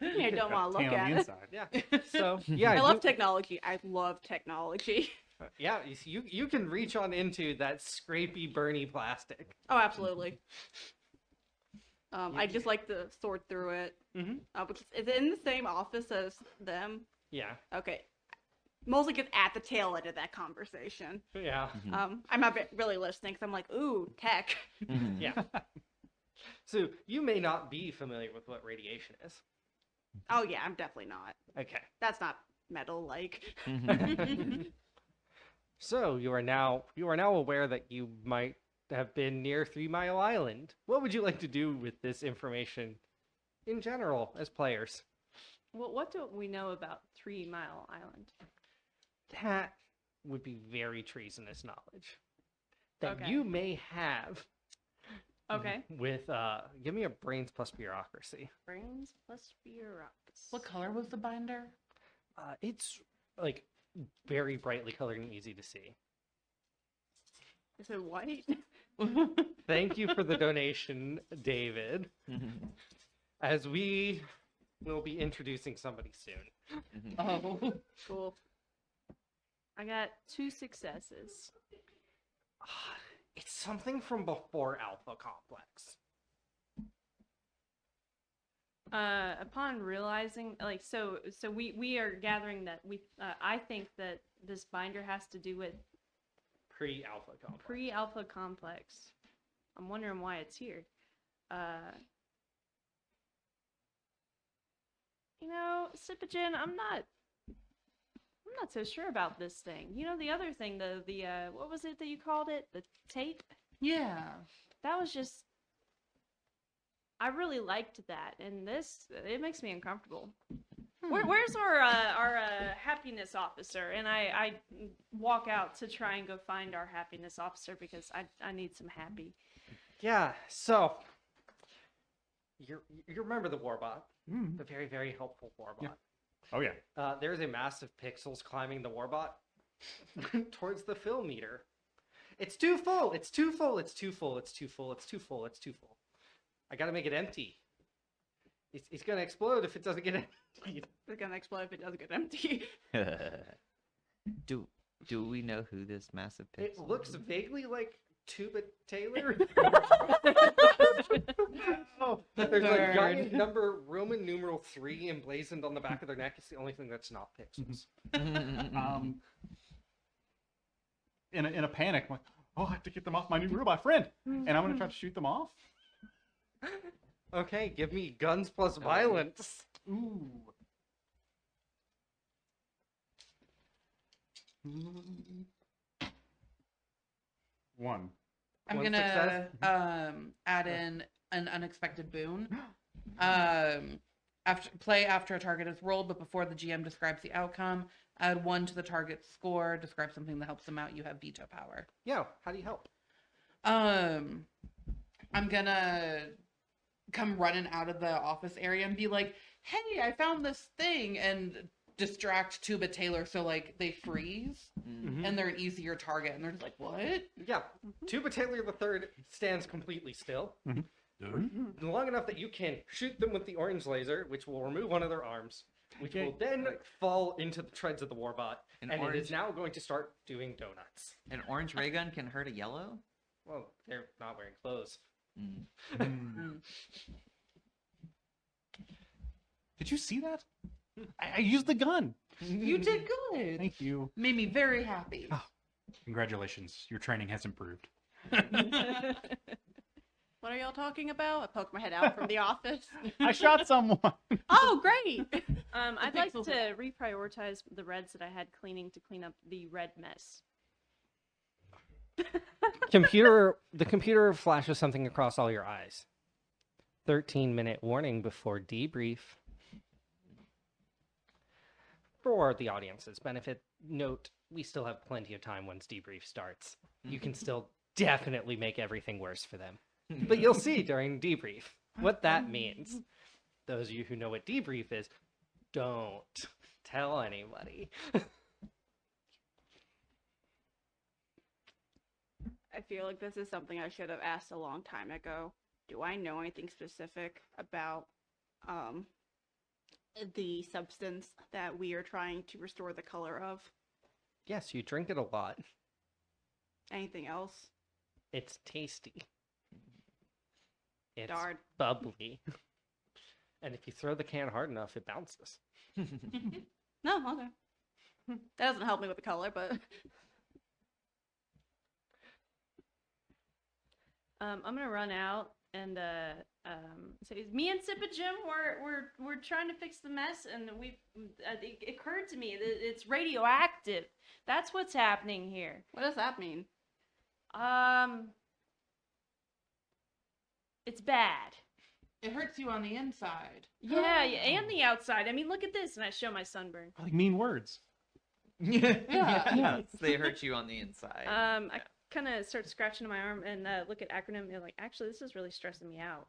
I don't want to look Tan on at the it. inside. Yeah. So, yeah. I love you- technology. I love technology. Yeah, you can reach on into that scrapey, burny plastic. Oh, absolutely. I just like to sort through it. Mhm. Because is it in the same office as them? Yeah. Okay. Mostly just at the tail end of that conversation. Yeah. I'm not really listening because I'm like, ooh, tech. Mhm. Yeah. So you may not be familiar with what radiation is. Oh yeah, I'm definitely not. Okay. That's not metal-like. Mhm. So you are now aware that you might have been near 3 Mile Island. What would you like to do with this information in general as players? Well, what do we know about 3 Mile Island? That would be very treasonous knowledge that Okay. you may have. Okay. With give me a brains plus bureaucracy. Brains plus bureaucracy. What color was the binder? It's like very brightly colored and easy to see. Is it white? Thank you for the donation, David. Mhm. As we will be introducing somebody soon. Mhm. Oh. Cool. I got 2 successes. It's something from before Alpha Complex. Upon realizing, like, so we are gathering that I think that this binder has to do with Pre-Alpha Complex. pre-alpha complex. I'm wondering why it's here. Sipigen, I'm not so sure about this thing. You know, the other thing, the what was it that you called it? The tape? Yeah. That was just, I really liked that, and it makes me uncomfortable. Where's our happiness officer? And I walk out to try and go find our happiness officer because I need some happy. Yeah, so you remember the Warbot, Mhm. the very, very helpful Warbot. Yeah. Oh yeah. There's a massive pixels climbing the Warbot towards the fill meter. It's too full. It's too full. It's too full. It's too full. It's too full. It's too full. I gotta make it empty. It's gonna explode if it doesn't get emptied. It's gonna explode if it doesn't get empty. Do we know who this massive pixel It looks is? vaguely like Tuba Taylor. Oh, there's a giant number Roman numeral 3 emblazoned on the back of their neck. It's the only thing that's not pixels. In a panic, I'm like, oh, I have to get them off my new robot friend, and I'm gonna try to shoot them off. Okay, give me guns plus violence. Ooh. One. I'm One gonna success? add in an unexpected boon. After a target is rolled, but before the GM describes the outcome, add 1 to the target's score. Describe something that helps them out. You have veto power. Yeah, how do you help? I'm gonna come running out of the office area and be like, "Hey, I found this thing," and distract Tuba Taylor so like they freeze Mhm. and they're an easier target, and they're just like, "What?" Yeah, Tuba Taylor III stands completely still, long enough that you can shoot them with the orange laser, which will remove one of their arms, which will then fall into the treads of the warbot, An and it orange, is now going to start doing donuts. an orange ray gun can hurt a yellow? Well, they're not wearing clothes. Mm. Did you see that? I used the gun. You did good. Thank you. Made me very happy. Oh. Congratulations. Your training has improved. What are y'all talking about? I poked my head out from the office. I shot someone. Oh, great! I'd The like pixels to reprioritize the reds that I had cleaning to clean up the red mess. The computer flashes something across all your eyes. 13-minute warning before debrief. For the audience's benefit, note we still have plenty of time once debrief starts. You can still definitely make everything worse for them. But you'll see during debrief what that means. Those of you who know what debrief is, don't tell anybody. I feel like this is something I should have asked a long time ago. Do I know anything specific about the substance that we are trying to restore the color of? Yes, you drink it a lot. Anything else? It's tasty. It's Darn. bubbly. And if you throw the can hard enough, it bounces. No, okay. That doesn't help me with the color, but I'm gonna run out and say, me and Sippa Jim, we're trying to fix the mess, and it occurred to me that it's radioactive. That's what's happening here. what does that mean? It's bad. It hurts you on the inside. Yeah, and the outside. I mean, look at this, and I show my sunburn. Like mean words. Yes, they hurt you on the inside. I kind of start scratching my arm and look at acronym and like, actually, this is really stressing me out.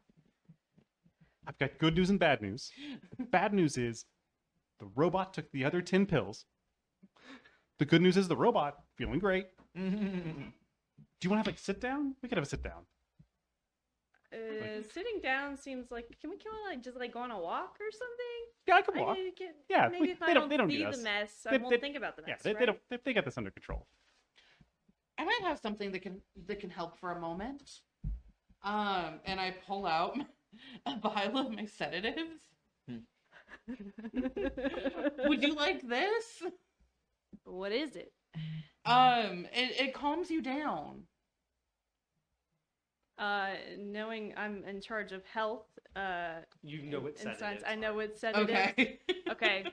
I've got good news and bad news. The bad news is the robot took the other 10 pills. The good news is the robot feeling great. Do you want to have like sit down? We could have a sit down. Sitting down seems like, can we like just like go on a walk or something? Yeah, I could walk. Yeah, maybe if they I don't don't need see us. the mess, I They- won't they- think about the Yeah, mess. they right? don't. They got this under control. I might have something that can help for a moment. And I pull out a vial of my sedatives. Would you like this? What is it? It calms you down. Knowing I'm in charge of health, You know what in sedatives science, I know are. what sedatives. Okay. Okay.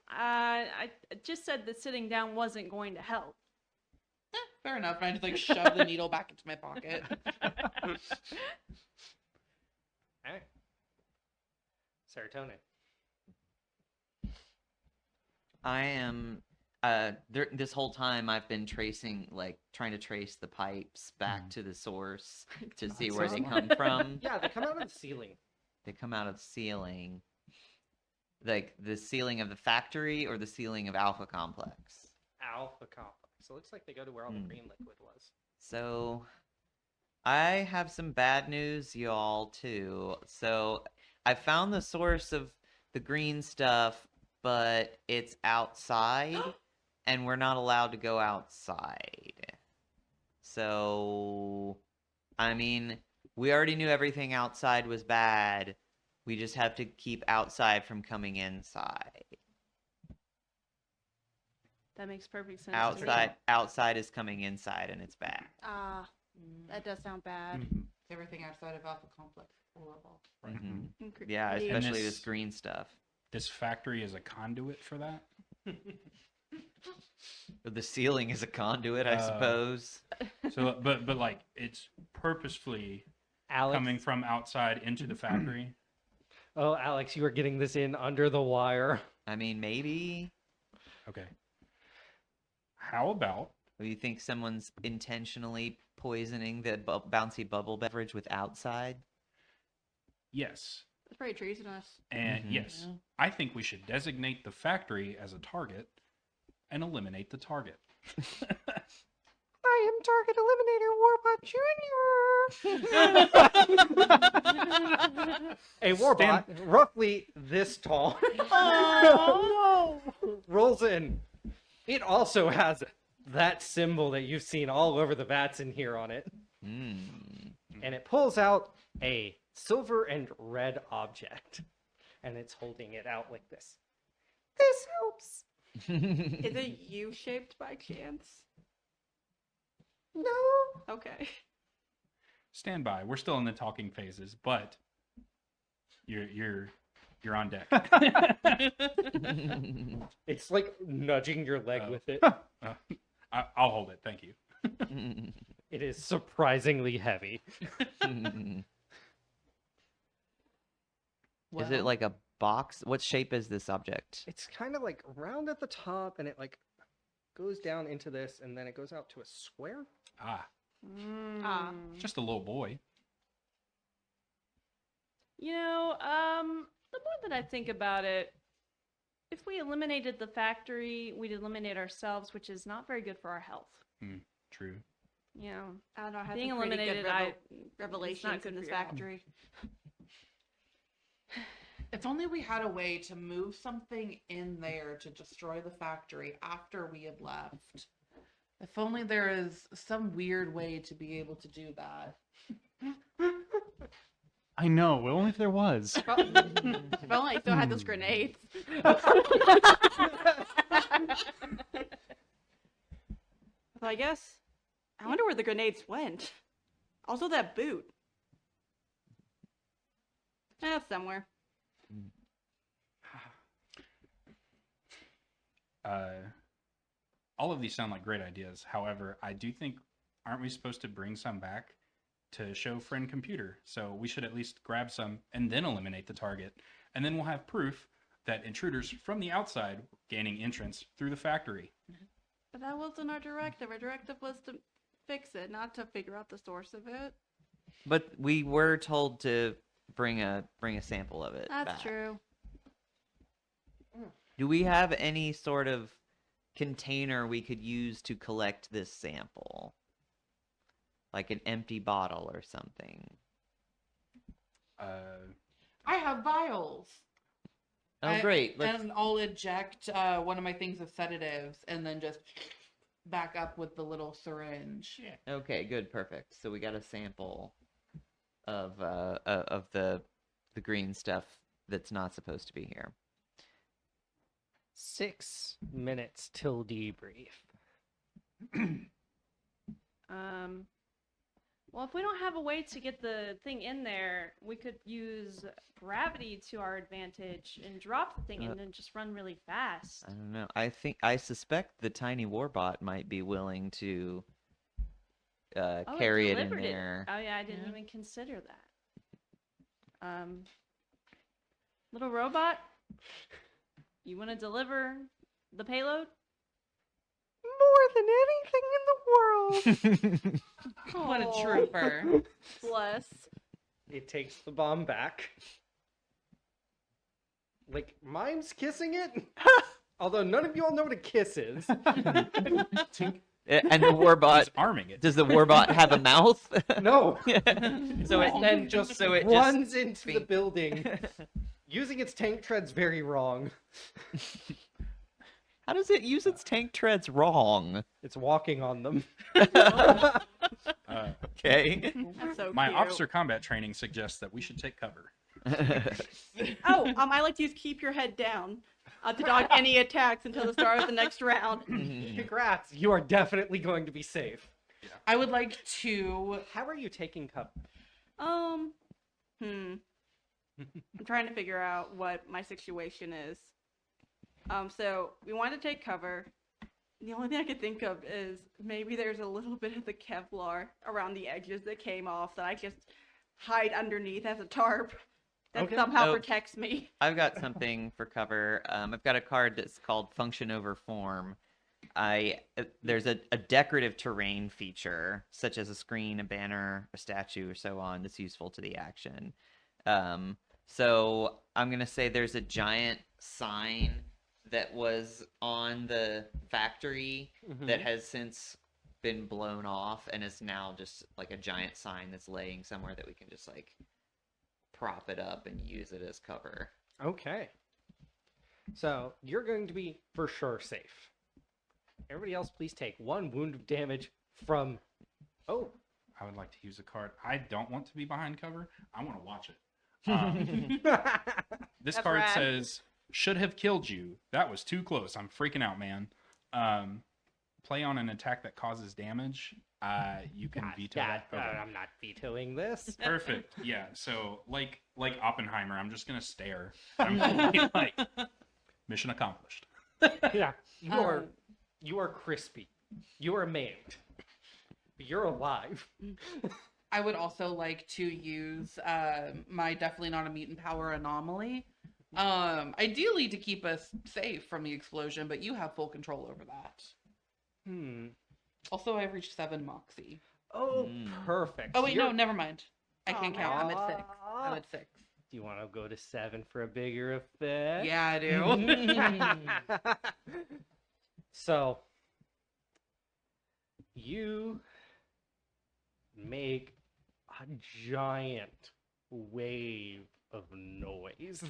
I just said that sitting down wasn't going to help. Fair enough. And I just like shove the needle back into my pocket. Hey. Serotonin. I am. This whole time I've been trying to trace the pipes back to the source to see so where they smart. come from. Yeah, they come out of the ceiling. They come out of the ceiling, like the ceiling of the factory or the ceiling of Alpha Complex. Alpha complex. So it looks like they go to where all the Hmm. green liquid was. So, I have some bad news, y'all, too. So, I found the source of the green stuff, but it's outside, and we're not allowed to go outside. So, I mean, we already knew everything outside was bad. We just have to keep outside from coming inside. That makes perfect sense. to me. Outside is coming inside, and it's bad. That does sound bad. Mhm. Everything outside of Alpha Complex horrible. Mhm. Yeah, Idiot. especially this- this green stuff. This factory is a conduit for that. But the ceiling is a conduit, I suppose. So, but like it's purposefully Alex. coming from outside into the factory. Oh, Alex, you are getting this in under the wire. I mean, maybe. Okay. How about Or you think someone's intentionally poisoning the bouncy bubble beverage with outside? yes? That's pretty treasonous. And Mhm. yes, Yeah. I think we should designate the factory as a target and eliminate the target. I am Target Eliminator Warbot Jr. A Warbot, roughly this tall, rolls in. It also has that symbol that you've seen all over the vats in here on it. Mm. And it pulls out a silver and red object. And it's holding it out like this. This helps. Is it U-shaped by chance? No. Okay. Stand by. We're still in the talking phases, but you're on deck. It's like nudging your leg Oh. with it. I'll hold it. Thank you. It is surprisingly heavy. Is it like a box? What shape is this object? It's kind of like round at the top and it like goes down into this and then it goes out to a square. Ah, Ah. just a little boy. You know, the more that I think about it, if we eliminated the factory, we'd eliminate ourselves, which is not very good for our health. True. You know, I don't know. I had Being some pretty eliminated, good it's revelations not in good this for your health. factory. If only we had a way to move something in there to destroy the factory after we had left. If only there is some weird way to be able to do that. I know. Well, only if there was. If only I still had those grenades. So I guess I wonder where the grenades went. Also, that boot. Somewhere. All of these sound like great ideas. However, I do think, aren't we supposed to bring some back to show friend computer? So we should at least grab some and then eliminate the target. And then we'll have proof that intruders from the outside were gaining entrance through the factory. But that wasn't our directive. Our directive was to fix it, not to figure out the source of it. But we were told to bring a sample of it. That's back. true. Do we have any sort of container we could use to collect this sample? Like an empty bottle or something. I have vials. Oh, great. Let's... And I'll eject one of my things of sedatives and then just back up with the little syringe. Okay, good, perfect. So we got a sample of the green stuff that's not supposed to be here. 6 minutes till debrief. Well, if we don't have a way to get the thing in there, we could use gravity to our advantage and drop the thing and then just run really fast. I don't know. I suspect the tiny warbot might be willing to carry it in delivered there. Oh yeah, I didn't Yeah. even consider that. Little robot, you want to deliver the payload? More than anything in the world. What a Aw. trooper. Bless. It takes the bomb back. Like, mime's kissing it? Although none of you all know what a kiss is. And the warbot, He's arming it. does the warbot have a mouth? No. So it And just so it runs into the be- building, using its tank treads very wrong. How does it use its tank treads wrong? It's walking on them. Okay. That's so My cute. officer combat training suggests that we should take cover. Oh, I like to use keep your head down to dodge any attacks until the start of the next round. Congrats, you are definitely going to be safe. I would like to. How are you taking cover? I'm trying to figure out what my situation is. So we want to take cover. The only thing I could think of is maybe there's a little bit of the Kevlar around the edges that came off that I just hide underneath as a tarp that Okay. somehow Oh. protects me. I've got something for cover. I've got a card that's called Function Over Form. There's a decorative terrain feature, such as a screen, a banner, a statue, or so on, that's useful to the action. So I'm gonna say there's a giant sign that was on the factory that has since been blown off and is now just like a giant sign that's laying somewhere that we can just like prop it up and use it as cover. Okay. So you're going to be for sure safe. Everybody else, please take 1 wound of damage from. Oh, I would like to use a card. I don't want to be behind cover. I want to watch it. This That's card rad. says, should have killed you. That was too close. I'm freaking out, man. Play on an attack that causes damage. You can veto that. Okay. I'm not vetoing this. Perfect. Yeah. So like Oppenheimer, I'm just gonna stare. I'm gonna be like, mission accomplished. Yeah, you are crispy. You are maimed. You're alive. I would also like to use my definitely not a mutant power anomaly. Ideally to keep us safe from the explosion, but you have full control over that. Also, I've reached 7 Moxie. Oh, perfect. Oh wait, no, You're- never mind. I can't count. I'm at 6. Aw. I'm at 6. Do you want to go to 7 for a bigger effect? Yeah, I do. So, you make a giant wave of noise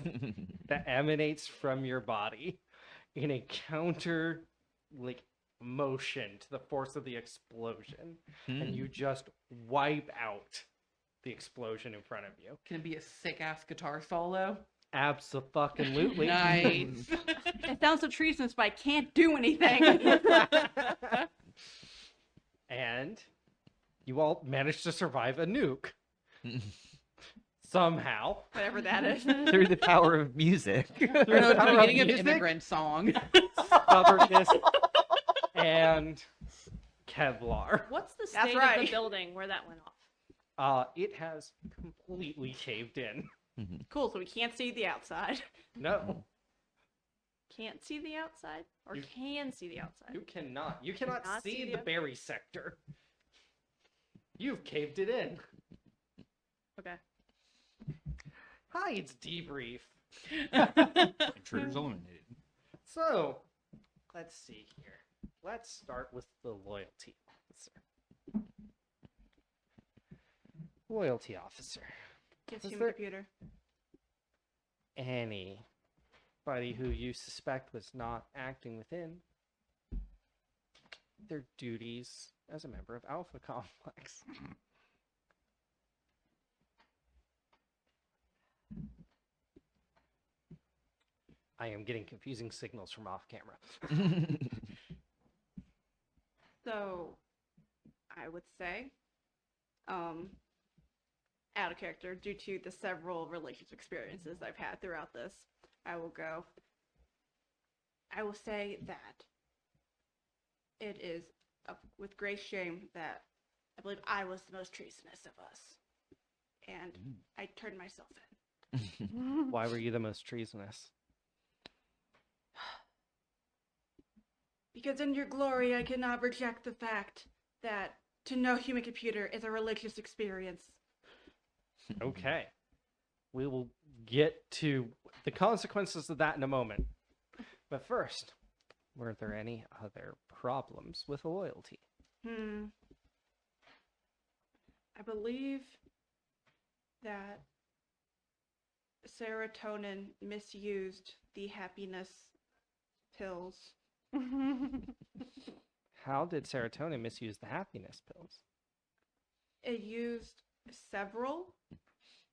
that emanates from your body in a counter motion to the force of the explosion, and you just wipe out the explosion in front of you. Can it be a sick ass guitar solo? Absolutely. Nice. It sounds so treasonous, but I can't do anything. And you all managed to survive a nuke. Somehow. Whatever that is. Through the power of music. No, it's the Power of beginning of music? Immigrant Song. Stubbornness and Kevlar. What's the That's state of right. the building where that went off? It has completely caved in. Cool, so we can't see the outside. No, Can't see the outside? Or You- can see the outside? you cannot. You cannot Cannot see see the the- berry sector. You've caved it in. Okay. Hi, it's debrief. Intruders eliminated. So, let's see here. Let's start with the loyalty officer. Loyalty officer. Kiss Is human there- computer. Anybody who you suspect was not acting within their duties as a member of Alpha Complex. I am getting confusing signals from off camera. So, I would say, out of character, due to the several relationship experiences I've had throughout this, I will say that it is with great shame that I believe I was the most treasonous of us. And I turned myself in. Why were you the most treasonous? Because in your glory, I cannot reject the fact that to know human computer is a religious experience. Okay. We will get to the consequences of that in a moment. But first, were there any other problems with loyalty? I believe that serotonin misused the happiness pills. How did serotonin misuse the happiness pills? It used several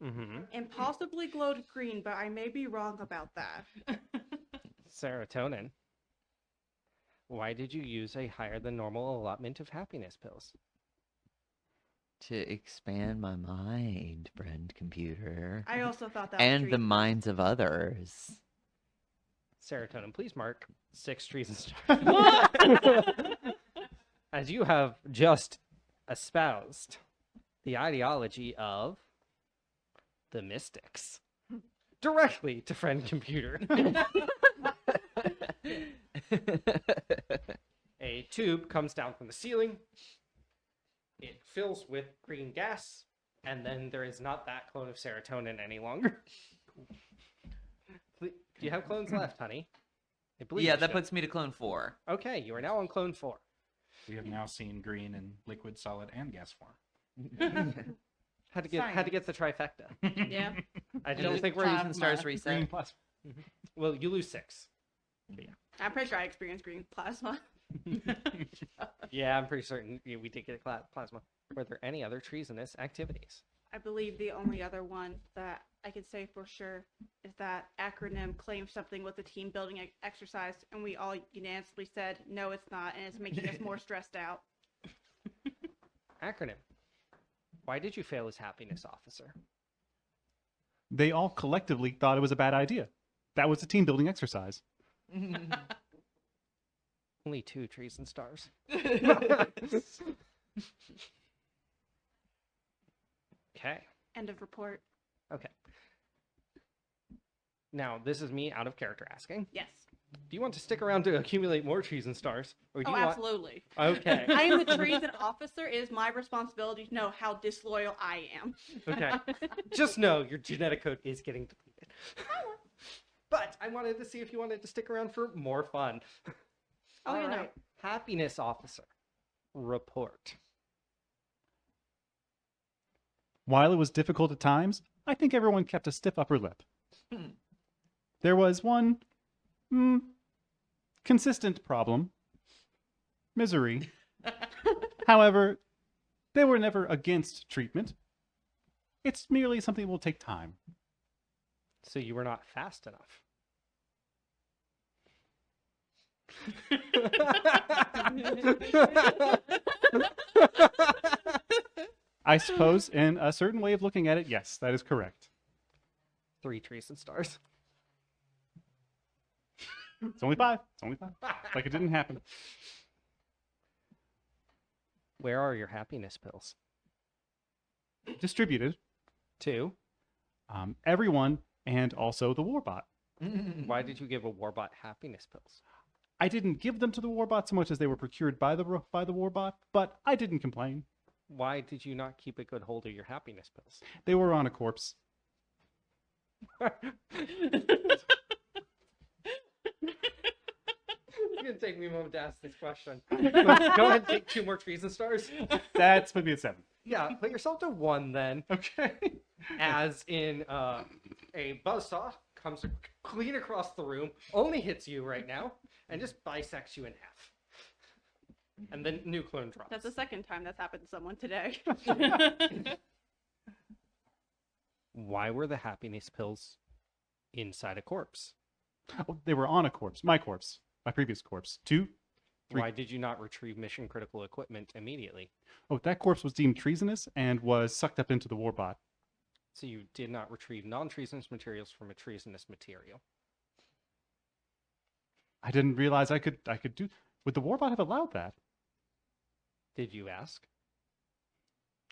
Mm-hmm. and possibly glowed green, but I may be wrong about that. Serotonin. Why did you use a higher than normal allotment of happiness pills? to expand my mind, friend computer, I also thought that was and the treason. minds of others. Serotonin, please mark 6 trees and stars. As you have just espoused the ideology of the mystics directly to friend computer. A tube comes down from the ceiling. It fills with green gas, and then there is not that clone of serotonin any longer. Do you have clones left, honey? I believe Yeah, you that should. puts me to clone 4. Okay, you are now on clone 4. We have now seen green in liquid, solid, and gas form. Had to get the trifecta. Yeah. I And don't the think we're plasma. using stars Green reset. plus. Well, you lose 6. I'm pretty sure I experienced green plasma. Yeah, I'm pretty certain we did get a plasma. Were there any other treasonous activities? I believe the only other one that I could say for sure is that acronym claimed something was a team building exercise, and we all unanimously said, no, it's not, and it's making us more stressed out. Acronym. Why did you fail as happiness officer? They all collectively thought it was a bad idea. That was a team building exercise. Only 2 trees and stars. Okay. End of report. Okay. Now, this is me out of character asking. Yes. Do you want to stick around to accumulate more trees and stars? Or do Oh, you want... absolutely. Okay. I am the treason officer. It is my responsibility to know how disloyal I am. Okay. Just know your genetic code is getting depleted. But I wanted to see if you wanted to stick around for more fun. Oh, All you know. right. Happiness officer. Report. While it was difficult at times, I think everyone kept a stiff upper lip. There was one consistent problem. Misery. However, they were never against treatment. It's merely something that will take time. So you were not fast enough. I suppose, in a certain way of looking at it, yes, that is correct. 3 trees and stars. It's only 5. It's only 5. Like it didn't happen. Where are your happiness pills? Distributed. 2. Everyone, and also the Warbot. Why did you give a warbot happiness pills? I didn't give them to the Warbot so much as they were procured by the Warbot, but I didn't complain. Why did you not keep a good hold of your happiness pills? They were on a corpse. It's gonna take me a moment to ask this question. Go ahead and take 2 more trees and stars. That's put me at 7. Yeah, put yourself to 1 then. Okay. As in a buzzsaw comes clean across the room, only hits you right now, and just bisects you in half. And then new clone drops. That's the second time that's happened to someone today. Why were the happiness pills inside a corpse? Oh, they were on a corpse. My corpse. My previous corpse. 2. 3. Why did you not retrieve mission critical equipment immediately? Oh, that corpse was deemed treasonous and was sucked up into the Warbot. So you did not retrieve non-treasonous materials from a treasonous material. I didn't realize I could do. Would the Warbot have allowed that? Did you ask?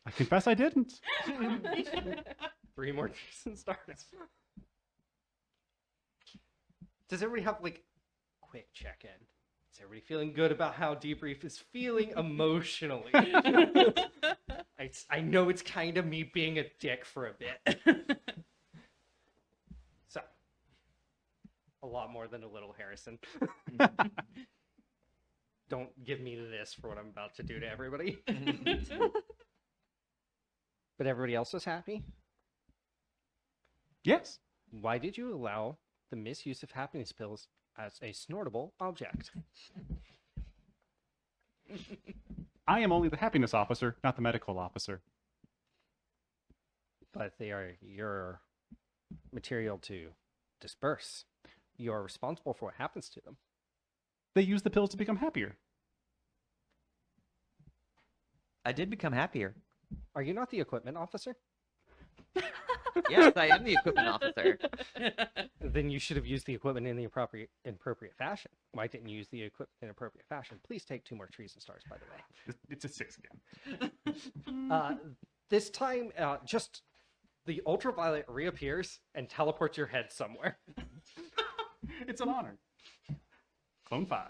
I confess I didn't. 3 more trees and stars. Does everybody have like quick check-in? Is everybody feeling good about how Debrief is feeling emotionally? I know it's kind of me being a dick for a bit. So, a lot more than a little Harrison. Don't give me this for what I'm about to do to everybody. But everybody else was happy? Yes. Why did you allow the misuse of happiness pills as a snortable object? I am only the happiness officer, not the medical officer. But they are your material to disperse. You are responsible for what happens to them. They use the pills to become happier. I did become happier. Are you not the equipment officer? Yes, I am the equipment officer. Then you should have used the equipment in the appropriate fashion. Why didn't you use the equipment in appropriate fashion? Please take 2 more trees and stars, by the way. It's a 6 again. This time, just the ultraviolet reappears and teleports your head somewhere. It's an honor. Clone 5.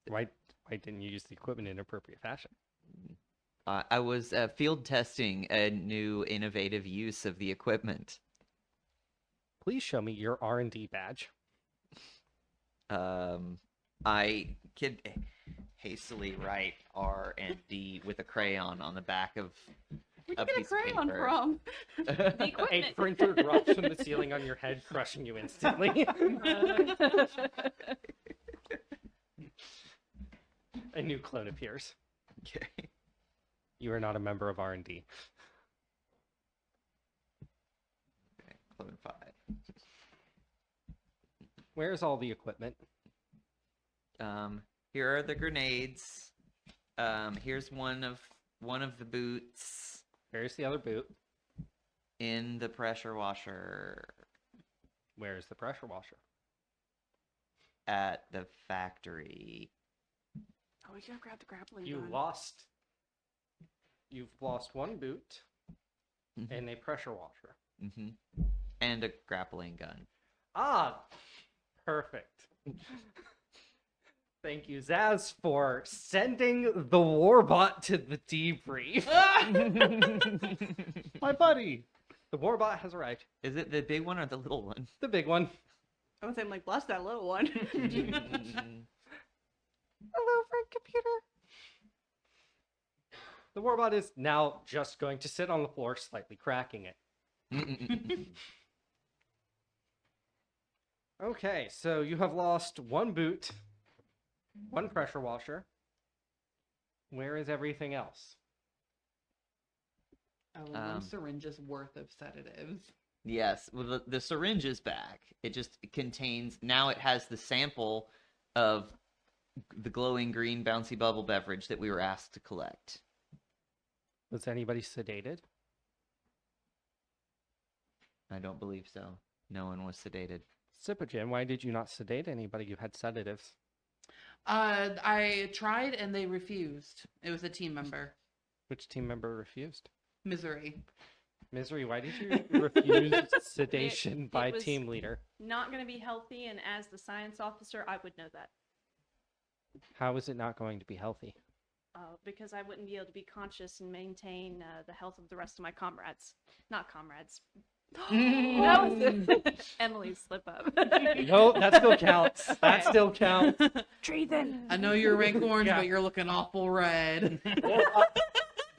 Why didn't you use the equipment in appropriate fashion? I was field testing a new innovative use of the equipment. Please show me your R&D badge. I could hastily write R and D with a crayon on the back of Where'd a you get a piece of crayon paper. from? The A equipment. printer drops from the ceiling on your head, crushing you instantly. A new clone appears. Okay. You are not a member of R&D. Okay, Clone 5. Where's all the equipment? Here are the grenades. Here's one of the boots Where's the other boot? in the pressure washer Where's the pressure washer? at the factory. Oh, we gotta grab the grappling You've gun. lost 1 boot Mhm. and a pressure washer. Mm-hmm. And a grappling gun. Ah, perfect. Thank you, Zaz, for sending the warbot to the debrief. My buddy. The warbot has arrived. Is it the big one or the little one? The big one. I would say, I'm like, bless that little one. Hello, friend computer. The warbot is now just going to sit on the floor, slightly cracking it. Okay, so you have lost 1 boot, 1 pressure washer. Where is everything else? Oh, Um, 1 syringe's worth of sedatives. Yes, well, the syringe is back. It just contains, now it has the sample of the glowing green bouncy bubble beverage that we were asked to collect. Was anybody sedated? I don't believe so. No one was sedated. Sipogen, why did you not sedate anybody? You had sedatives. I tried and they refused. It was a team member. Which team member refused? Misery. Misery, why did you refuse sedation It by was- team leader? Not going to be healthy, and as the science officer, I would know that. How is it not going to be healthy? Because I wouldn't be able to be conscious and maintain the health of the rest of my comrades. Not comrades. That was Emily's slip up. No, that still counts. That still counts. Treason! I know you're rank orange, Yeah. but you're looking awful red.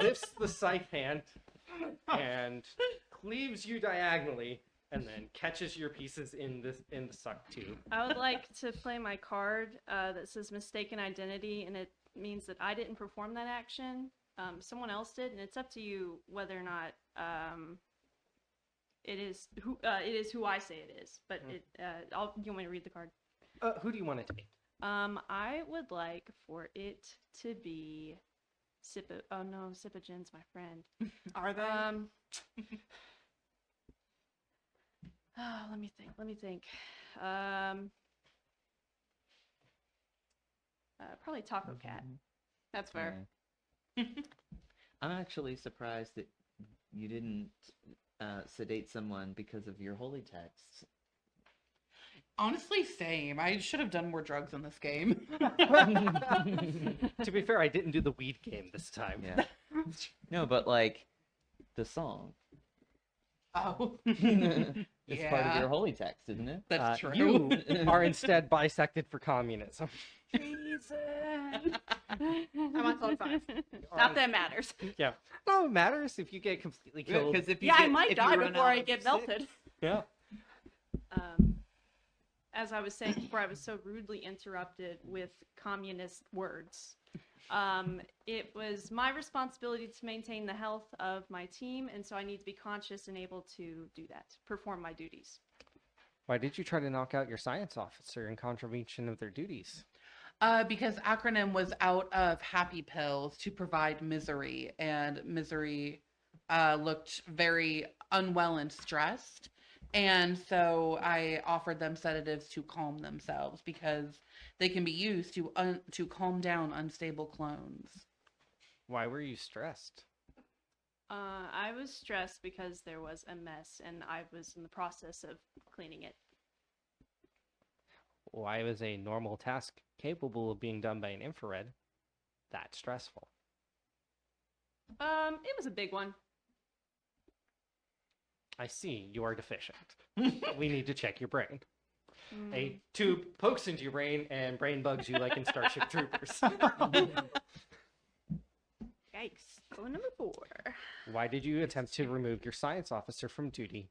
Lifts the scythe hand and cleaves you diagonally, and then catches your pieces in the suck tube. I would like to play my card that says mistaken identity, and it means that I didn't perform that action. Someone else did, and it's up to you whether or not it is who I say it is. But you want me to read the card? Who do you want it to be? I would like for it to be Oh no, Sipogen's my friend. Are they? Oh, let me think. Probably Taco Cat. That's fair. Yeah. I'm actually surprised that you didn't sedate someone because of your holy texts. Honestly, same. I should have done more drugs in this game. To be fair, I didn't do the weed game this time. Yeah. No, but like the song. Oh. It's part of Yeah. your holy text, isn't it? That's true. You are instead bisected for communism. Treason! I'm on clone 5. Not that it matters. Yeah. No, it matters if you get completely killed. Because if you Yeah, I get- might if you die run before out I of get sick- melted. Yeah. As I was saying before, I was so rudely interrupted with communist words. It was my responsibility to maintain the health of my team, and so I need to be conscious and able to do that, perform my duties. Why did you try to knock out your science officer in contravention of their duties? Because acronym was out of happy pills to provide misery, and misery looked very unwell and stressed. And so I offered them sedatives to calm themselves because they can be used to calm down unstable clones. Why were you stressed? I was stressed because there was a mess and I was in the process of cleaning it. Why was a normal task capable of being done by an infrared that stressful? It was a big one. I see you are deficient. We need to check your brain. Mm. A tube pokes into your brain and brain bugs you like in Starship Troopers. Yikes. Clue number 4. Why did you attempt to remove your science officer from duty?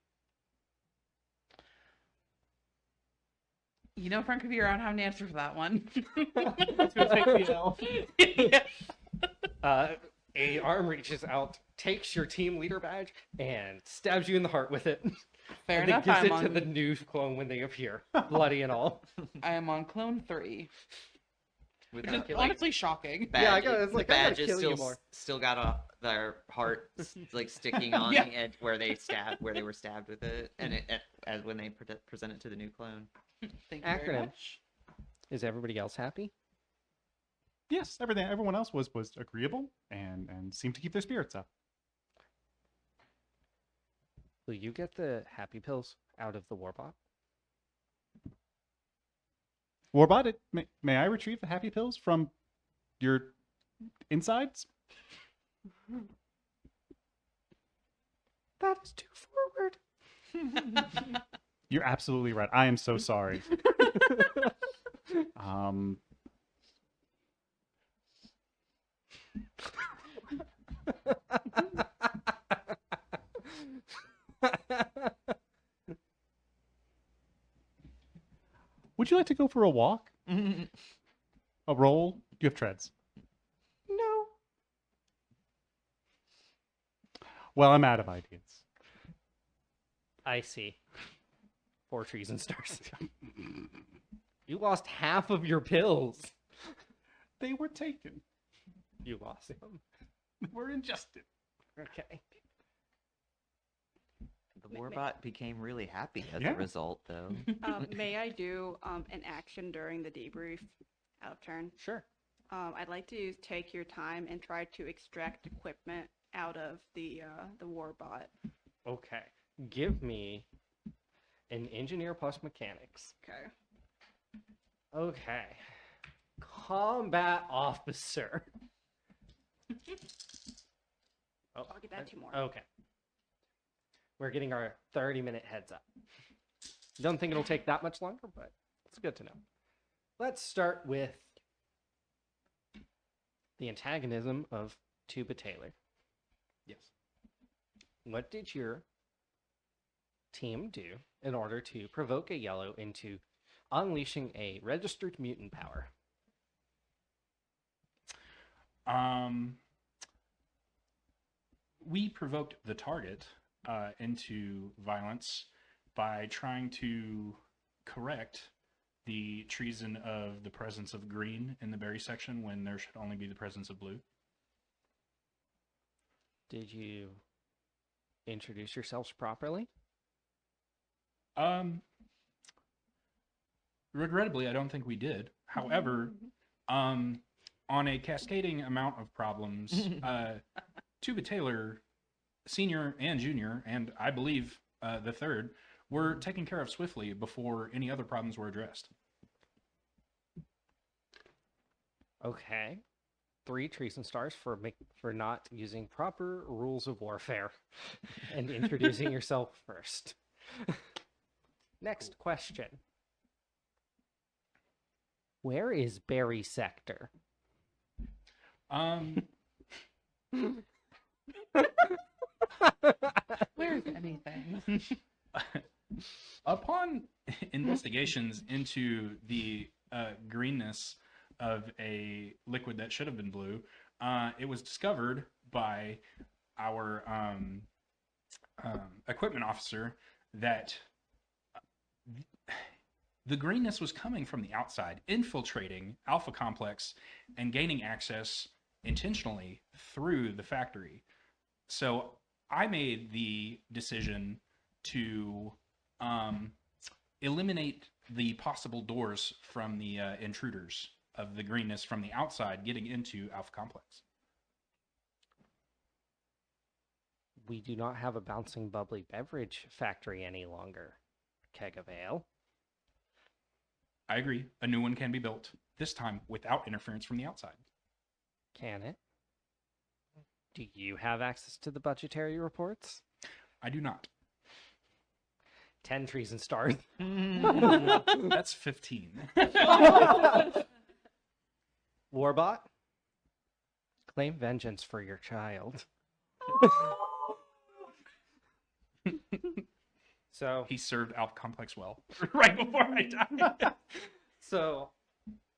You know, Frank, if you're around, have an answer for that one. Let's go take the L. A arm reaches out, takes your team leader badge, and stabs you in the heart with it. Fair and enough. then gives it to the new clone when they appear, bloody and all. I am on clone 3. With Which is the, honestly shocking. Yeah, I got- it's the like, I gotta badge is kill you still more. still got their heart like sticking on Yeah. the edge where they were stabbed with it, and as when they present it to the new clone. Thank you very Acronym. much. Is everybody else happy? Yes, everyone else was agreeable and seemed to keep their spirits up. Will you get the happy pills out of the warbot? Warbot, may I retrieve the happy pills from your insides? That is too forward. You're absolutely right. I am so sorry. Would you like to go for a walk? A roll? You have treads. No. Well, I'm out of ideas. I see. 4 trees and stars. You lost half of your pills. They were taken. You lost them. Were ingested. Okay. The warbot became really happy as Yeah. a result, though. May I do an action during the debrief out of turn? Sure. I'd like to take your time and try to extract equipment out of the warbot. Okay. Give me an engineer plus mechanics. Okay. Okay. Combat officer. Oh, I'll get that 2 more. Okay. We're getting our 30-minute heads up. Don't think it'll take that much longer, but it's good to know. Let's start with the antagonism of Tuba Taylor. Yes. What did your team do in order to provoke a yellow into unleashing a registered mutant power? We provoked the target into violence by trying to correct the treason of the presence of green in the berry section when there should only be the presence of blue. Did you introduce yourselves properly? Regrettably, I don't think we did. However, on a cascading amount of problems, Tuba Taylor, senior and junior, and I believe the third, were taken care of swiftly before any other problems were addressed. Okay. 3 treason stars for not using proper rules of warfare and introducing yourself first. Next question. Where is Berry Sector? Where's anything? Upon investigations into the greenness of a liquid that should have been blue, it was discovered by our equipment officer that The greenness was coming from the outside, infiltrating Alpha Complex and gaining access intentionally through the factory. So I made the decision to eliminate the possible doors from the intruders of the greenness from the outside getting into Alpha Complex. We do not have a bouncing bubbly beverage factory any longer. Keg of ale. I agree. A new one can be built, this time without interference from the outside. Can it? Do you have access to the budgetary reports? I do not. 10 trees and stars. That's 15. Warbot, claim vengeance for your child. So He served Alpha Complex well right before I died. So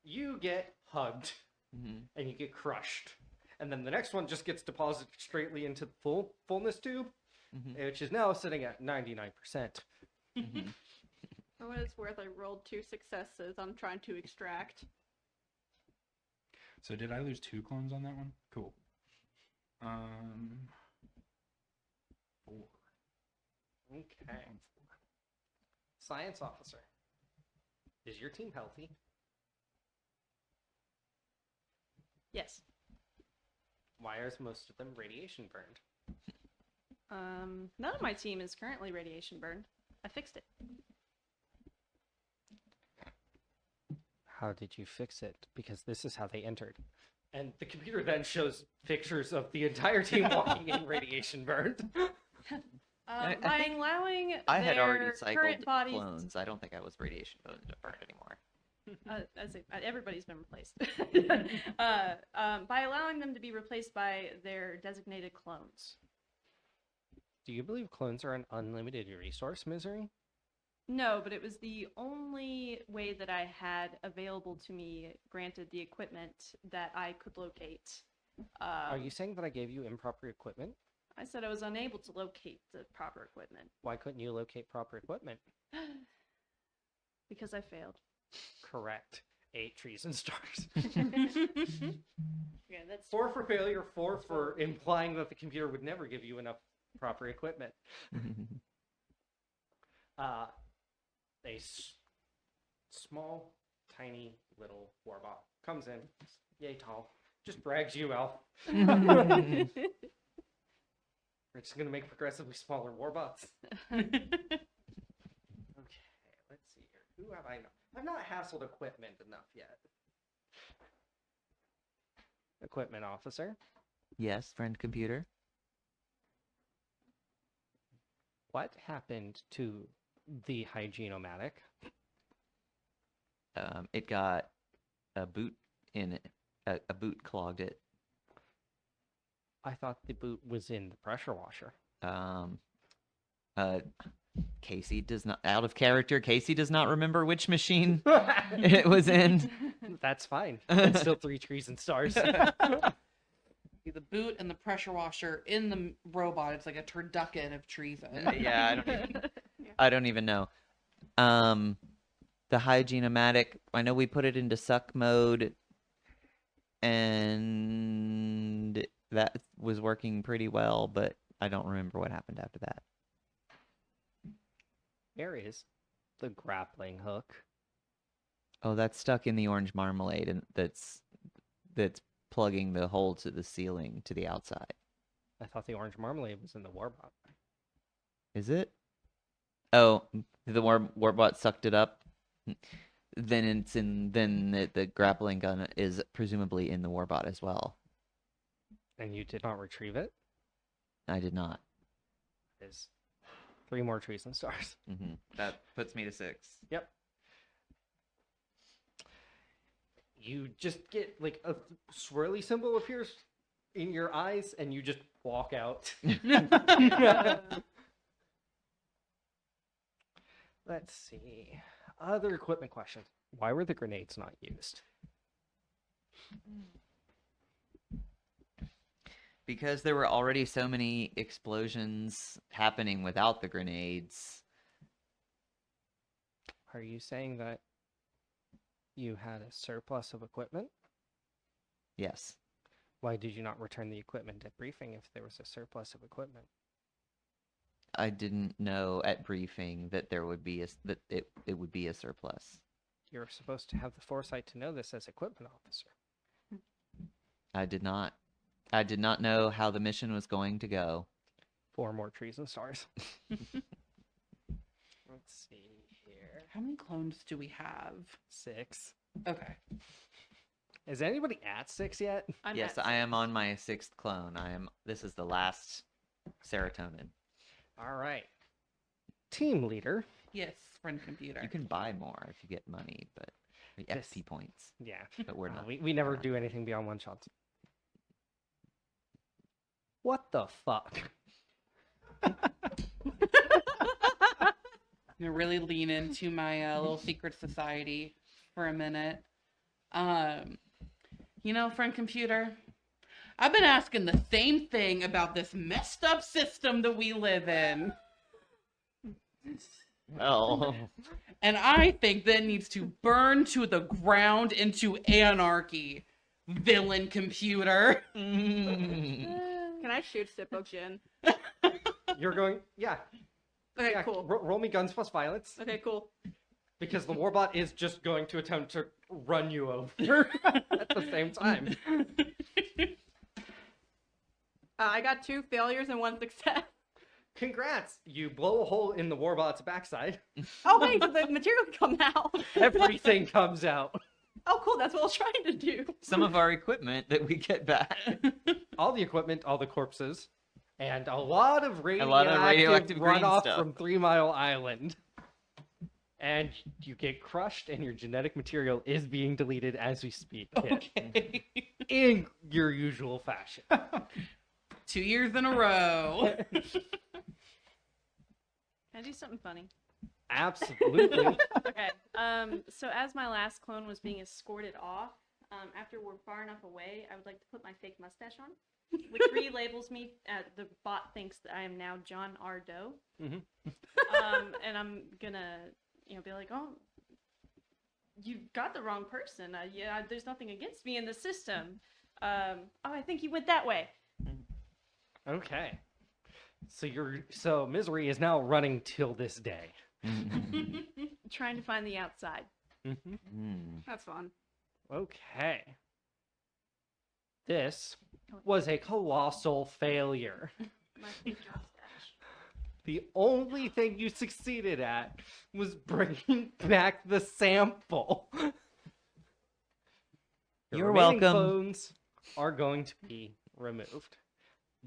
you get hugged Mhm. and you get crushed. And then the next one just gets deposited straightly into the fullness tube, Mhm. which is now sitting at 99%. Mhm. For what it's worth, I rolled 2 successes. I'm trying to extract. So did I lose 2 clones on that one? Cool. 4. Okay. Science officer. Is your team healthy? Yes. Why is most of them radiation burned? None of my team is currently radiation burned. I fixed it. How did you fix it? Because this is how they entered. And the computer then shows pictures of the entire team walking in radiation burned. I By think allowing I had their already cycled current bodies, clones. I don't think I was radiation burned anymore. everybody's been replaced. By allowing them to be replaced by their designated clones. Do you believe clones are an unlimited resource, Misery? No, but it was the only way that I had available to me, granted the equipment that I could locate. Are you saying that I gave you improper equipment? I said I was unable to locate the proper equipment Why couldn't you locate proper equipment? because I failed. Correct. 8 trees and stars. Yeah, that's 4 for failure, 4 for implying that the computer would never give you enough proper equipment. A small, tiny little warbot comes in, yay tall, just drags you out. We're just gonna make progressively smaller warbots. Okay, let's see here. Who have I not? I've not hassled equipment enough yet. Equipment officer. Yes, friend computer. What happened to the hygienomatic? It got a boot in it. A boot clogged it. I thought the boot was in the pressure washer. Casey does not, out of character. Casey does not remember which machine it was in. That's fine. It's still 3 trees and stars. The boot and the pressure washer in the robot. It's like a turducken of treason. Yeah, I don't even know. The hygienomatic, I know we put it into suck mode, and that was working pretty well, but I don't remember what happened after that. There is the grappling hook. Oh, that's stuck in the orange marmalade, and that's plugging the hole to the ceiling to the outside. I thought the orange marmalade was in the warbot. Is it? Oh, the warbot sucked it up. Then it's in. Then the grappling gun is presumably in the warbot as well. And you did not retrieve it? I did not. There's 3 more trees and stars. Mm-hmm. That puts me to 6. Yep. You just get like a swirly symbol appears in your eyes and you just walk out. Let's see. Other equipment questions. Why were the grenades not used? Because there were already so many explosions happening without the grenades. Are you saying that you had a surplus of equipment? Yes. Why did you not return the equipment at briefing if there was a surplus of equipment? I didn't know at briefing that there would be that it would be a surplus. You're supposed to have the foresight to know this as equipment officer. I did not. I did not know how the mission was going to go. 4 more trees and stars. Let's see here. How many clones do we have? 6. Okay. Is anybody at 6 yet? I'm Yes, at I am on my 6th clone. This is the last serotonin. All right. Team leader. Yes, friend computer. You can buy more if you get money, but This- XP points. Yeah. But we're not. We never not. do anything beyond 1 shots. What the fuck? I'm gonna really lean into my little secret society for a minute. Friend computer, I've been asking the same thing about this messed up system that we live in. Oh. And I think that needs to burn to the ground into anarchy. Villain computer. Can I shoot Sippo Jin? You're going, yeah. Okay, Yeah, cool. roll me guns plus violence. Okay, cool. Because the warbot is just going to attempt to run you over at the same time. I got 2 failures and 1 success. Congrats! You blow a hole in the warbot's backside. Oh wait, so the material can come out. Everything comes out. Oh cool, that's what I was trying to do. Some of our equipment that we get back. All the equipment, all the corpses, and a lot of radioactive green runoff stuff. from 3 Mile Island. And you get crushed, and your genetic material is being deleted as we speak. Okay. In your usual fashion. 2 years in a row. Can I do something funny? Absolutely. Okay. So as my last clone was being escorted off, after we're far enough away, I would like to put my fake mustache on, which relabels me. The bot thinks that I am now John R. Doe. Mhm. And I'm gonna, be like, oh, you got the wrong person. Yeah, there's nothing against me in the system. Oh, I think you went that way. Okay. So Misery is now running till this day. Trying to find the outside. That's fun. Okay. This was a colossal failure. My fake mustache. The only thing you succeeded at was bringing back the sample. The You're remaining welcome. Clones are going to be removed.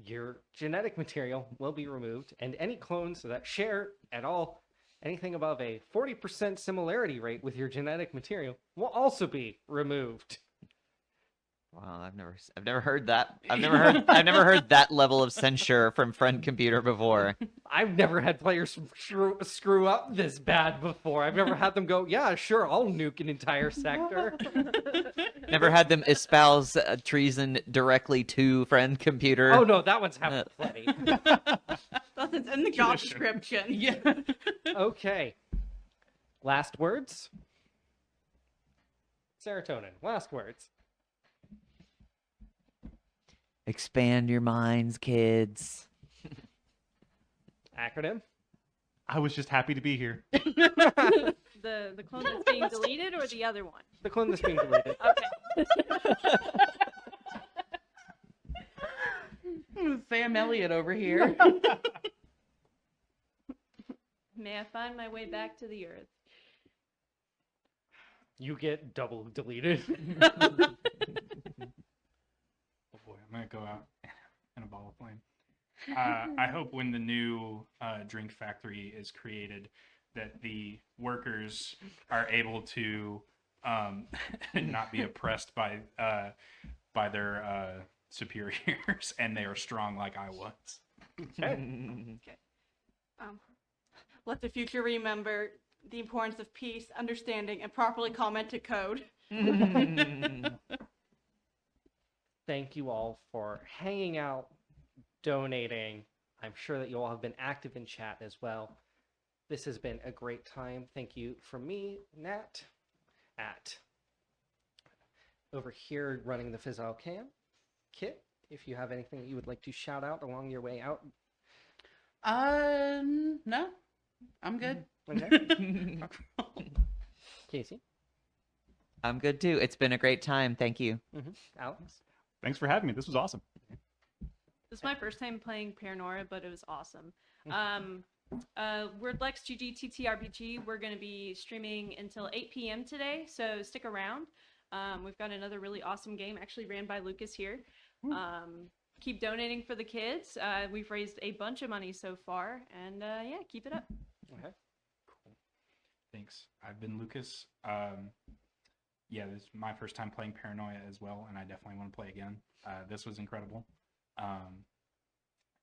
Your genetic material will be removed, and any clones that share at all anything above a 40% similarity rate with your genetic material will also be removed. Wow, I've never heard that. I've never heard that level of censure from friend computer before. I've never had players screw up this bad before. I've never had them go, yeah, sure, I'll nuke an entire sector. Never had them espouse treason directly to friend computer. Oh no, that one's happened plenty. That's in the job description. Yeah. Okay. Last words? Serotonin. Last words. Expand your minds, kids. Acronym? I was just happy to be here. The clone that's being deleted or the other one? The clone that's being deleted. Okay. Sam Elliott over here. May I find my way back to the earth? You get double deleted. Oh boy, I'm gonna go out in a ball of flame. I hope when the new drink factory is created, that the workers are able to not be oppressed by their superiors, and they are strong like I was. Let the future remember the importance of peace, understanding, and properly commented code. Thank you all for hanging out, donating. I'm sure that you all have been active in chat as well. This has been a great time. Thank you from me, Nat, at over here running the Fissile cam. Kit, if you have anything that you would like to shout out along your way out. No, I'm good. Okay. Casey, I'm good too. It's been a great time. Thank you. Alex. Thanks for having me. This was awesome. This is my first time playing Paranoia, but it was awesome. We're LexGG TTRPG. We're going to be streaming until 8 p.m. today, so stick around. We've got another really awesome game, actually ran by Lucas here. Keep donating for the kids. We've raised a bunch of money so far, and yeah, keep it up. Okay. Cool. Thanks. I've been Lucas. Yeah, this is my first time playing Paranoia as well, and I definitely want to play again. This was incredible.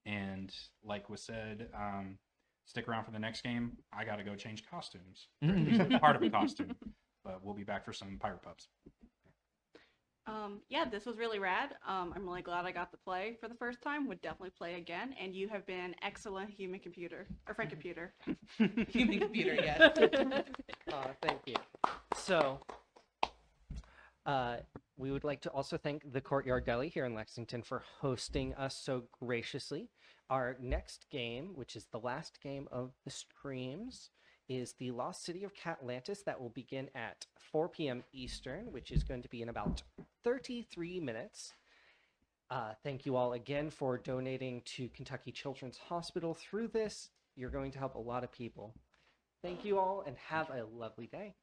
And like was said, stick around for the next game. I got to go change costumes. Or at least part of a costume. But we'll be back for some Pirate Pups. Yeah, this was really rad. I'm really glad I got to play for the first time. Would definitely play again. And you have been excellent human computer or friend computer. Human computer, yes. Thank you. So, we would like to also thank the Courtyard Deli here in Lexington for hosting us so graciously. Our next game, which is the last game of the streams, is the Lost City of Catlantis that will begin at 4 p.m. Eastern, which is going to be in about 33 minutes. Thank you all again for donating to Kentucky Children's Hospital through this. You're going to help a lot of people. Thank you all and have a lovely day.